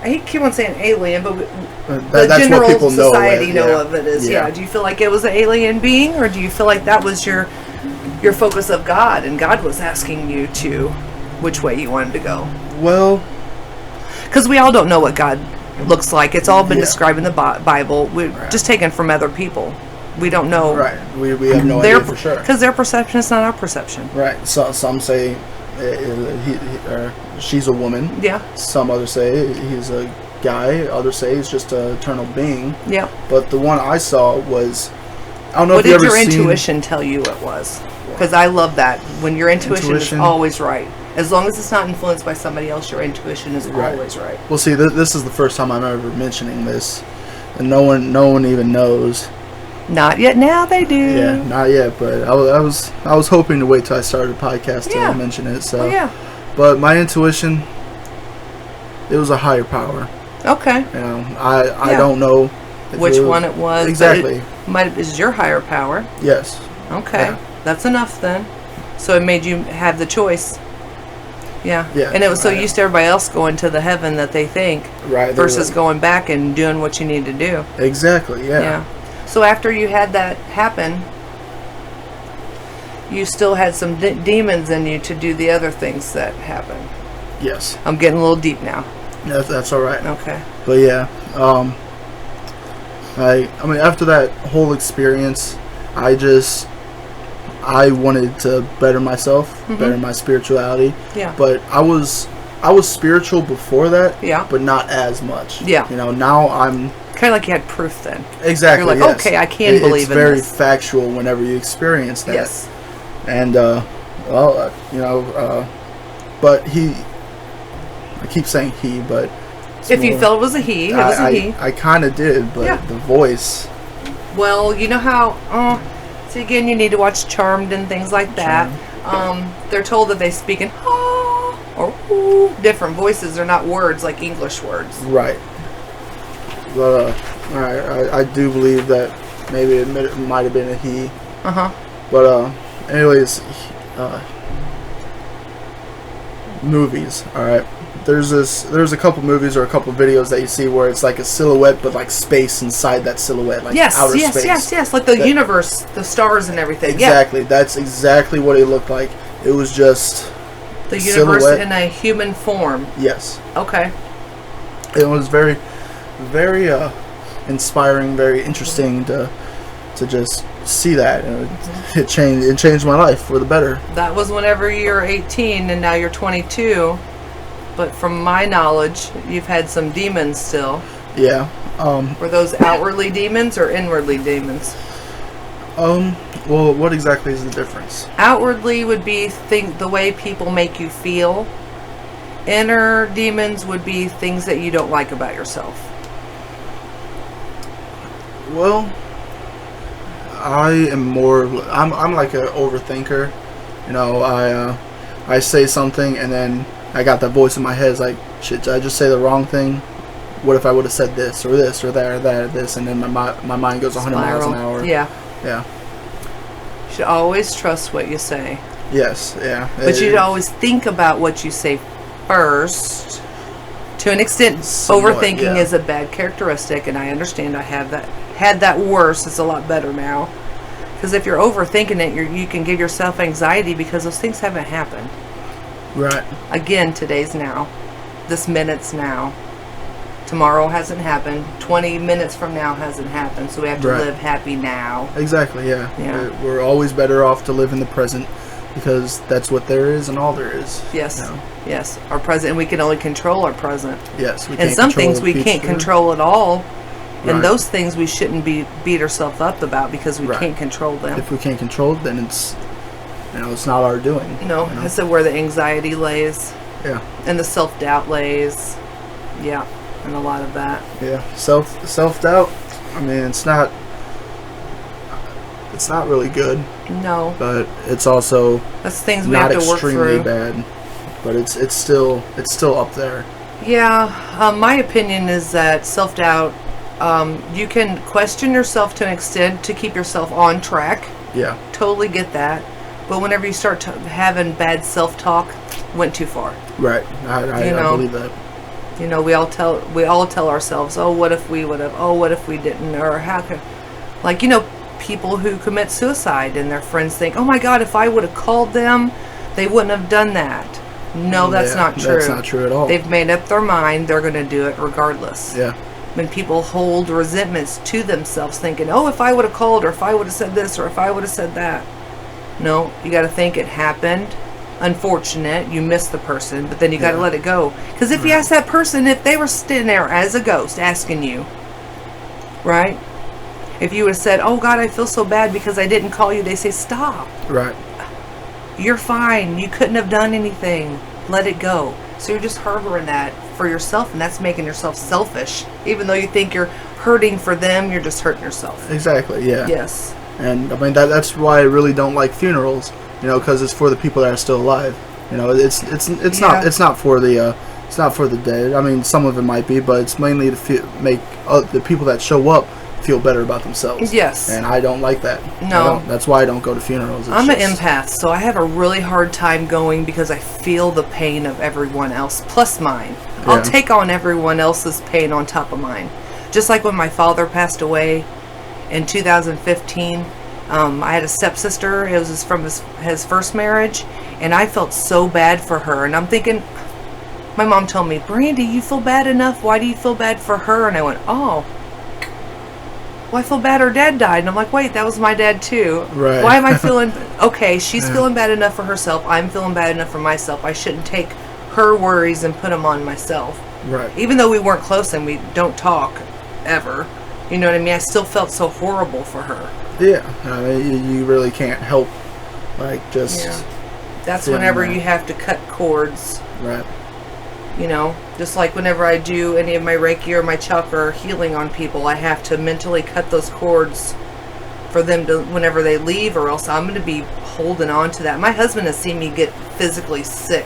I keep on saying alien, but the that's general what people society know. of it is, yeah. Do you feel like it was an alien being, or do you feel like that was your focus of God, and God was asking you to which way you wanted to go? Well, Because we all don't know what God looks like. It's all been Yeah. described in the Bible. We're just taken from other people. We don't know. right. We have no Their, idea for sure. Because their perception is not our perception. Right. So some say she's a woman. Yeah. Some others say he's a guy. Others say he's just an eternal being. Yeah. But the one I saw was, I don't know What if you did ever your seen. intuition tell you it was? Because I love that. When your intuition is always right. As long as it's not influenced by somebody else, your intuition is Right. always right. Well, see, this is the first time I'm ever mentioning this, and no one even knows. Not yet. Now they do. Yeah, not yet. But I was hoping to wait till I started the podcast Yeah. to mention it. So, Oh, yeah. but my intuition, it was a higher power. Okay. You know, I Yeah. don't know if Which one it was. but exactly. It is your higher power. Yes. Okay. Yeah. That's enough then. So it made you have the choice. Yeah. Yeah, And it was so right. used to everybody else going to the heaven that they think Right. versus going back and doing what you need to do. Exactly. Yeah. Yeah. So after you had that happen, you still had some demons in you to do the other things that happened. Yes. I'm getting a little deep now. That's all right. Okay. But yeah, I mean, after that whole experience, I wanted to better myself, better my spirituality. Yeah. But I was spiritual before that. Yeah. But not as much. Yeah. You know, now I'm Kind of like you had proof then. exactly. You're like, yes. okay, I can believe in It's very this. factual whenever you experience that. Yes. And but I keep saying he, but it's If you more- felt it was a he, it was a he. I kind of did, but Yeah. the voice. Well, you know how, see again, you need to watch Charmed and things like that. They're told that they speak in ah or ooh, different voices. They're not words like English words. Right. But I do believe that maybe it might have been a he. But anyways, movies. All right. There's a couple movies or a couple videos that you see where it's like a silhouette, but like space inside that silhouette, like outer space. Like the universe, the stars and everything. Exactly. That's exactly what it looked like. It was just the universe silhouette. in a human form. Yes. Okay. It was very, very inspiring, very interesting to just see that. It changed my life for the better. That was whenever you're 18 and now you're 22. But from my knowledge, you've had some demons still. Yeah. Were those outwardly demons or inwardly demons? Well, what exactly is the difference? Outwardly would be the way people make you feel. Inner demons would be things that you don't like about yourself. Well, I'm like an overthinker. You know, I say something and then I got that voice in my head. It's like, shit, did I just say the wrong thing? What if I would have said this or this or that or that or this? And then my mind goes 100 miles an hour. Yeah. Yeah. You should always trust what you say. Yes, yeah. But you'd always think about what you say first. To an extent, Somewhat, overthinking yeah. is a bad characteristic, and I understand I had that worse. It's a lot better now. Because if you're overthinking it, you can give yourself anxiety because those things haven't happened. Right. Again, today's now. This minute's now. Tomorrow hasn't happened. 20 minutes from now hasn't happened. So we have to live happy now. Exactly, yeah. Yeah. We're always better off to live in the present because that's what there is and all there is. Yes. You know? Yes. Our present, and we can only control our present. Yes. We And can't some control things the we can't future. control at all. Right. And those things we shouldn't beat ourselves up about because we Right. can't control them. If we can't control it, then it's not our doing. No, you know? I said where the anxiety lays Yeah. and the self-doubt lays. Yeah, and a lot of that. Yeah. Self-doubt. I mean, it's not really good, No, but it's also that's things we not have to work extremely through. bad. But it's still up there. Yeah, my opinion is that self-doubt, you can question yourself to an extent to keep yourself on track. Yeah. Totally get that. But whenever you start having bad self-talk, went too far. Right. I believe that. You know, we all tell ourselves, oh, what if we would have? Oh, what if we didn't? Or how could, like, you know, people who commit suicide and their friends think, oh my God, if I would have called them, they wouldn't have done that. No, that's not true. That's not true at all. They've made up their mind. They're going to do it regardless. Yeah. When people hold resentments to themselves thinking, oh, if I would have called, or if I would have said this, or if I would have said that. No, you got to think it happened. Unfortunate, you missed the person, but then you got to let it go. Because if you ask that person if they were sitting there as a ghost asking you, right? If you would have said, oh God, I feel so bad because I didn't call you, they say, stop. Right. You're fine. You couldn't have done anything. Let it go. So you're just harboring that for yourself, and that's making yourself selfish. Even though you think you're hurting for them, you're just hurting yourself. Exactly. Yeah. Yes. And I mean that's why I really don't like funerals. You know, because it's for the people that are still alive. You know, it's not for the dead. I mean, some of it might be, but it's mainly to make the people that show up feel better about themselves. Yes. And I don't like that. No. That's why I don't go to funerals. I'm an empath, so I have a really hard time going because I feel the pain of everyone else, plus mine. I'll Yeah. take on everyone else's pain on top of mine. Just like when my father passed away in 2015, I had a stepsister. It was from his first marriage, and I felt so bad for her. And I'm thinking, my mom told me, Brandy, you feel bad enough? Why do you feel bad for her? And I went, oh. Well, I feel bad her dad died. And I'm like, wait, that was my dad too. Right. Why am I feeling... Okay, she's feeling bad enough for herself. I'm feeling bad enough for myself. I shouldn't take her worries and put them on myself. Right. Even though we weren't close and we don't talk ever. You know what I mean? I still felt so horrible for her. Yeah. I mean, you really can't help, like, just... Yeah. That's feeling whenever that. you have to cut cords. Right. You know, just like whenever I do any of my Reiki or my chakra or healing on people, I have to mentally cut those cords for them to, whenever they leave, or else I'm going to be holding on to that. My husband has seen me get physically sick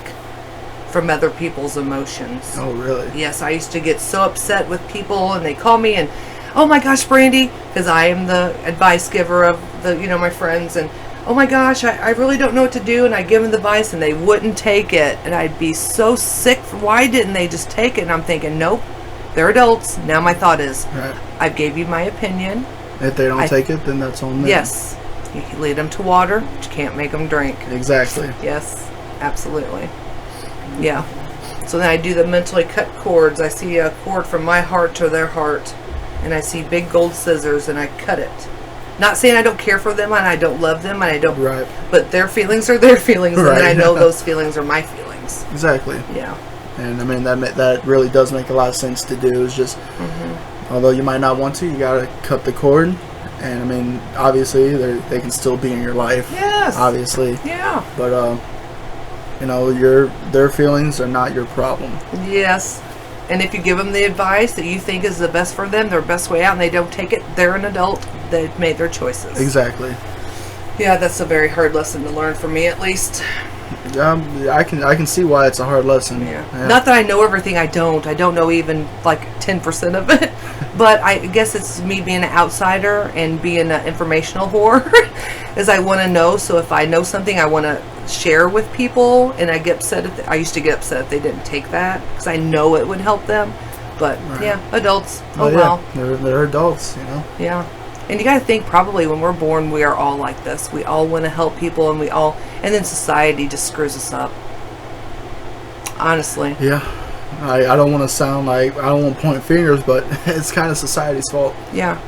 from other people's emotions. Oh, really? Yes, I used to get so upset with people, and they call me, and oh my gosh, Brandy, because I am the advice giver of the, my friends, and oh my gosh, I really don't know what to do, and I give them the advice, and they wouldn't take it, and I'd be so sick. Why didn't they just take it? And I'm thinking, nope, they're adults. Now my thought is, Right. I gave you my opinion. If they don't take it, then that's on them. Yes, you can lead them to water, but you can't make them drink. Exactly. Yes, absolutely. Yeah. So then I do the mentally cut cords. I see a cord from my heart to their heart, and I see big gold scissors, and I cut it. Not saying I don't care for them and I don't love them and I don't, Right. but their feelings are their feelings, Right. and I know those feelings are my feelings. Exactly. Yeah. And I mean that really does make a lot of sense to do. Is just, although you might not want to, you gotta cut the cord. And I mean, obviously they can still be in your life. Yes. Obviously. Yeah. But their feelings are not your problem. Yes. And if you give them the advice that you think is the best for them, their best way out, and they don't take it, they're an adult. They've made their choices. Exactly. Yeah, that's a very hard lesson to learn for me, at least. I can see why it's a hard lesson. Yeah. Not that I know everything. I don't know even like 10% of it. But I guess it's me being an outsider and being an informational whore. Is I want to know. So if I know something, I want to share with people. And I get upset I used to get upset if they didn't take that, because I know it would help them. But yeah, adults. Oh well. They're adults, Yeah. And you got to think, probably when we're born, we are all like this. We all want to help people, and then society just screws us up. Honestly. Yeah. I don't want to sound like, I don't want to point fingers, but it's kind of society's fault. Yeah.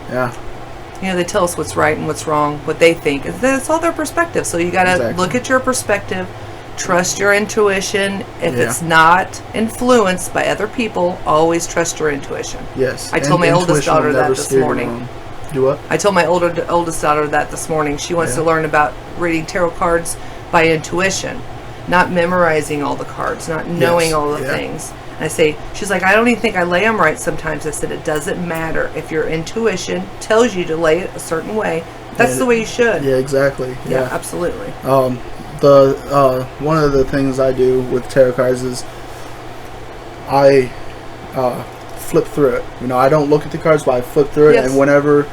Yeah. They tell us what's right and what's wrong, what they think. It's all their perspective. So you got to look at your perspective, trust your intuition. If it's not influenced by other people, always trust your intuition. Yes. I told my oldest daughter that this morning. Do what? I told my oldest daughter that this morning. She wants to learn about reading tarot cards by intuition, not memorizing all the cards, not knowing all the things. And I say, she's like, I don't even think I lay them right sometimes. I said, it doesn't matter. If your intuition tells you to lay it a certain way, that's the way you should. Yeah, exactly. Yeah, absolutely. One of the things I do with tarot cards is I flip through it. I don't look at the cards, but I flip through it, and whenever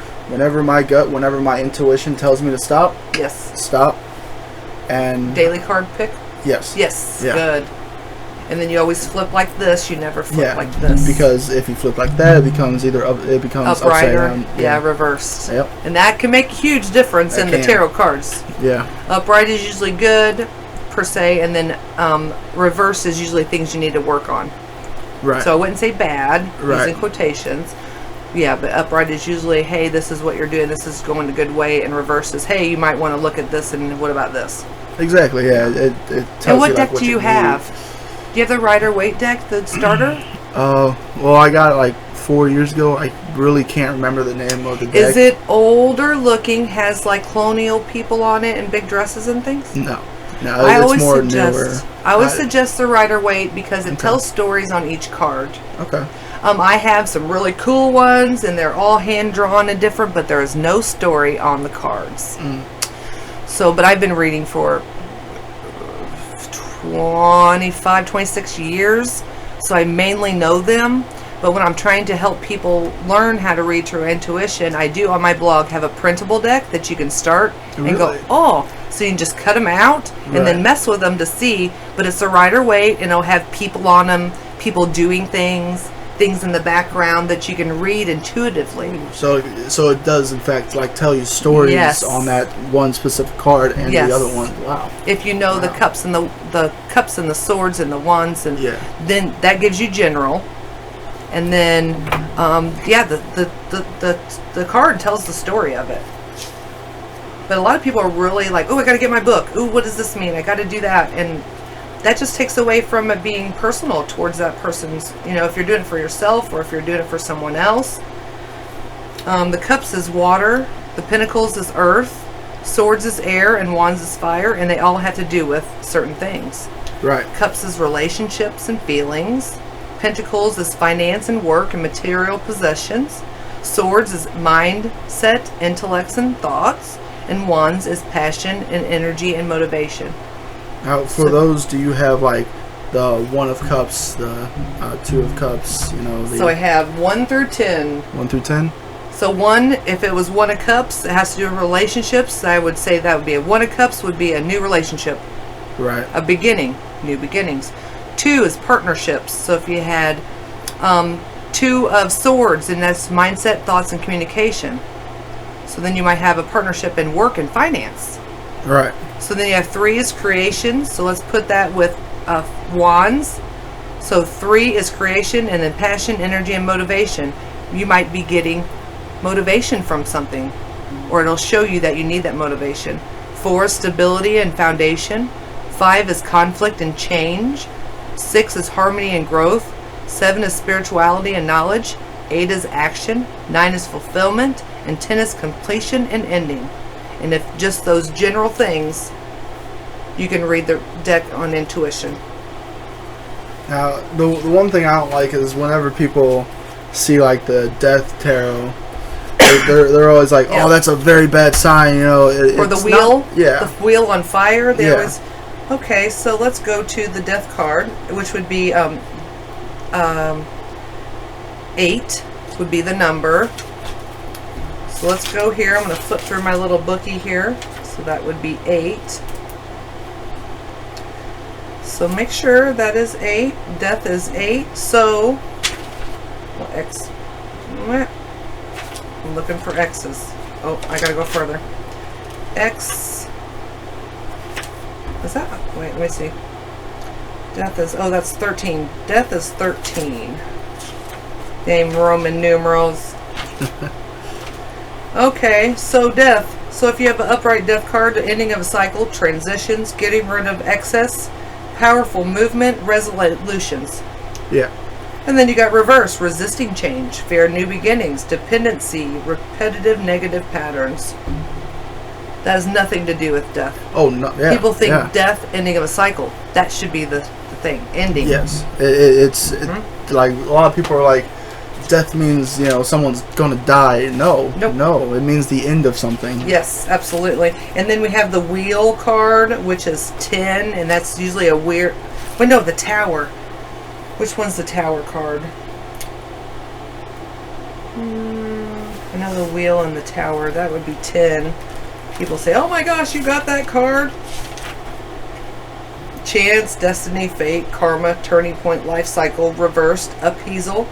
my intuition tells me to stop, stop. And daily card pick? Yes. Yeah. Good. And then you always flip like this. You never flip like this. Because if you flip like that, it becomes upright or reversed. Yep. And that can make a huge difference in the tarot cards. Yeah. Upright is usually good, per se, and then reverse is usually things you need to work on. Right. So I wouldn't say bad, using quotations. Yeah, but upright is usually, hey, this is what you're doing, this is going a good way, and reverse is, hey, you might want to look at this, and what about this? Exactly, yeah. It tells and what you, deck what do you have? Do you have the Rider-Waite deck, the starter? Well, I got it like 4 years ago. I really can't remember the name of the deck. Is it older looking, has like colonial people on it and big dresses and things? No, it's more newer. I always suggest the Rider-Waite because it tells stories on each card. Okay. I have some really cool ones, and they're all hand-drawn and different, but there is no story on the cards. So, but I've been reading for 25, 26 years, so I mainly know them. But when I'm trying to help people learn how to read through intuition, I do on my blog have a printable deck that you can start and go, so you can just cut them out and then mess with them to see. But it's a Rider-Waite, and it'll have people on them, people doing things in the background that you can read intuitively. So it does in fact like tell you stories on that one specific card and the other one. Wow. If you know the cups and the cups and the swords and the wands, and then that gives you general. And then the card tells the story of it. But a lot of people are really like, oh, I got to get my book. Ooh, what does this mean? I got to do that. And that just takes away from it being personal towards that person's, if you're doing it for yourself or if you're doing it for someone else. The cups is water, the pentacles is earth, swords is air, and wands is fire, and they all have to do with certain things. Right. Cups is relationships and feelings. Pentacles is finance and work and material possessions. Swords is mindset, intellects, and thoughts. And wands is passion and energy and motivation. Now, for those, do you have like the 1 of cups, the 2 of cups, So I have 1 through 10. 1 through 10? So one, if it was one of cups, it has to do with relationships. I would say that would be a one of cups would be a new relationship, Right. a beginning, new beginnings. Two is partnerships. So if you had two of swords, and that's mindset, thoughts, and communication. So then you might have a partnership in work and finance. Right. So then you have three is creation. So let's put that with wands. So three is creation, and then passion, energy, and motivation. You might be getting motivation from something, or it'll show you that you need that motivation. Four is stability and foundation. Five is conflict and change. Six is harmony and growth. Seven is spirituality and knowledge. Eight is action. Nine is fulfillment. And 10 is completion and ending. And if just those general things, you can read the deck on intuition. Now, the one thing I don't like is whenever people see like the death tarot, they're always like, Yeah. "Oh, that's a very bad sign," you know. Or the it's wheel, not- yeah. the wheel on fire. They Yeah. always. Okay, so let's go to the death card, which would be 8 would be the number. So let's go here. I'm going to flip through my little bookie here. So that would be 8. So make sure that is 8. Death is 8. So, well, X. I'm looking for X's. Oh, I got to go further. X. Is that? Wait, let me see. Death is, oh, that's 13. Death is 13. Name Roman numerals. Okay, so death. So if you have an upright death card, the ending of a cycle, transitions, getting rid of excess, powerful movement, resolutions. Yeah. And then you got reverse, resisting change, fear new beginnings, dependency, repetitive negative patterns. That has nothing to do with death. Oh no. Yeah. People think yeah. death, ending of a cycle. That should be the thing, ending. Yes. It's like a lot of people are like, death means, you know, someone's gonna die. No. Nope. No. It means the end of something. Yes, absolutely. And then we have the wheel card, which is 10, and that's usually a weird... Well, no, the tower. Which one's the tower card? I know the wheel and the tower. That would be 10. People say, oh my gosh, you got that card? Chance, destiny, fate, karma, turning point, life cycle, reversed, upheaval,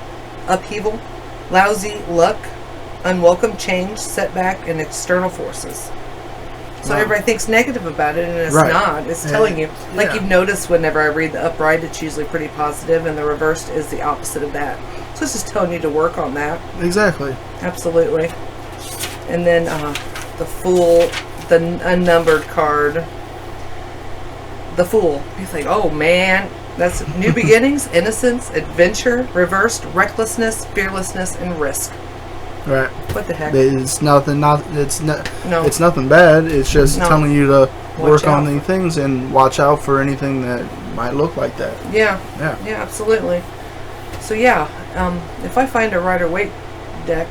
lousy luck, unwelcome change, setback, and external forces. So Wow. everybody thinks negative about it, and it's Right. not. It's Yeah. telling you. Like Yeah. you've noticed whenever I read the upright, it's usually pretty positive, and the reversed is the opposite of that. So it's just telling you to work on that. Exactly. Absolutely. And then the Fool, the unnumbered card. The Fool. You think, oh man, that's new beginnings, innocence, adventure, reversed, recklessness, fearlessness, and risk. Right. What the heck? It's nothing. It's No. It's nothing bad. It's just No. telling you to work on out. these things and watch out for anything that might look like that. Yeah. Yeah. Yeah, absolutely. So yeah, if I find a Rider-Waite deck,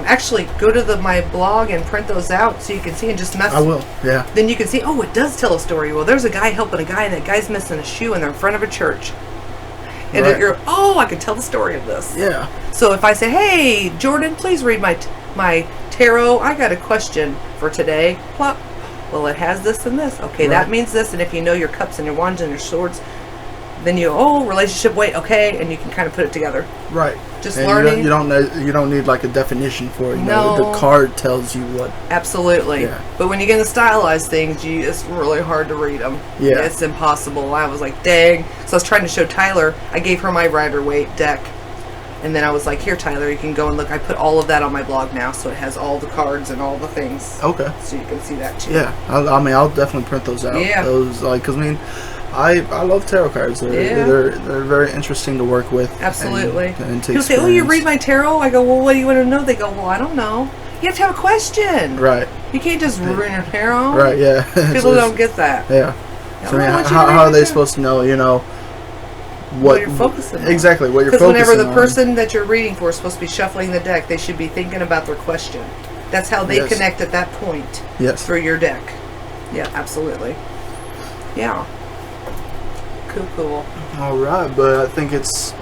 actually go to my blog and print those out so you can see and just mess. I will. Yeah. Then you can see, oh, it does tell a story. Well, there's a guy helping a guy, and that guy's missing a shoe, and they're in front of a church. And Right. you're, oh, I can tell the story of this. Yeah. So if I say, hey, Jordan, please read my tarot. I got a question for today. Plop. Well, it has this and this. Okay, that Right. means this. And if you know your cups and your wands and your swords, then you, oh, relationship, wait, okay, and you can kind of put it together. Right. Just And learning. You don't need like a definition for it. You know, No. the card tells you what. Absolutely. Yeah. But when you get into stylized things, it's really hard to read them. Yeah. It's impossible. I was like, dang. So I was trying to show Tyler. I gave her my Rider-Waite deck. And then I was like, here, Tyler, you can go and look. I put all of that on my blog now, so it has all the cards and all the things. Okay. So you can see that too. Yeah. I'll definitely print those out. Yeah. Those cause I mean, I love tarot cards. They're very interesting to work with. Absolutely. And to People say, oh, you experience. read my tarot? I go, well, what do you want to know? They go, well, I don't know. You have to have a question. Right. You can't just read your tarot. Right. Yeah. People don't get that. Yeah. So I mean, I want you to how read are my they tarot. supposed to know? You know. What you're focusing on. Exactly. What you're Because focusing whenever the on. person that you're reading for is supposed to be shuffling the deck, they should be thinking about their question. That's how they Yes. connect at that point Yes. through your deck. Yeah, absolutely. Yeah. Cool. All right, but I think it's